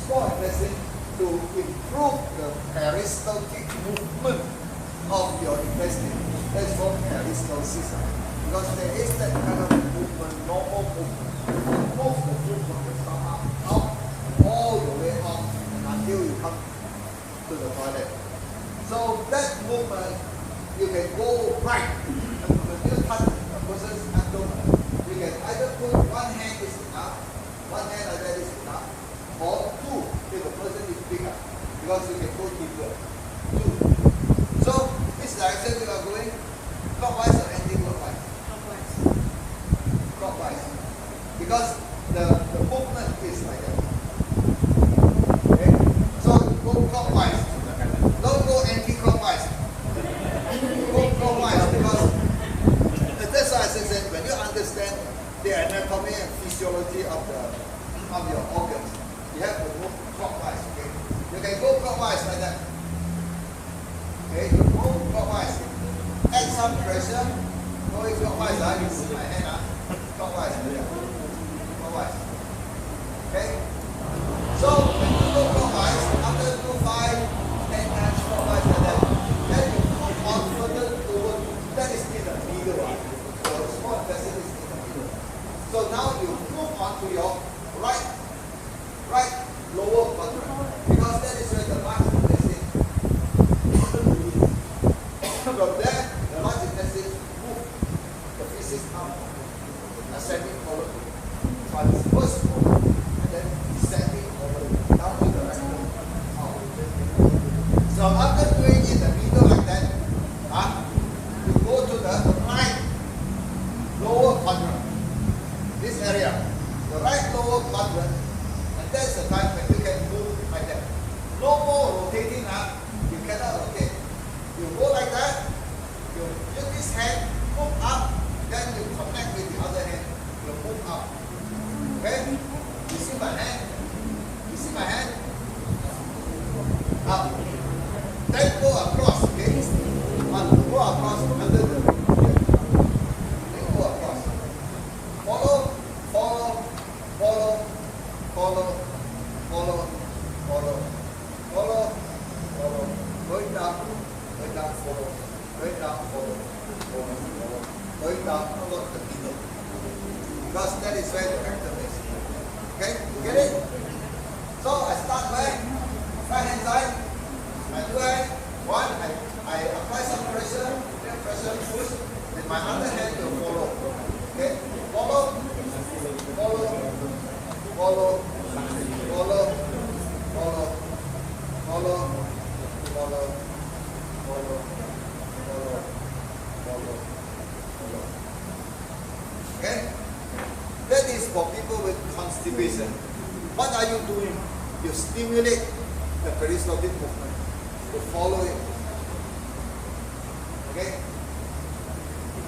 small intestine to improve the peristaltic movement of your intestine. That's called peristalsis. Because there is that kind of movement, normal movement. Move the food from the stomach out, all the way up, and until you come to the toilet. So that movement, you can go right. And when you touch a person's abdomen, you can either put one hand is enough, one hand like that is enough, or two if the person is bigger, because you can go deeper. Two. So which direction you are going? Clockwise or anti-clockwise? Clockwise. Because the movement is like that. Okay? So go clockwise. Don't go anti-clockwise. Go clockwise because that's why I said when you understand the anatomy and physiology of your organs, you have to move clockwise. Okay? You can go clockwise like that. Okay, you move clockwise. Add some pressure. Going clockwise, you see my hand, clockwise. Clockwise. Okay? So when you go clockwise, after you do 5, 10 times clockwise like that, then you move on further toward, that is in the middle one. So the small intestine is in the middle. So now you move on to your right lower quadrant, because that is where the large intestine from there, the large intestine move the feces out, ascending forward. First forward, and then descending forward, down to the rectum. So after doing in the middle like that, you go to the right lower quadrant. This area, the right lower quadrant, and that's the time when you can move like that. No more rotating up, you cannot rotate. You go like that, you use this hand, move up, then you connect with the other hand, you move up. Okay? You see my hand? You see my hand? Up. Then go across, okay? Go across under the then go across. Follow. Going down, follow. Going down, follow. Going down, follow the middle. Because that is where the rectum is. Okay? You get it? So I start right hand side. I do it. One, I apply some pressure, then pressure push, and my other hand will follow. Okay? Follow. Okay? That is for people with constipation. What are you doing? You stimulate the peristaltic movement. You follow it. Okay?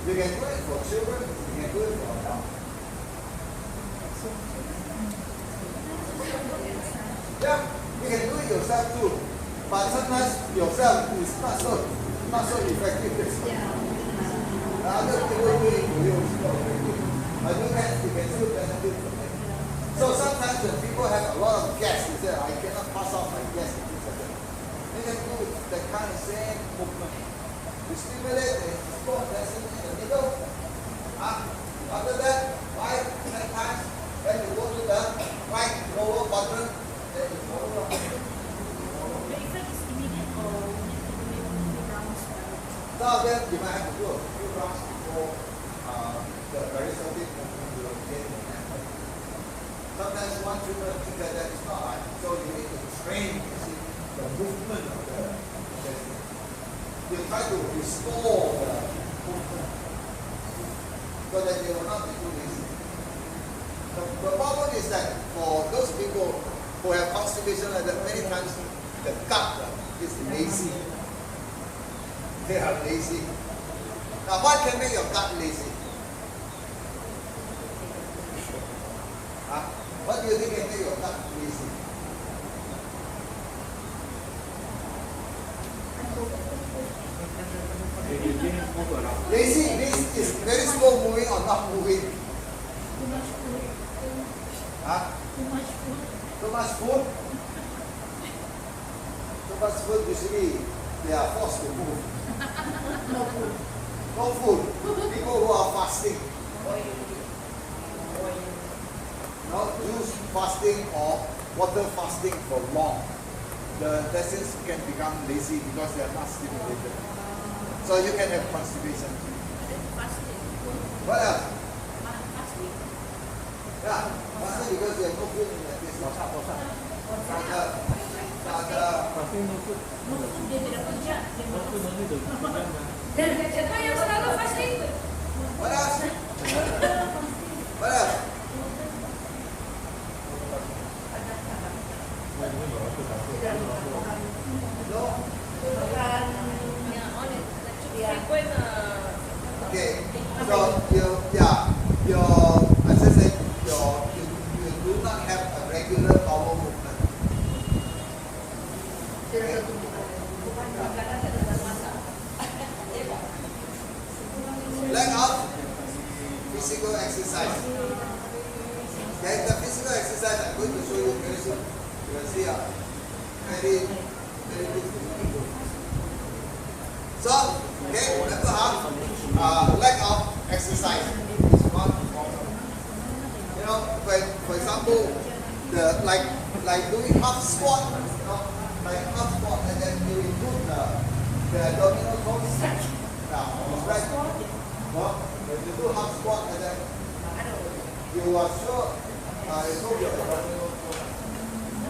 You can do it for children, you can do it for adults. Yeah, you can do it yourself too. But sometimes yourself is not so effective. Other people do it for you, it's not effective. But you can still benefit from it. So sometimes when people have a lot of gas, they say, I cannot pass off my gas. They can do that kind of same movement. You stimulate the small intestine in the middle. After that, 5, 10 times, then you go to the right lower quadrant, then you follow up. The effect is immediate or you need to do it a few rounds? Some of them you might have to do a few rounds before the peristaltic movement will get in hand. Sometimes one treatment things like that is not right. So you need to train, you see, the movement of the intestine. You try to restore the movement so that they will not be too lazy. The problem is that for those people who have constipation like that, many times the gut is lazy. They are lazy. Now what can make your gut lazy? What do you think can make your gut lazy? Lazy means it's very slow moving or not moving. Too much food. Huh? Too much food. Too much food? Too much food, usually they are forced to move. No food. No food. People who are fasting. No, juice fasting or water fasting for long. The intestines can become lazy because they are not stimulated. So you can have constipation. Fasting. What else? Fasting. Yeah, fasting because you have no food in the intestines. Pasti no food. No food, dia tidak kerja. Dia No food malas. only the program. Siapa yang selalu fasting? What else? What else? No? Frequent Okay. So your as I said, you do not have a regular bowel movement. Leg up, physical exercise. Okay, the physical exercise I'm going to show you very soon. You will see very good. So, okay, remember leg up exercise is one problem. You know, when for example, like doing half squat, you know, like half squat, and then you include the abdominal toes. Now, right? No, when you do half squat, and then you are sure you know your abdominal toes.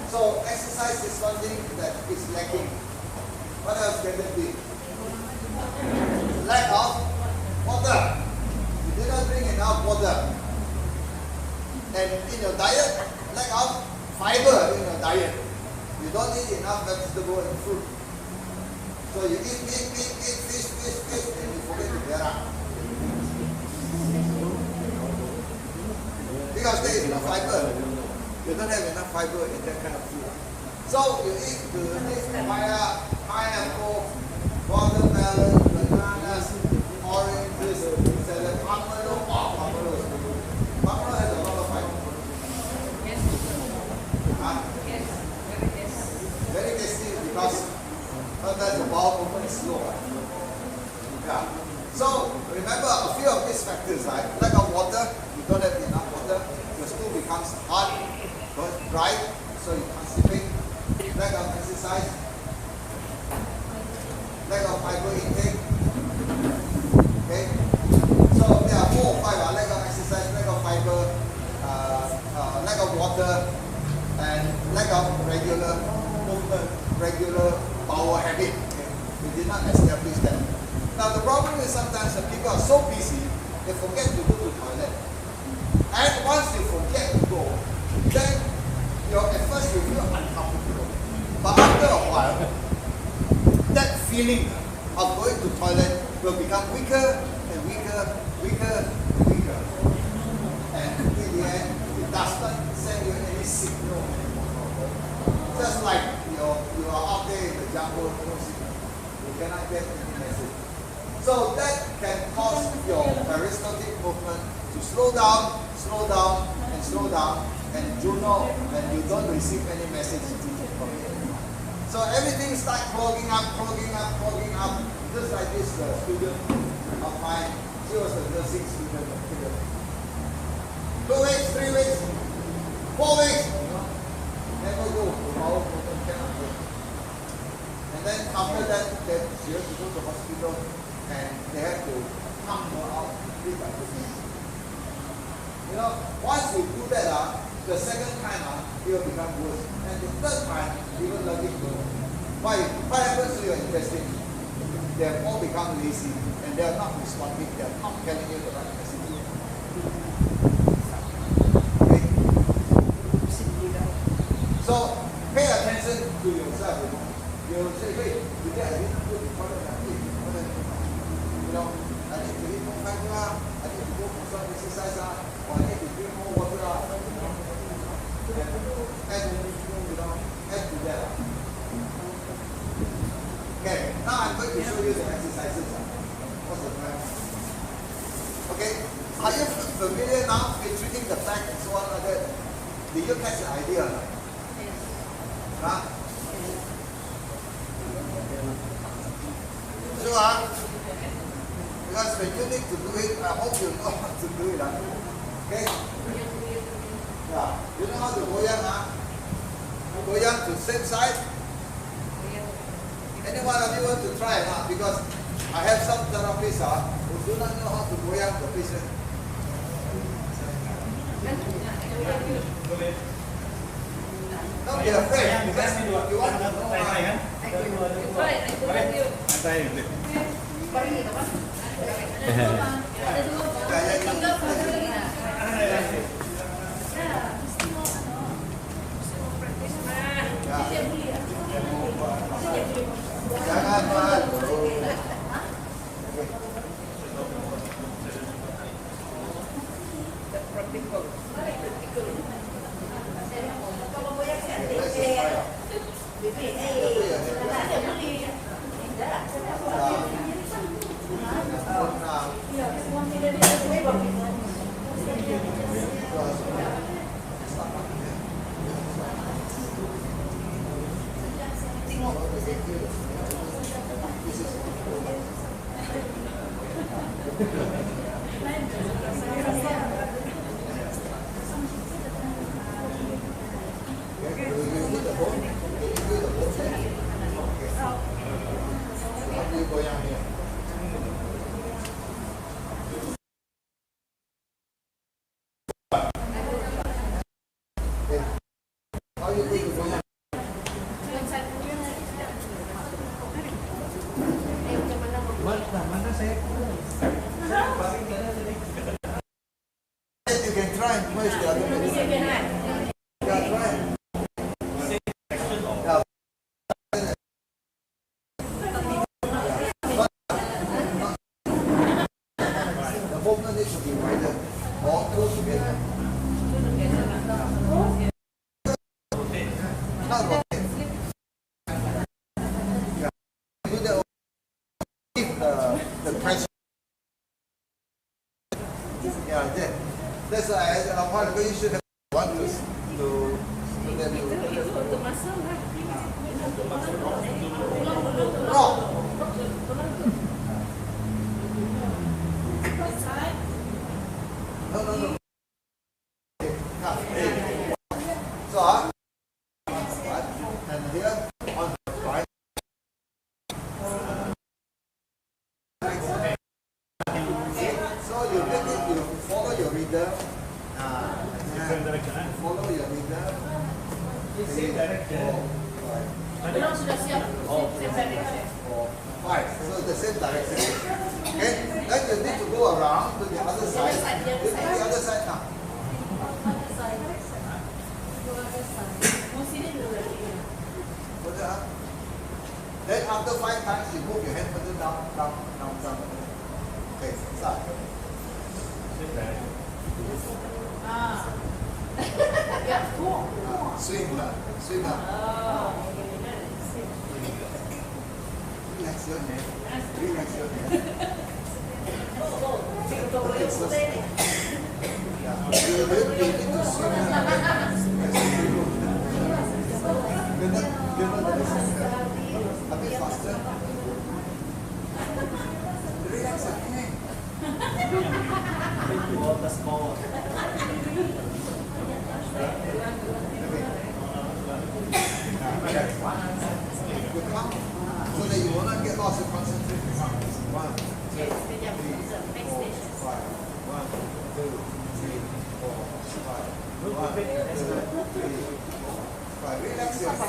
So exercise is something that is lacking. What else can it be? Lack of water. You did not drink enough water. And in your diet, lack of fiber in your diet. You don't eat enough vegetable and fruit. So you eat fish, and you forget to get up. Because there is no fiber. You don't have enough fiber in that kind of food. So you eat this pineapple, watermelon, bananas, oranges, salad, pomelo. Pomelo has a lot of fiber. Yes. Huh? Yes. Very tasty because sometimes the bowel movement is slow. Yeah. So remember a few of these factors, right? Lack of water, you don't have enough water, your stool becomes hard, dry, so you constipate. Lack of exercise, lack of fiber intake. Okay? So there are 4 or 5, lack of exercise, lack of fiber, lack of water, and lack of regular movement, regular bowel habit. Okay? We did not establish that. Now the problem is sometimes when people are so busy, they forget to go to the toilet. And once you forget to go, then at first you feel uncomfortable. But after a while, that feeling of going to toilet will become weaker and weaker. And in the end, it does not send you any signal anymore. Just like you are out there in the jungle, no signal. You cannot get any message. So that can cause your peristaltic movement to slow down, and you know that you don't receive any message from it. So everything starts clogging up. Just like this student of mine, she was a nursing student. 2 weeks, 3 weeks, 4 weeks, never go. Bowel movement cannot go. And then after that, she has to go to hospital, and they have to pump her out bit by bit. You know, once you do that, the second time it will become worse, and the third time you will let it go. Why? What happens to your intestine? They have all become lazy, and they are not responding. They are not telling you the right message. Okay? So pay attention to yourself. You will say, "Hey, today I didn't go to toilet. You know, I need to eat more fiber. I need to go for some exercise. Or I need to drink more water." Add to that. Okay, now I'm going to show you the exercises. What's the time? Okay, are you familiar now with treating the Did you catch the idea or not? Huh? So, because when you need to do it, I hope you know how to do it. Okay? Yeah. You know how to goyang, goyang to same side? Any one of you want to try it, because I have some therapists who do not know how to goyang the patient. Don't be afraid, because you want to know jangan malu. You can try and push the other way. Yeah, try. Yeah. The movement needs to be wider. All close together. Not rotate. Yeah. Do the keep the pressure. Yeah, that's why you should have one to that you rock. No. So, and here on the right. So you take it, you follow your rhythm. Follow your rhythm. Same direction. Belum sudah siap. Same direction. 5. So the same direction. Okay? Then you need to go around to the other side. You do the other side now. Then after 5 times you move your hand further down. Okay, start. Swing up. Relax your neck. Okay, so you will be able to swing up. You know the distance. A bit faster. Relax your neck. You come so that you will not get lost in concentration. 1, 2, 3, 4, 5. 1, 2, 3, 4, 5. 1, 2, 3, 4, 5. Relax your neck.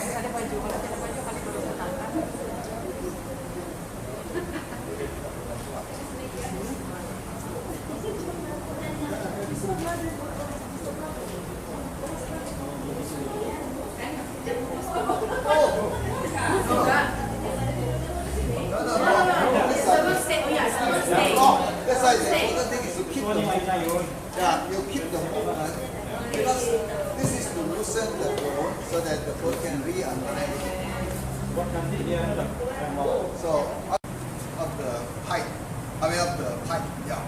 That's why the important thing is to keep the movement. Yeah, you keep the movement because this is to loosen the bone so that the bone can realign. So up the height, up the pipe, yeah.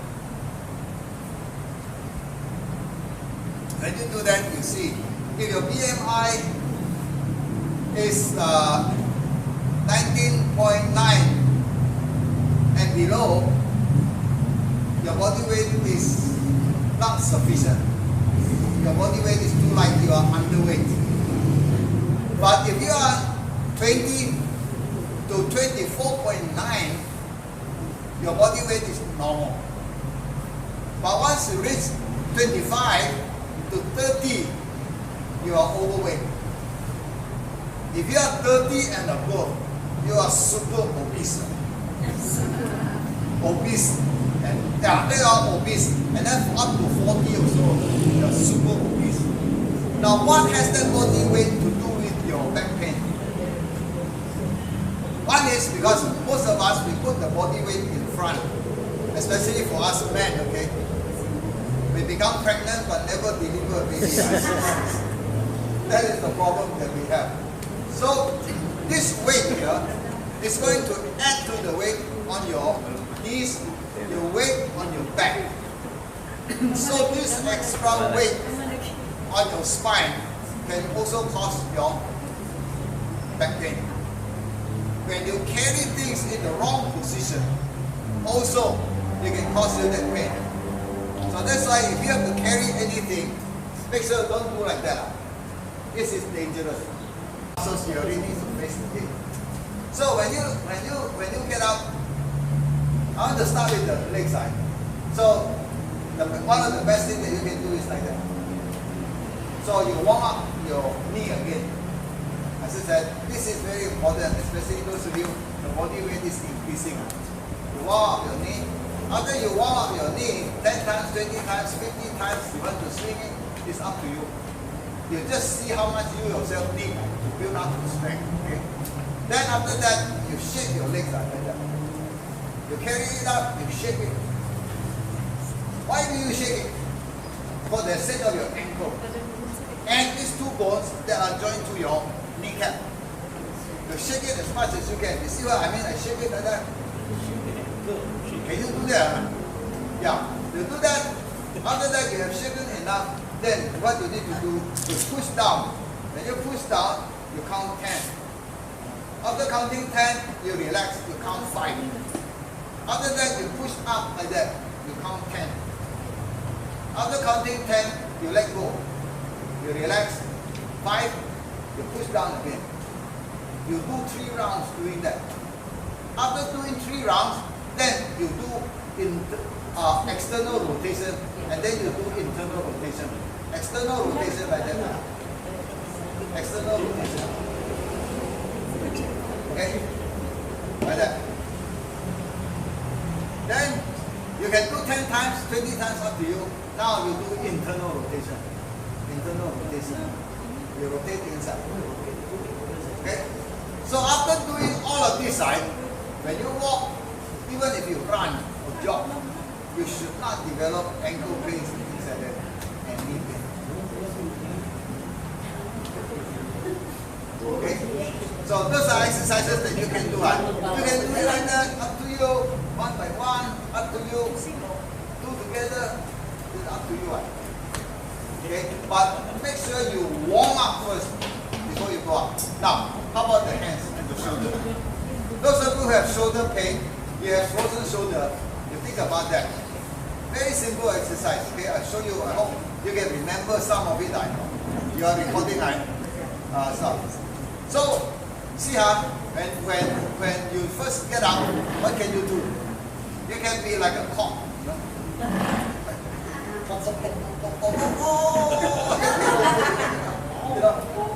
When you do that, you see if your BMI is 19.9 and below, your body weight is not sufficient. Your body weight is too light, you are underweight. But if you are 20 to 24.9, your body weight is normal. But once you reach 25 to 30, you are overweight. If you are 30 and above, you are super obese. Obese. And yeah, they are obese. And then up to 40 or so, you are super obese. Now what has that body weight to do with your back pain? One is because most of us, we put the body weight in front, especially for us men, okay? We become pregnant but never deliver a baby. That is the problem that we have. So this weight here is going to add to the weight on your knees, your weight on your back. So this extra weight on your spine can also cause your back pain. When you carry things in the wrong position, also it can cause you that pain. So that's why if you have to carry anything, make sure don't do like that. This is dangerous. So you already need to face the thing. So when you get up, I want to start with the leg side. So one of the best things that you can do is like that. So you warm up your knee again. As I said, this is very important, especially those of you, the body weight is increasing. You warm up your knee. After you warm up your knee, 10 times, 20 times, 50 times, you want to swing it, it's up to you. You just see how much you yourself need to build up the strength. Okay? Then after that, you shake your legs like that. You carry it up, you shake it. Why do you shake it? For the sake of your ankle. And these two bones that are joined to your kneecap. You shake it as much as you can. You see what I mean? I shake it like that. Can you do that? Yeah. You do that. After that, you have shaken enough. Then what you need to do is push down. When you push down, you count 10. After counting 10, you relax, you count 5. After that, you push up like that, you count 10. After counting 10, you let go. You relax, 5, you push down again. You do 3 rounds doing that. After doing 3 rounds, then you do external rotation, and then you do internal rotation. External rotation like that. External rotation. Okay? Like that. Then you can do 10 times, 20 times, up to you. Now you do internal rotation. Internal rotation. You rotate inside. Okay? So after doing all of this side, when you walk, even if you run or jog, you should not develop ankle pains and things like that and knee pain. Okay? So those are exercises that you can do. You can do it like that, up to you, one by one, up to you. Do together, it's up to you. Okay? But make sure you warm up first before you go up. Now, how about the hands and the shoulder? Those of you who have shoulder pain, you have frozen shoulder, you think about that. Very simple exercise. Okay, I'll show you. I hope you can remember some of it. I know. You are recording stuff. So, see how when you first get up, what can you do? You can be like a cock. You know?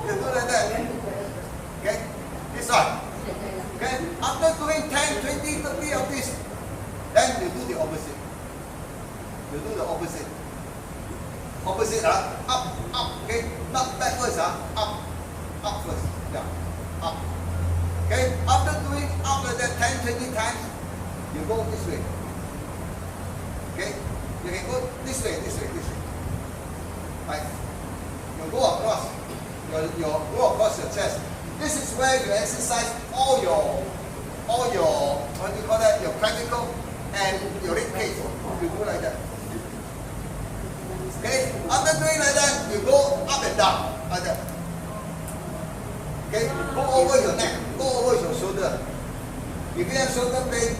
You do like that. Okay? This one. Okay? After doing 10, 20, 30 of this, then you do the opposite. You do the opposite. Opposite, up, okay? Not backwards, up first. Yeah, up. Okay? After doing up like that 10, 20 times, you go this way. Okay? You can go this way. Right? You go across. You go across your chest. This is where you exercise all your what do you call that? Your clavicle and your rib cage. You do like that. Okay? After doing like that, you go up and down. like that. Okay, go over your neck, go over your shoulder. If you have shoulder pain,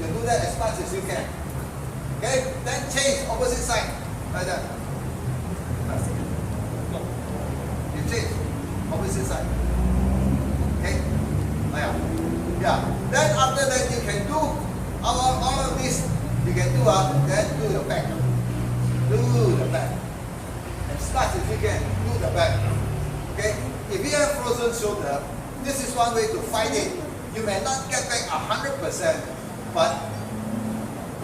you do that as much as you can. Okay, then change opposite side, like that. You change opposite side. Okay, yeah. Then after that you can do all of this. You can do then do your back. Do the back. And start if you can do the back. Okay. If you have frozen shoulder, this is one way to fight it. You may not get back 100%, but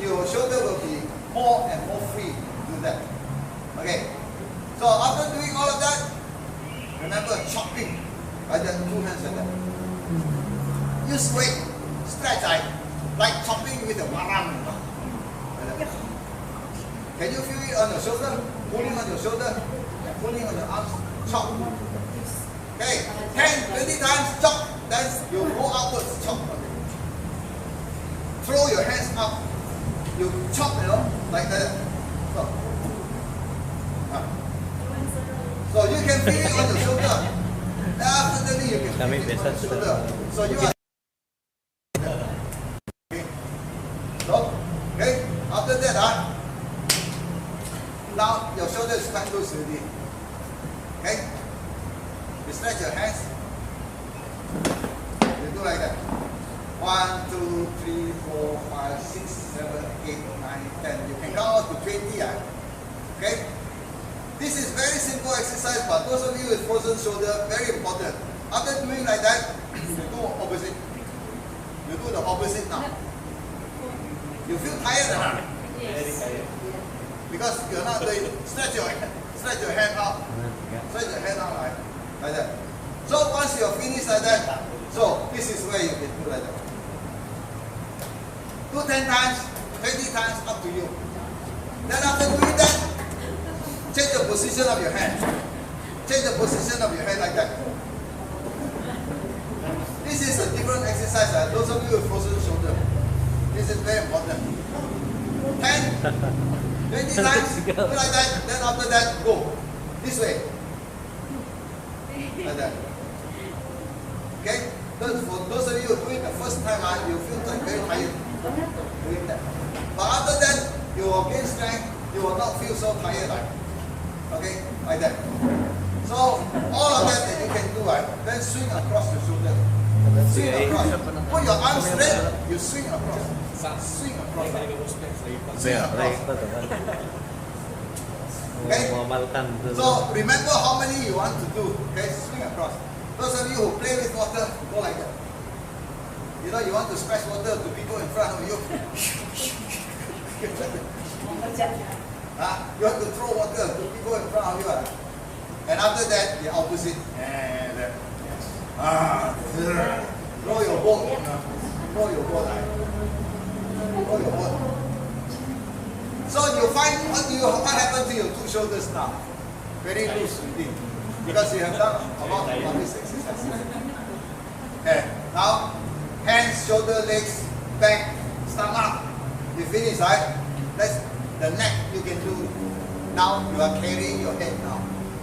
your shoulder will be more and more free to do that. Okay. So after doing all of that, remember chopping. Like that, 2 hands like that. Use weight, stretch like chopping with a waram. Like that. Can you feel it on your shoulder? Pulling on your shoulder, pulling on your arms, chop. Okay, 10, 20 times, chop. Then you go upwards, chop. Throw your hands up. You chop, like that. So you can feel it on your shoulder. Definitely you can feel Kami it on biasa your sudah. shoulder. So you are okay. After that, now your shoulder is quite loose already. Okay. You stretch your hands. You do like that. 1, 2, 3, 4, 5, 6, 7, 8, 9, 10. You can count up to 20. Okay. This is very simple exercise, but those of you with frozen shoulder, very important. After doing like that, you do opposite. You do the opposite now. You feel tired or not? Yes. Because you're not doing. Stretch your hand out. Stretch your hand out like that. So once you're finished like that, so this is where you can do like that. Do 10 times, 20 times, up to you. Then after doing that, change the position of your hand. Change the position of your hand like that. This is a different exercise. Those of you with frozen shoulder, this is very important. 10, 20 times, do like that. Then after that, go this way. Like that. Okay? For those of you doing the first time, you feel like very tired doing that. But after that, you will gain strength. You will not feel so tired. Okay? Like that. So all of that you can do, then swing across the shoulder. Swing across. Put your arms straight, you swing across. Swing across. Swing across. Okay? So remember how many you want to do. Okay? Swing across. Those of you who play with water, go like that. You know, you want to splash water to people in front of you. You have to throw water to people in front of you. And after that, the opposite. And throw your boat. Throw your boat. Throw your boat. So you find what happened to your 2 shoulders now? Very loose indeed. Because you have done a lot of this exercise. Okay. Now, hands, shoulder, legs, back, stomach. You finish, right? That's the neck you can do. Now you are carrying your head now.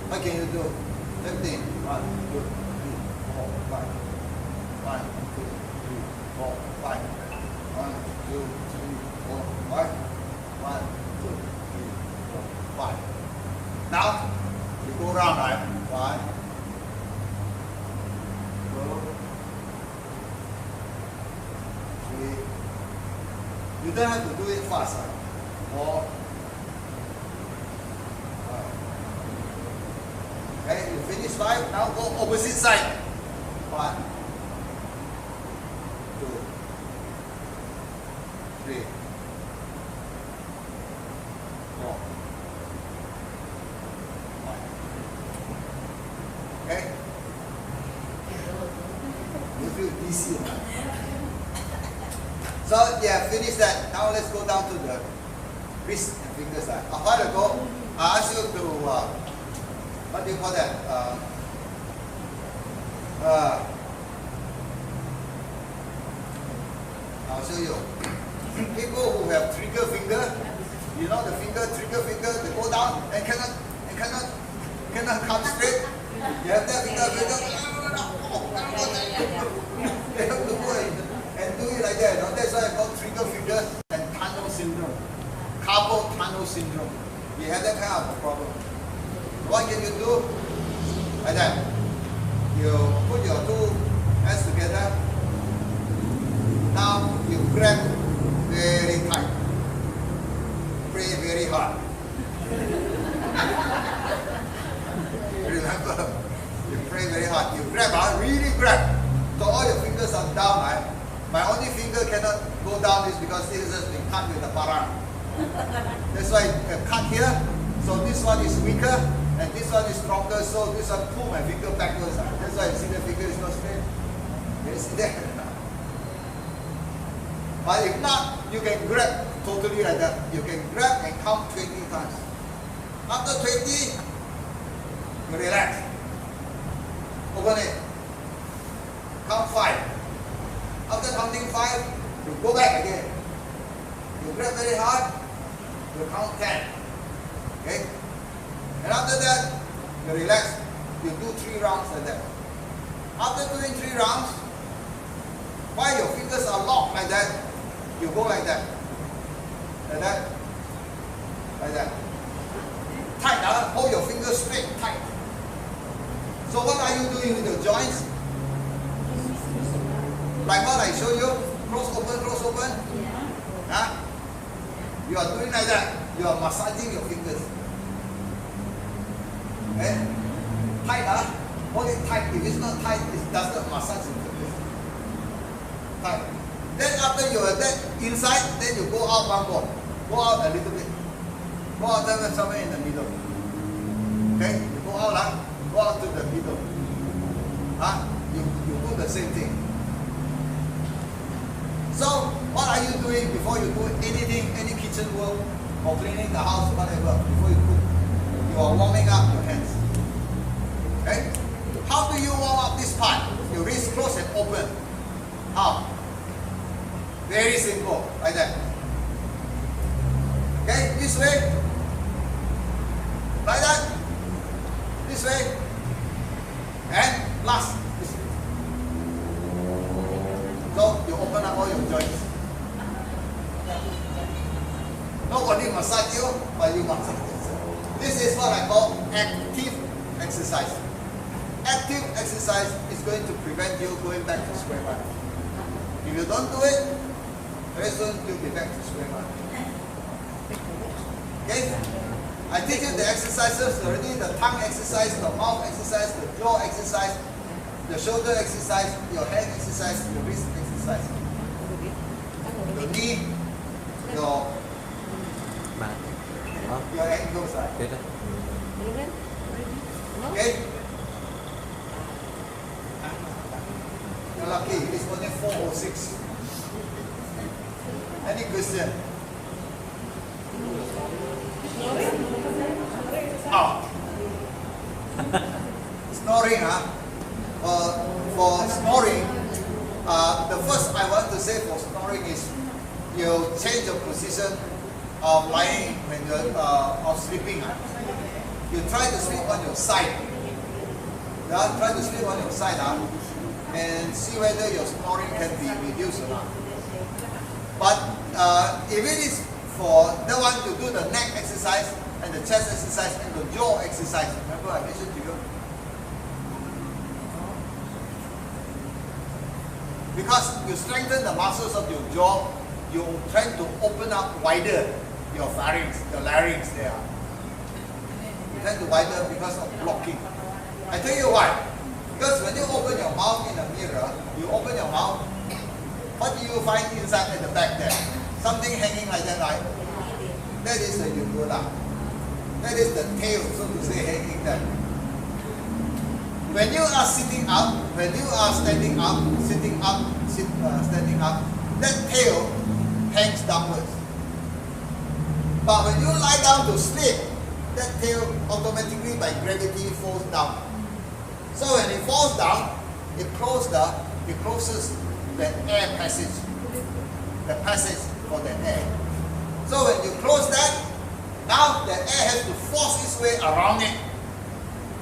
What can you do? Same thing. 1, 2, 3, 4, 5. 1, 2, 3, 4, 5. 1, 2, 3, 4, 5. 1, 2, 3, 4, 5. Now you go round, right? 1, 2, 3. You don't have to do it fast. 4. Okay, you finish 5. Now go opposite side. 1, 2, 3, 4, 5. Okay? You feel dizzy. So yeah, finish that. Now let's go down to the wrist and fingers. A while ago, I asked you to what do you call that? I'll show you. People who have trigger finger, you know the finger, trigger finger, they go down and cannot come straight. You have that finger, they have to go and do it like that. You know? That's why I call trigger finger and tunnel syndrome. Carpal tunnel syndrome. You have that kind of problem. What can you do? Like that. You put your two hands together. Now you grab very tight. Pray very hard. Remember, you pray very hard. You grab, really grab. So all your fingers are down. Right? My only finger cannot go down is because this has been cut with a parang. That's why I cut here. So this one is weaker and this one is stronger. So this one pull my finger backwards. That's why you see the finger is not straight. You see that? But if not, you can grab totally like that. You can grab and count 20 times. After 20, you relax. Open it. Count 5. After counting 5, you go back again. You grab very hard, you count 10. Okay? And after that, you relax. You do 3 rounds like that. After doing 3 rounds, while your fingers are locked like that, you go like that. Like that. Like that. Tight, hold your fingers straight, tight. So what are you doing with your joints? Like what I show you, cross open. Huh? You are doing like that. You are massaging your fingers. Okay? Tight, hold it tight. If it's not tight, it does not massage your fingers. Tight. Then after you are that inside, then you go out one more. Go out a little bit. Go out somewhere in the middle. Okay? You go out, go out to the middle. You do the same thing. So, what are you doing before you do anything, any kitchen work or cleaning the house, whatever, before you cook? You are warming up your hands. Okay? How do you warm up this part? Your wrist close and open. How? Very simple, like that. Okay, this way. Like that. This way. And last. This way. So you open up all your joints. Nobody massage you, but you massage yourself. This is what I call active exercise. Active exercise is going to prevent you going back to square one. If you don't do it, very soon you'll be back to square one. Okay? I teach you the exercises already, the tongue exercise, the mouth exercise, the jaw exercise, the shoulder exercise, your hand exercise, your wrist exercise. Your knee, your ankles. Okay? You're lucky, it's only 4 or 6. Any question? Oh. Snoring, for snoring, the first I want to say for snoring is you change your position of lying when you're of sleeping. You try to sleep on your side. Yeah, try to sleep on your side and see whether your snoring can be reduced or not. But if it is for the one to do the neck exercise and the chest exercise and the jaw exercise, remember I mentioned to you. Because you strengthen the muscles of your jaw, you tend to open up wider your pharynx, your larynx there. You tend to widen because of blocking. I tell you why. Because when you open your mouth in a mirror, you open your mouth, what do you find inside at the back there? Something hanging like that, right? That is the uvula. That is the tail, so to say, hanging there. When you are sitting up, when you are standing up, standing up, that tail hangs downwards. But when you lie down to sleep, that tail automatically by gravity falls down. So when it falls down, it closes the air passage, the passage for the air. So when you close that, now the air has to force its way around it.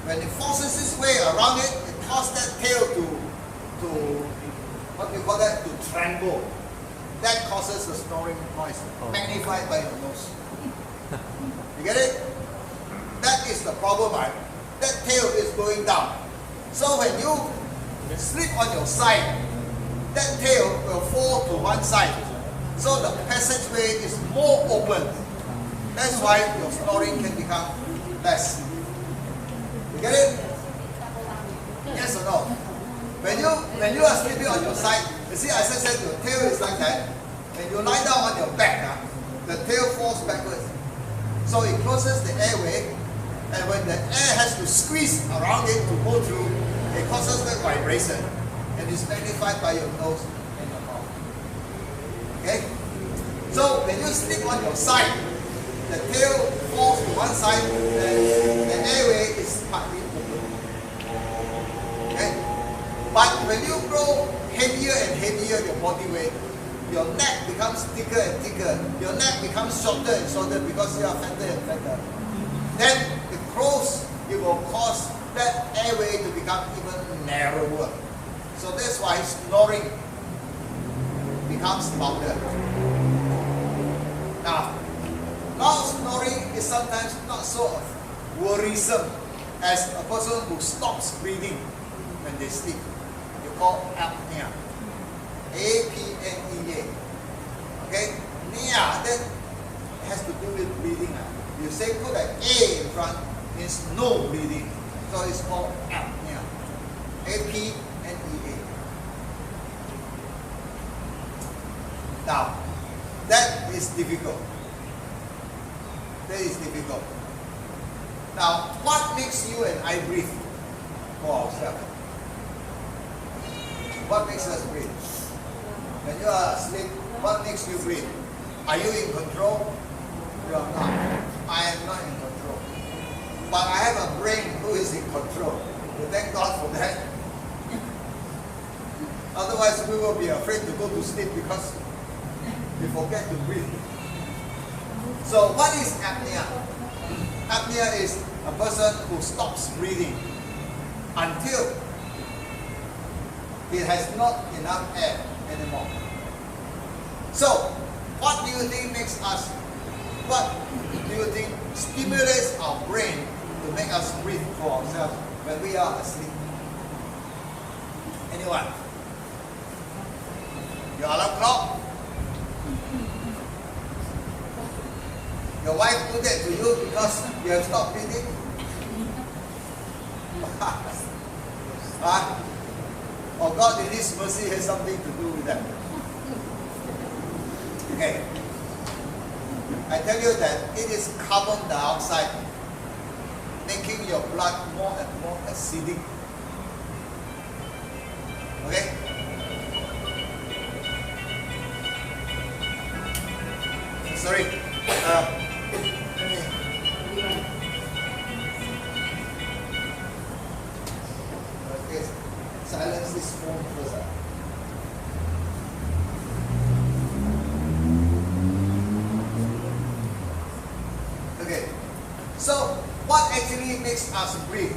When it forces its way around it, it causes that tail to what do you call that? To tremble. That causes the snoring noise, magnified by your nose. You get it? That is the problem, right? That tail is going down. So when you sleep on your side, that tail will fall to one side. So the passageway is more open. That's why your snoring can become less. You get it? Yes or no? When you are sleeping on your side, you see, as I said, your tail is like that. When you lie down on your back, the tail falls backwards. So it closes the airway, and when the air has to squeeze around it to go through, it causes that vibration, and it's magnified by your nose and your mouth. Okay? So when you sleep on your side, the tail falls to one side, and the airway is partly open. Okay? But when you grow heavier and heavier, your body weight, your neck becomes thicker and thicker. Your neck becomes shorter and shorter because you are fatter and fatter. Then it will cause that airway to become even narrower. So that's why snoring becomes louder. Now snoring is sometimes not so worrisome as a person who stops breathing when they sleep. You call apnea. A-P-N-E-A. Okay? Nia, that has to do with breathing. You say put an A in front, means no breathing. So it's called apnea. A-P-N-E-A. Now, that is difficult. That is difficult. Now, what makes you and I breathe for ourselves? What makes us breathe? When you are asleep, what makes you breathe? Are you in control? You are not. I am not in control. But I have a brain who is in control. We thank God for that. Otherwise, we will be afraid to go to sleep because we forget to breathe. So, what is apnea? Apnea is a person who stops breathing until it has not enough air anymore. So, what do you think stimulates our brain to make us breathe for ourselves when we are asleep? Anyone? Your alarm clock? Your wife do that to you because you have stopped breathing? Huh? Or God in His mercy has something to do with that? Okay. I tell you that it is carbon dioxide making your blood more and more acidic. Okay? Sorry. Okay. Silence this phone first. Okay. So, what actually makes us breathe?